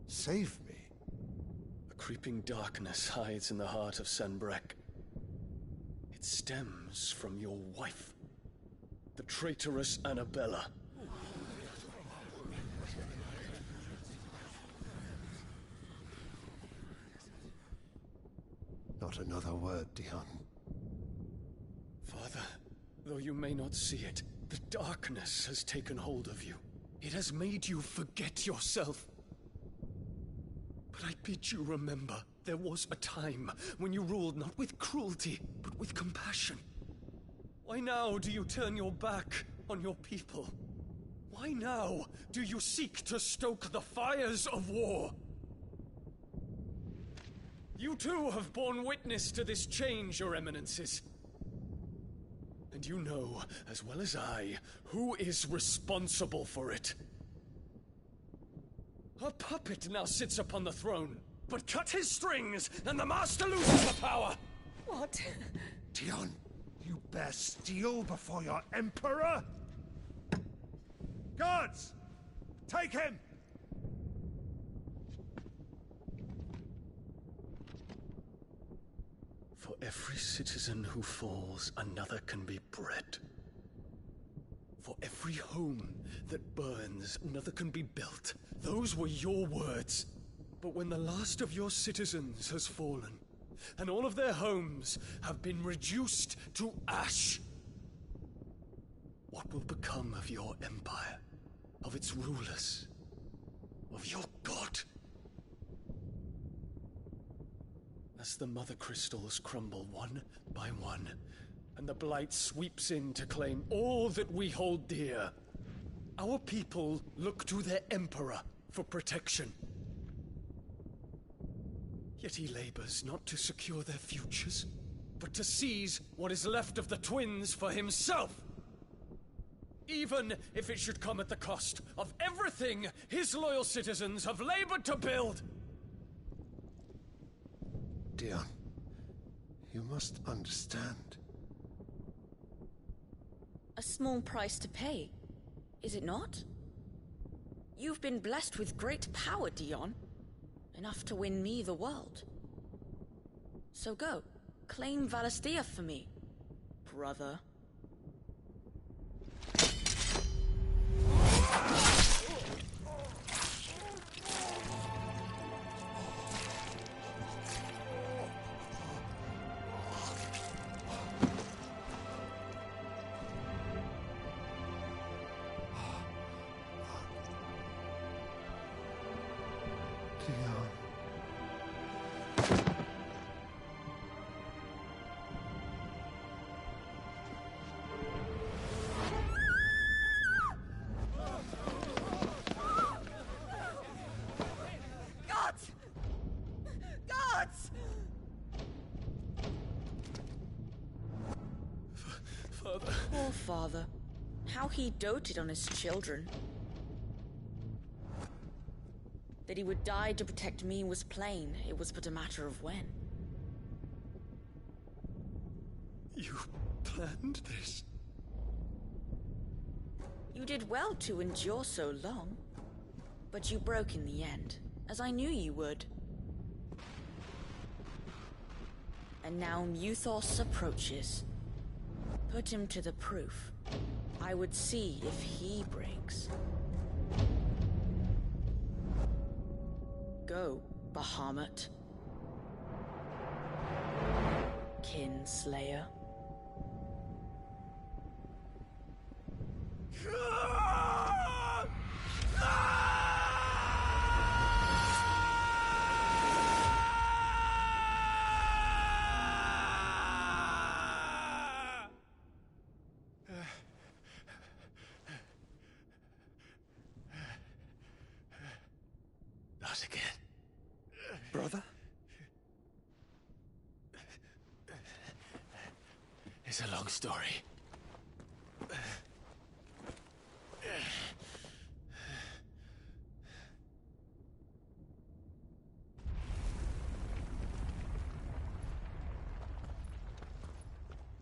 Save me?
A creeping darkness hides in the heart of Sanbreque. It stems from your wife, the traitorous Annabella.
Not another word, Dion.
Father, though you may not see it, the darkness has taken hold of you. It has made you forget yourself. But I bid you remember, there was a time when you ruled not with cruelty, but with compassion. Why now do you turn your back on your people? Why now do you seek to stoke the fires of war? You too have borne witness to this change, Your Eminences. And you know, as well as I, who is responsible for it. A puppet now sits upon the throne, but cut his strings, and the Master loses the power!
What?
Dion, you bear steel before your Emperor? Guards! Take him!
For every citizen who falls, another can be bred. For every home that burns, another can be built. Those were your words. But when the last of your citizens has fallen, and all of their homes have been reduced to ash, what will become of your empire, of its rulers, of your god? As the Mother Crystals crumble one by one, and the Blight sweeps in to claim all that we hold dear, our people look to their Emperor for protection. Yet he labors not to secure their futures, but to seize what is left of the twins for himself. Even if it should come at the cost of everything his loyal citizens have labored to build.
Dion, you must understand.
A small price to pay, is it not? You've been blessed with great power, Dion. Enough to win me the world. So go. Claim Valisthea for me, brother.
Gods! Gods!
Father.
Poor father. How he doted on his children. That he would die to protect me was plain. It was but a matter of when.
You planned this?
You did well to endure so long. But you broke in the end, as I knew you would. And now Muthos approaches. Put him to the proof. I would see if he breaks. Go, Bahamut. Kinslayer.
Not again.
Brother?
It's a long story.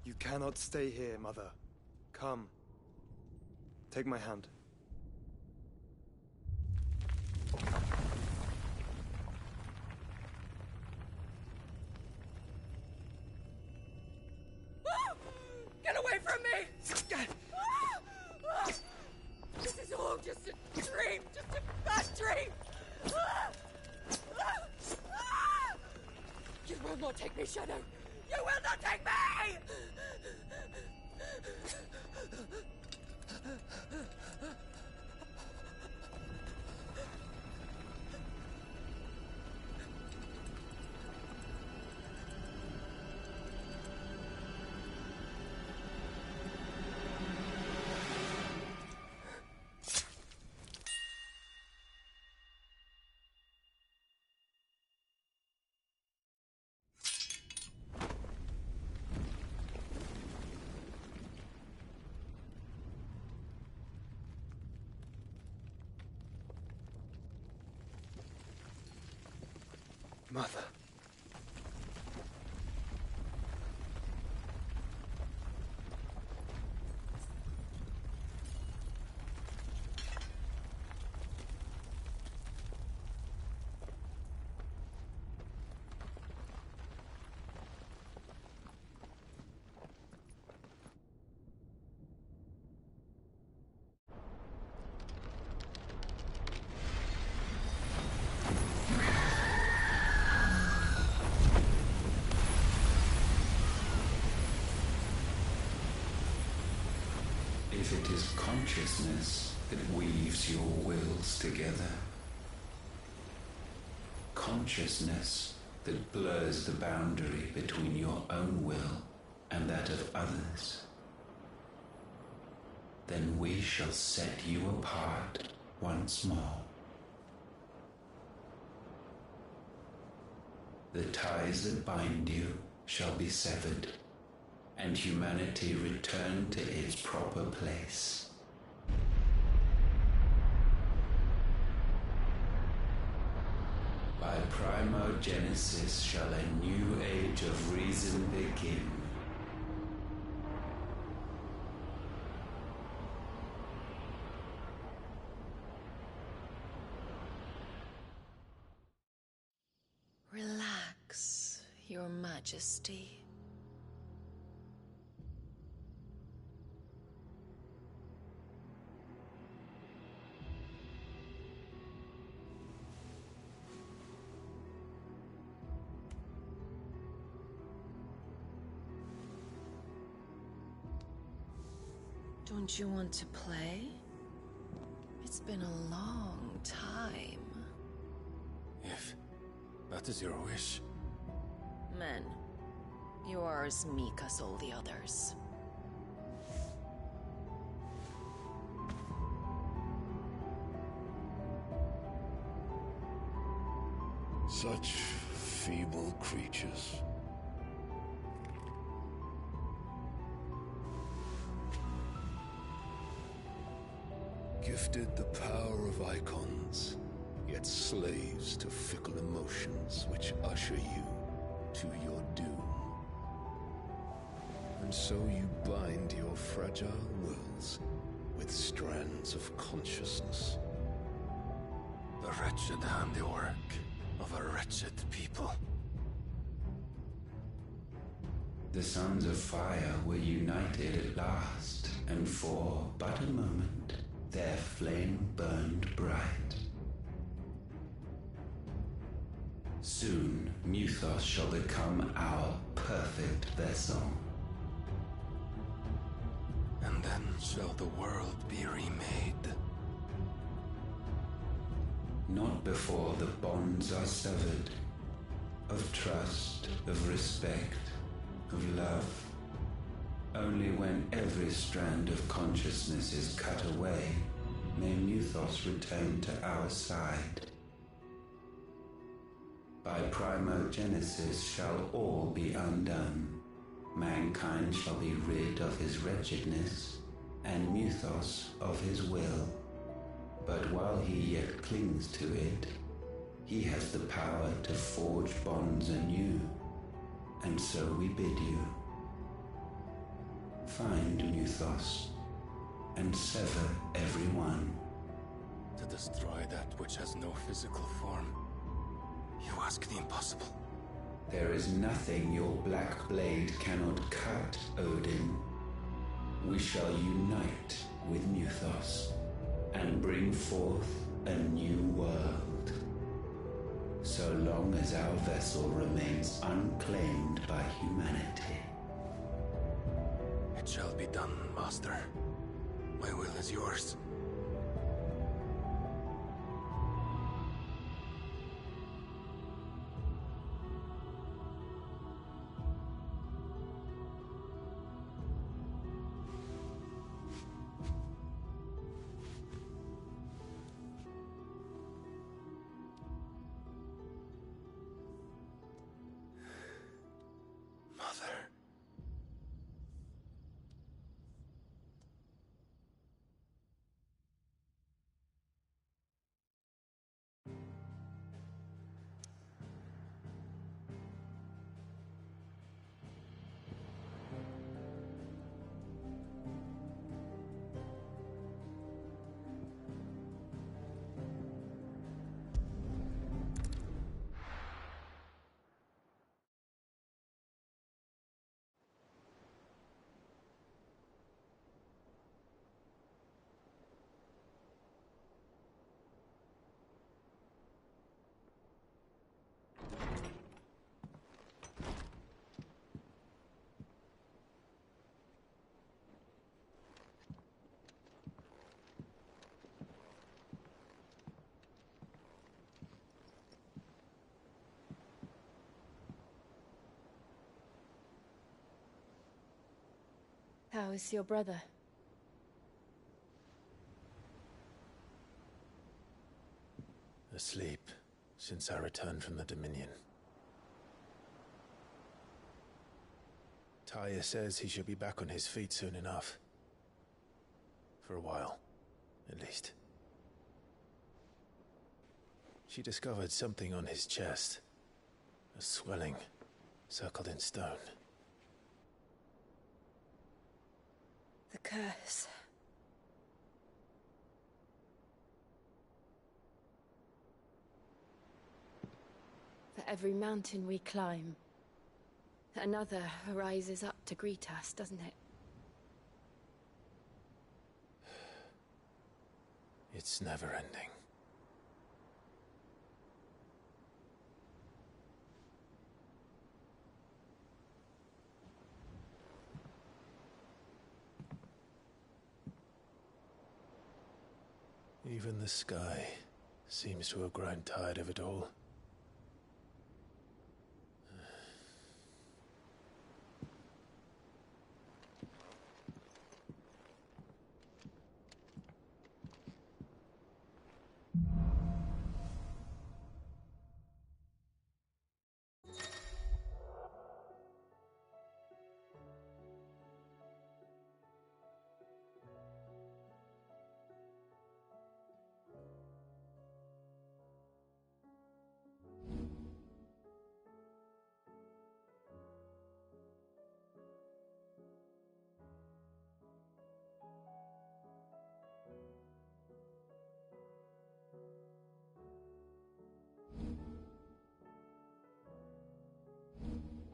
You cannot stay here, Mother. Come. Take my hand.
Get away from me! This is all just a dream, just a bad dream! You will not take me, Shadow! You will not take me!
Mother.
If it is consciousness that weaves your wills together, consciousness that blurs the boundary between your own will and that of others, then we shall set you apart once more. The ties that bind you shall be severed, and humanity return to its proper place. By primogenesis shall a new age of reason begin.
Relax, Your Majesty.
Don't you want to play? It's been a long time.
If that is your wish.
Men, you are as meek as all the others.
Such feeble creatures. Gifted the power of icons, yet slaves to fickle emotions which usher you to your doom. And so you bind your fragile wills with strands of consciousness.
The wretched handiwork of a wretched people.
The sons of fire were united at last, and for but a moment their flame burned bright. Soon Muthos shall become our perfect vessel.
And then shall the world be remade.
Not before the bonds are severed, of trust, of respect, of love. Only when every strand of consciousness is cut away, may Muthos return to our side. By primogenesis shall all be undone. Mankind shall be rid of his wretchedness, and Muthos of his will. But while he yet clings to it, he has the power to forge bonds anew, and so we bid you. Find Muthos, and sever every one.
To destroy that which has no physical form. You ask the impossible.
There is nothing your black blade cannot cut, Odin. We shall unite with Muthos, and bring forth a new world. So long as our vessel remains unclaimed by humanity.
It shall be done, Master. My will is yours.
How is your brother?
Asleep since I returned from the Dominion. Taya says he should be back on his feet soon enough. For a while, at least. She discovered something on his chest. A swelling, circled in stone.
The curse. For every mountain we climb, another rises up to greet us, doesn't it?
It's never ending. Even the sky seems to have grown tired of it all.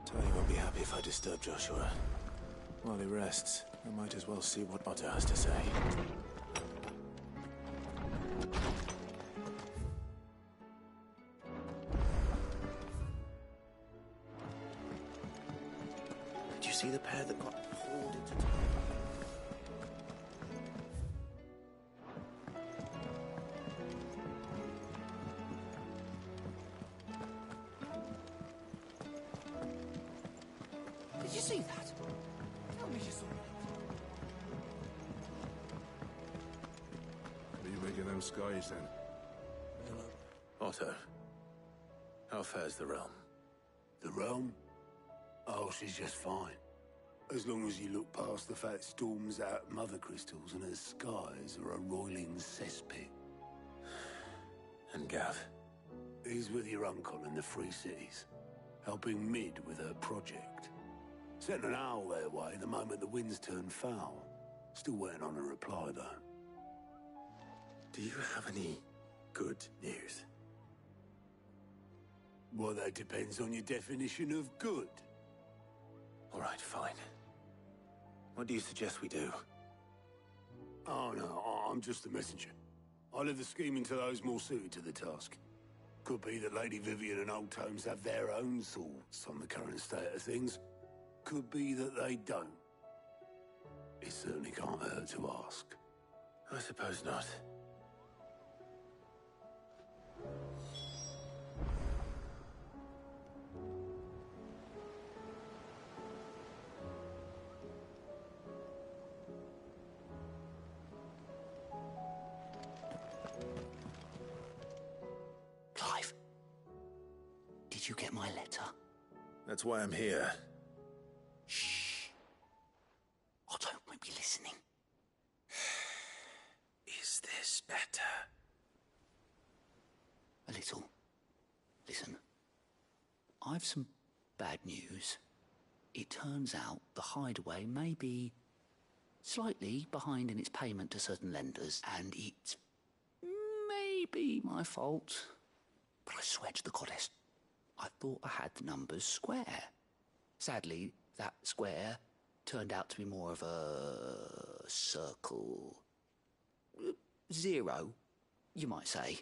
Tony won't be happy if I disturb Joshua. While he rests, I might as well see what Otto has to say.
Did you see the pair that got pulled into... Did you see that? Tell me you saw
What do you make of them skies, then?
Otto, how fares the realm?
The realm? Oh, she's just fine. As long as you look past the fat storms out mother crystals and her skies are a roiling cesspit.
And Gav?
He's with your uncle in the Free Cities, helping Mid with her project. Sent an owl their way the moment the winds turned foul. Still waiting on a reply, though.
Do you have any good news?
Well, that depends on your definition of good.
All right, fine. What do you suggest we do?
Oh, no, I'm just a messenger. I leave the scheming to those more suited to the task. Could be that Lady Vivian and Old Tomes have their own thoughts on the current state of things. Could be that they don't. It certainly can't hurt to ask.
I suppose not.
Clive, did you get my letter?
That's why I'm here.
Shh. Otto won't be listening.
Is this better?
A little. Listen, I've some bad news. It turns out the Hideaway may be slightly behind in its payment to certain lenders, and it may be my fault. But I swear to the goddess, I thought I had the numbers square. Sadly, that square turned out to be more of a circle. Zero, you might say.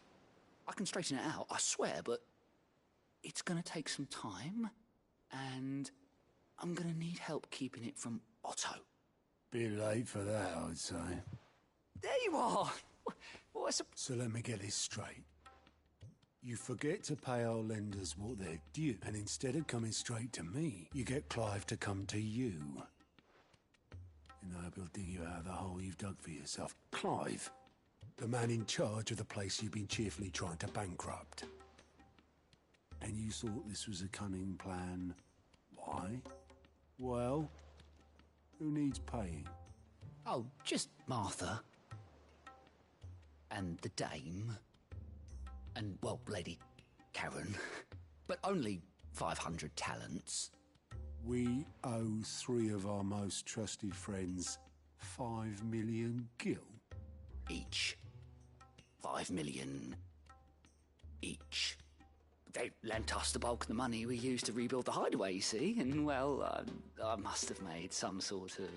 I can straighten it out, I swear, but it's going to take some time, and I'm going to need help keeping it from Otto.
Bit late for that, I'd say.
There you are!
So let me get this straight. You forget to pay our lenders what they're due, and instead of coming straight to me, you get Clive to come to you. And I will dig you out of the hole you've dug for yourself. Clive, the man in charge of the place you've been cheerfully trying to bankrupt. And you thought this was a cunning plan. Why? Well, who needs paying?
Oh, just Martha. And the dame. And, well, Lady Karen. But only 500 talents.
We owe 3 of our most trusted friends 5 million gil.
Each. 5 million each. They lent us the bulk of the money we used to rebuild the Hideaway, you see, and, well, I must have made some sort of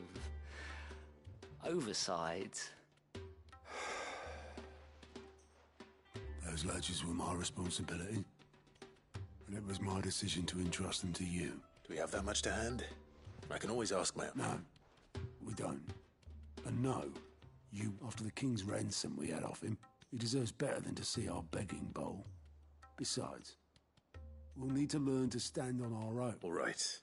oversight.
Those ledgers were my responsibility, and it was my decision to entrust them to you.
Do we have that much to hand? I can always ask my...
No, we don't. And no, you, after the king's ransom we had off him,
He deserves better than to see our begging bowl. Besides, we'll need to learn to stand on our own.
All right.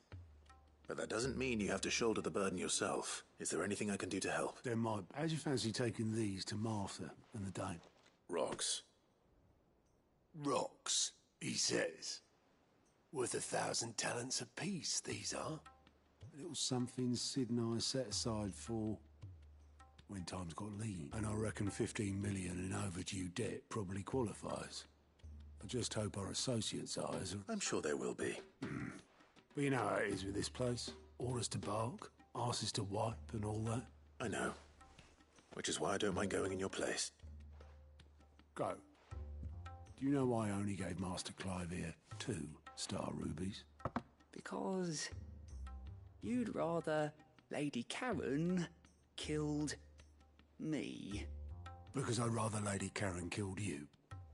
But that doesn't mean you have to shoulder the burden yourself. Is there anything I can do to help?
There might. How'd you fancy taking these to Martha and the Dame?
Rocks.
Rocks, he says. Worth 1,000 talents apiece, these are.
A little something Sid and I set aside for when times got lean. And I reckon 15 million in overdue debt probably qualifies. I just hope our associates' eyes are...
I'm sure there will be.
But you know how it is with this place. Orders to bark, asses to wipe and all that.
I know. Which is why I don't mind going in your place.
Go. Do you know why I only gave Master Clive here 2 star rubies?
Because you'd rather Lady Karen killed me.
Because I'd rather Lady Karen killed you.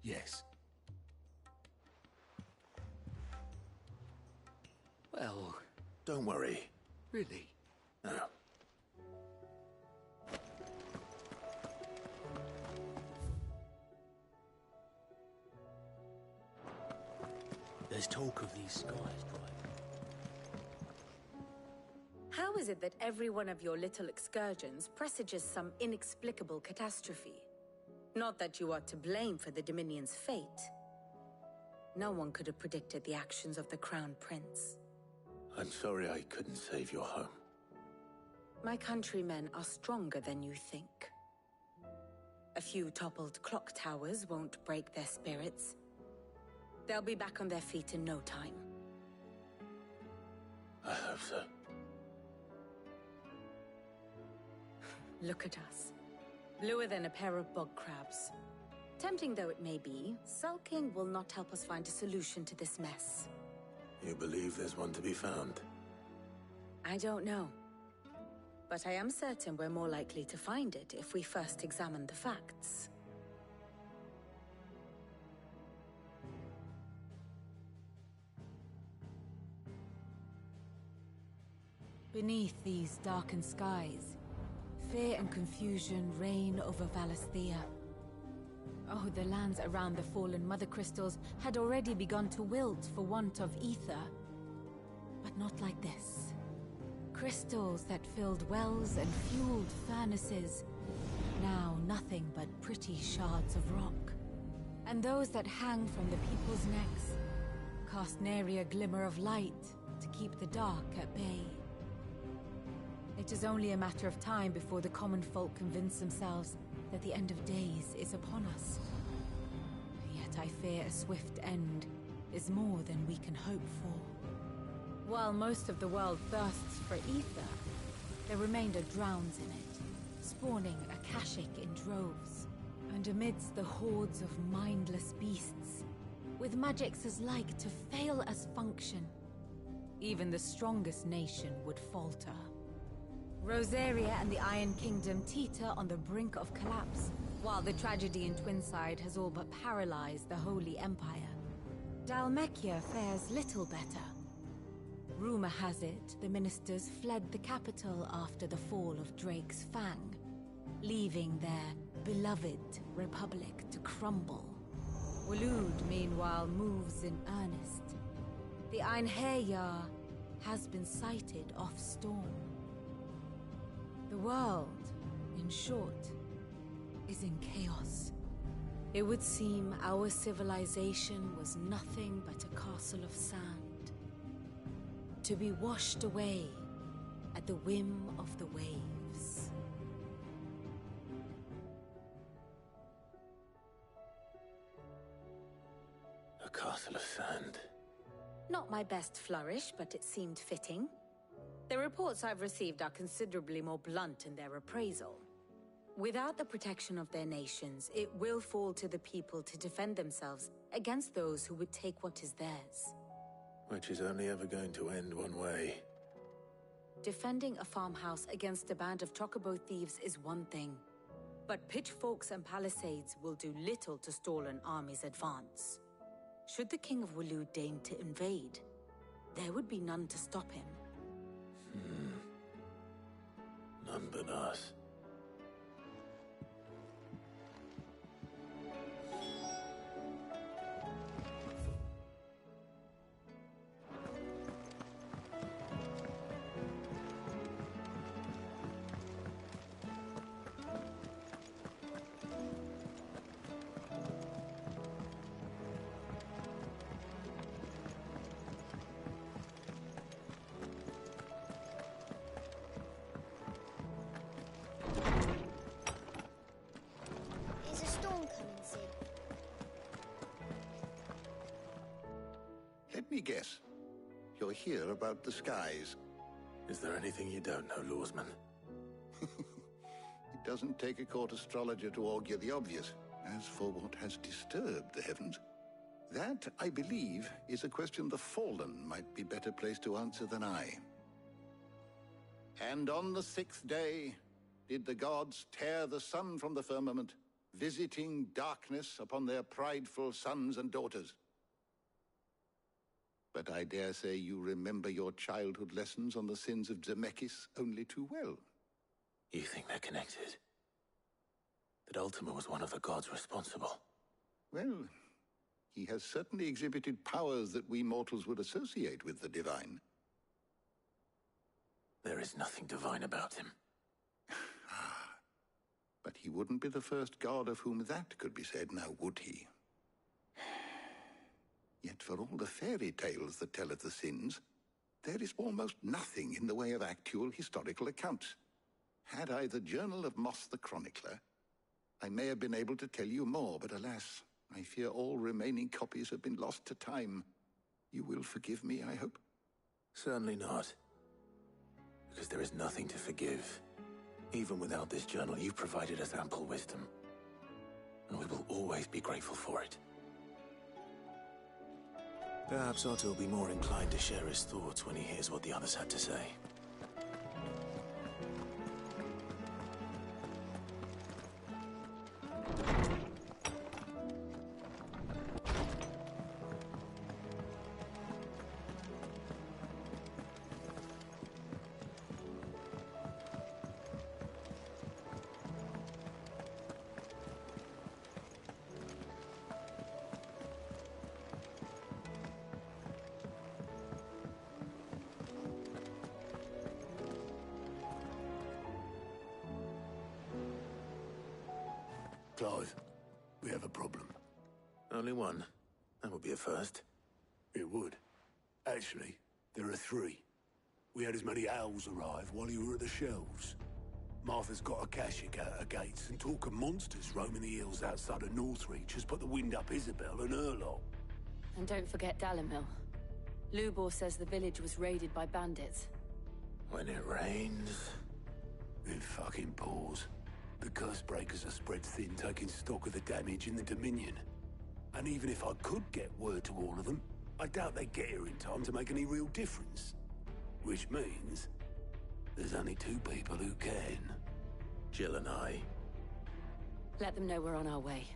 Yes.
Well...
Don't worry.
Really?
No.
There's talk of these skies, Private.
How is it that every one of your little excursions presages some inexplicable catastrophe? Not that you are to blame for the Dominion's fate. No one could have predicted the actions of the Crown Prince.
I'm sorry I couldn't save your home.
My countrymen are stronger than you think. A few toppled clock towers won't break their spirits. They'll be back on their feet in no time.
I hope so.
Look at us. Bluer than a pair of bog crabs. Tempting though it may be, sulking will not help us find a solution to this mess.
You believe there's one to be found?
I don't know. But I am certain we're more likely to find it if we first examine the facts.
Beneath these darkened skies, fear and confusion reign over Valisthea. Oh, the lands around the fallen Mother Crystals had already begun to wilt for want of ether. But not like this. Crystals that filled wells and fueled furnaces, now nothing but pretty shards of rock. And those that hang from the people's necks cast nary a glimmer of light to keep the dark at bay. It is only a matter of time before the common folk convince themselves that the end of days is upon us. Yet I fear a swift end is more than we can hope for. While most of the world thirsts for ether, the remainder drowns in it, spawning Akashic in droves. And amidst the hordes of mindless beasts, with magics as like to fail as function, even the strongest nation would falter. Rosaria and the Iron Kingdom teeter on the brink of collapse, while the tragedy in Twinside has all but paralyzed the Holy Empire. Dalmekia fares little better. Rumor has it the ministers fled the capital after the fall of Drake's Fang, leaving their beloved republic to crumble. Waloed, meanwhile, moves in earnest. The Einherjar has been sighted off Storm. The world, in short, is in chaos. It would seem our civilization was nothing but a castle of sand, to be washed away at the whim of the waves.
A castle of sand.
Not my best flourish, but it seemed fitting. The reports I've received are considerably more blunt in their appraisal. Without the protection of their nations, it will fall to the people to defend themselves against those who would take what is theirs.
Which is only ever going to end one way.
Defending a farmhouse against a band of chocobo thieves is one thing, but pitchforks and palisades will do little to stall an army's advance. Should the King of Waloed deign to invade, there would be none to stop him.
None but us.
me guess. You're here about the skies.
Is there anything you don't know, Lawsman?
It doesn't take a court astrologer to augur the obvious. As for what has disturbed the heavens, that, I believe, is a question the Fallen might be better placed to answer than I. And on the 6th day did the gods tear the sun from the firmament, visiting darkness upon their prideful sons and daughters. But I dare say you remember your childhood lessons on the sins of Zemeckis only too well.
You think they're connected? That Ultima was one of the gods responsible?
Well, he has certainly exhibited powers that we mortals would associate with the divine.
There is nothing divine about him.
But he wouldn't be the first god of whom that could be said, now would he? Yet for all the fairy tales that tell of the sins, there is almost nothing in the way of actual historical accounts. Had I the Journal of Moss the Chronicler, I may have been able to tell you more, but alas, I fear all remaining copies have been lost to time. You will forgive me, I hope?
Certainly not. Because there is nothing to forgive. Even without this journal, you've provided us ample wisdom. And we will always be grateful for it. Perhaps Otto will be more inclined to share his thoughts when he hears what the others had to say.
Clive, we have a problem.
Only one? That would be a first.
It would. Actually, there are three. We had as many owls arrive while you were at the shelves. Martha's got a Kashik at her gates, and talk of monsters roaming the hills outside of Northreach has put the wind up Isabel and her lot.
And don't forget Dalimil. Lubor says the village was raided by bandits.
When it rains...
It fucking pours. The curse breakers are spread thin, taking stock of the damage in the Dominion. And even if I could get word to all of them, I doubt they'd get here in time to make any real difference. Which means there's only two people who can.
Jill and I.
Let them know we're on our way.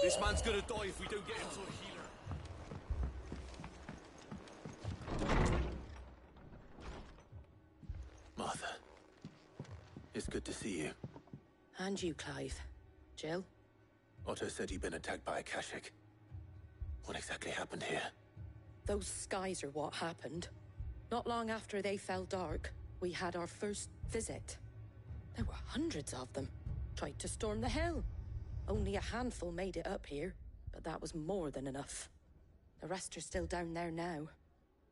This man's gonna die if we don't get him to a healer.
Martha. It's good to see you.
And you, Clive. Jill?
Otto said he'd been attacked by a Kashik. What exactly happened here?
Those skies are what happened. Not long after they fell dark, we had our first visit. There were hundreds of them. Tried to storm the hill. Only a handful made it up here, but that was more than enough. The rest are still down there now.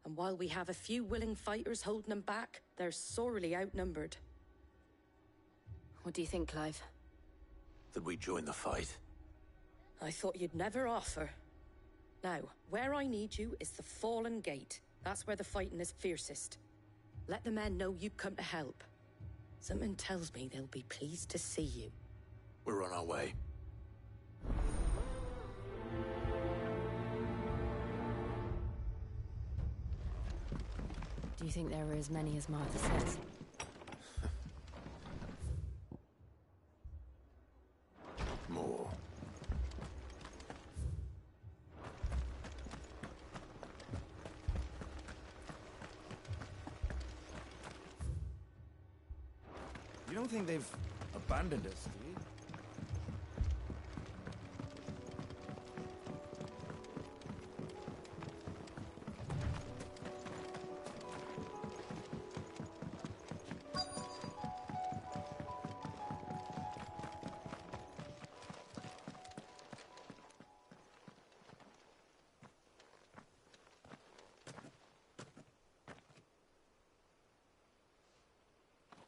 And while we have a few willing fighters holding them back, they're sorely outnumbered.
What do you think, Clive?
That we join the fight?
I thought you'd never offer. Now, where I need you is the Fallen Gate. That's where the fighting is fiercest. Let the men know you've come to help. Something tells me they'll be pleased to see you.
We're on our way.
Do you think there are as many as Martha says?
More.
don't think they've abandoned us, do you?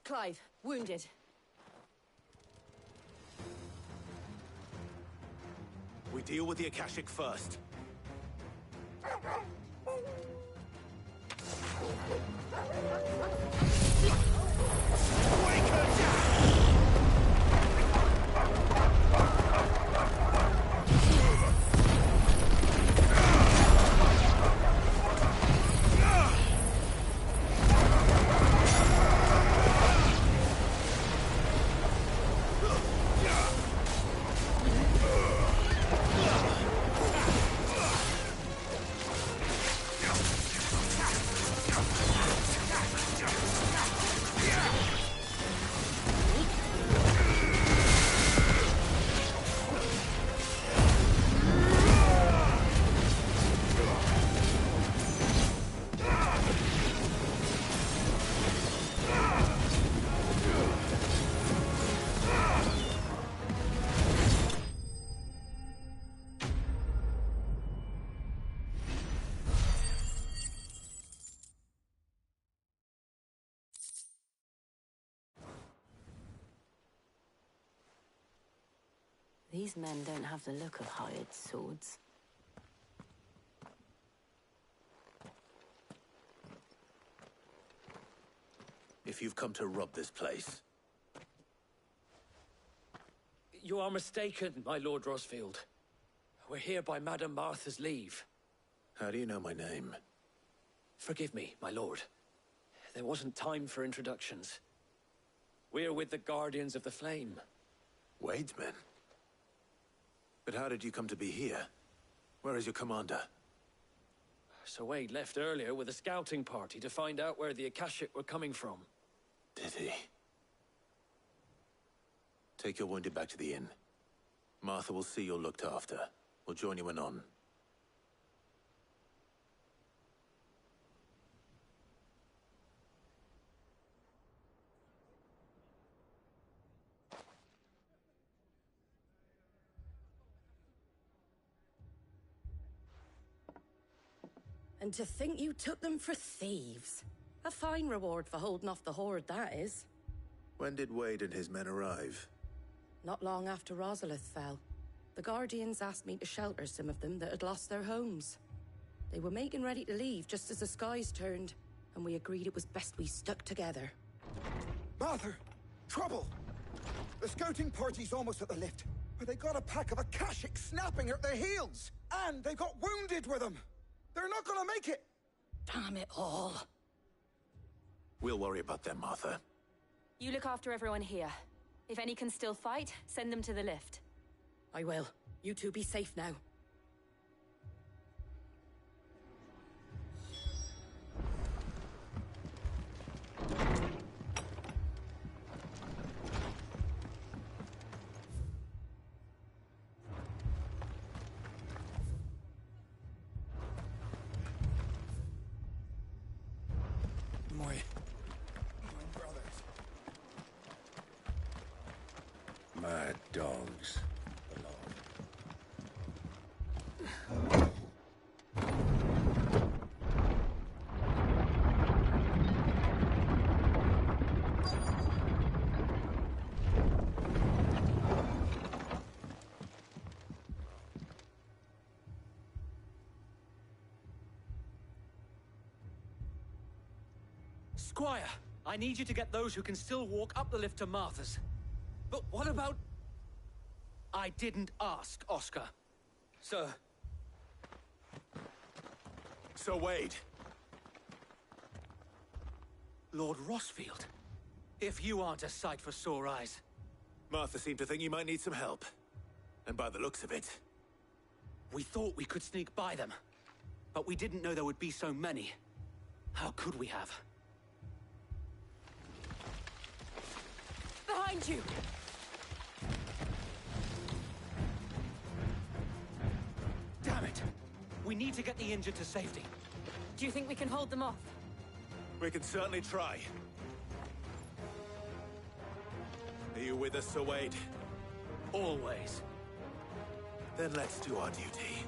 Clive, wounded.
We deal with the Akashic first.
These men don't have the look of hired swords.
If you've come to rob this place,
You are mistaken, my Lord Rosfield. We're here by Madame Martha's leave.
how do you know my name?
Forgive me, my lord. There wasn't time for introductions. We're with the Guardians of the Flame.
Wade's men? But how did you come to be here? Where is your commander?
Sir Wade left earlier with a scouting party to find out where the Akashic were coming from.
Did he? Take your wounded back to the inn. Martha will see you're looked after. We'll join you anon.
And to think you took them for thieves. A fine reward for holding off the horde, that is.
When did Wade and his men arrive?
Not long after Rosalith fell. The Guardians asked me to shelter some of them that had lost their homes. They were making ready to leave just as the skies turned, and we agreed it was best we stuck together.
Martha! Trouble! The scouting party's almost at the lift, but they got a pack of Akashic snapping at their heels! And they got wounded with them! They're not gonna make it!
Damn it all.
We'll worry about them, Martha.
You look after everyone here. If any can still fight, send them to the lift.
I will. You two be safe now.
My dogs.
Squire, I need you to get those who can still walk up the lift to Martha's. But what about... I didn't ask, Oscar. Sir.
Sir Wade.
Lord Rosfield. If you aren't a sight for sore eyes.
Martha seemed to think you might need some help. And by the looks of it...
We thought we could sneak by them. But we didn't know there would be so many. How could we have?
behind you!
Damn it! We need to get the injured to safety.
Do you think we can hold them off?
We can certainly try. Are you with us, Sir Wade?
Always.
Then let's do our duty.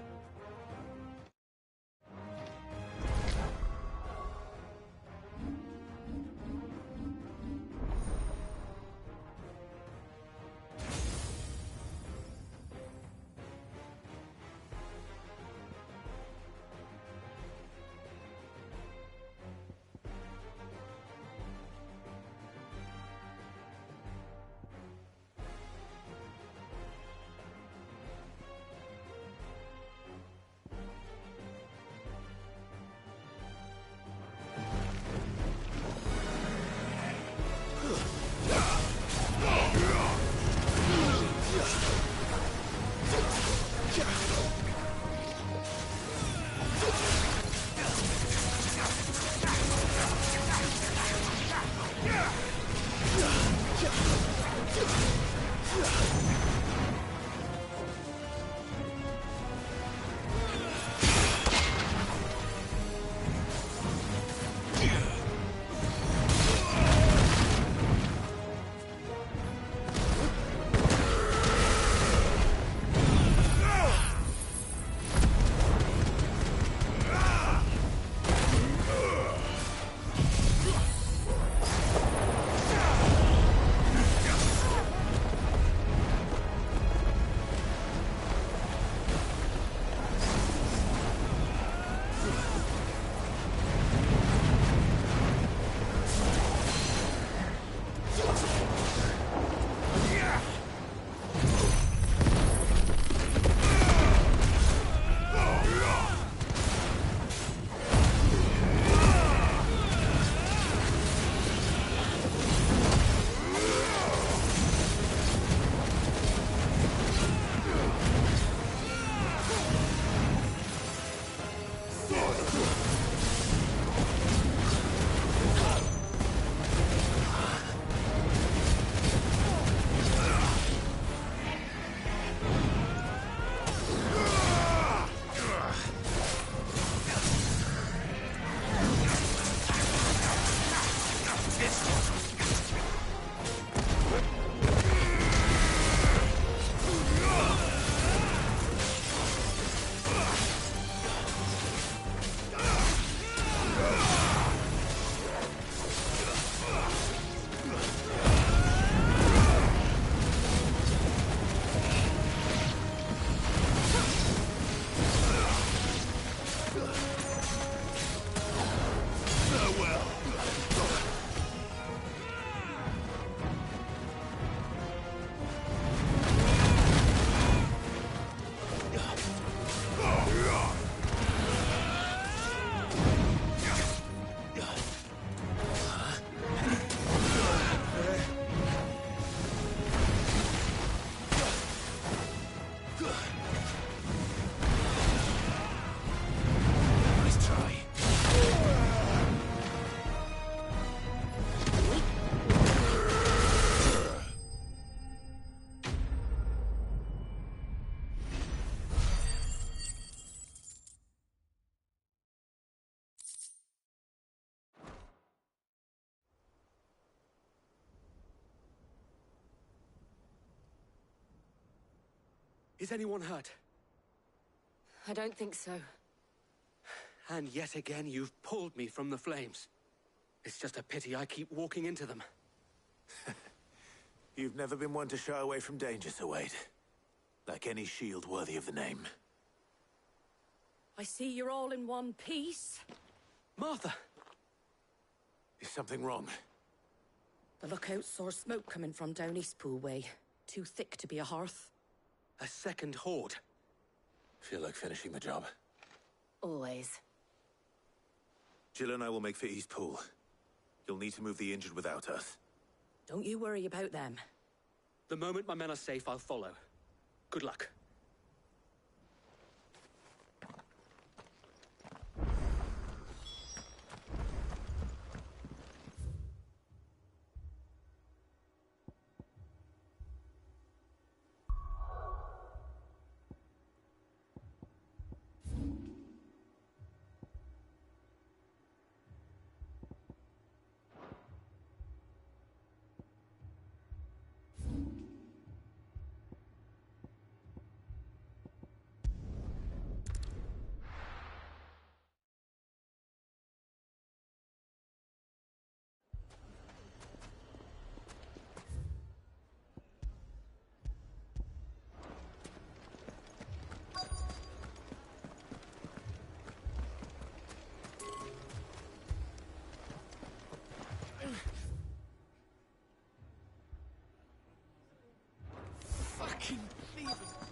Is anyone hurt?
I don't think so.
And yet again, you've pulled me from the flames. It's just a pity I keep walking into them.
You've never been one to shy away from danger, Sir Wade. Like any shield worthy of the name.
I see you're all in one piece.
Martha!
Is something wrong?
The lookout saw smoke coming from down Eastpool way. Too thick to be a hearth.
A second horde.
Feel like finishing the job.
Always.
Jill and I will make for Eastpool. You'll need to move the injured without us.
Don't you worry about them.
The moment my men are safe, I'll follow. Good luck.
fucking thieving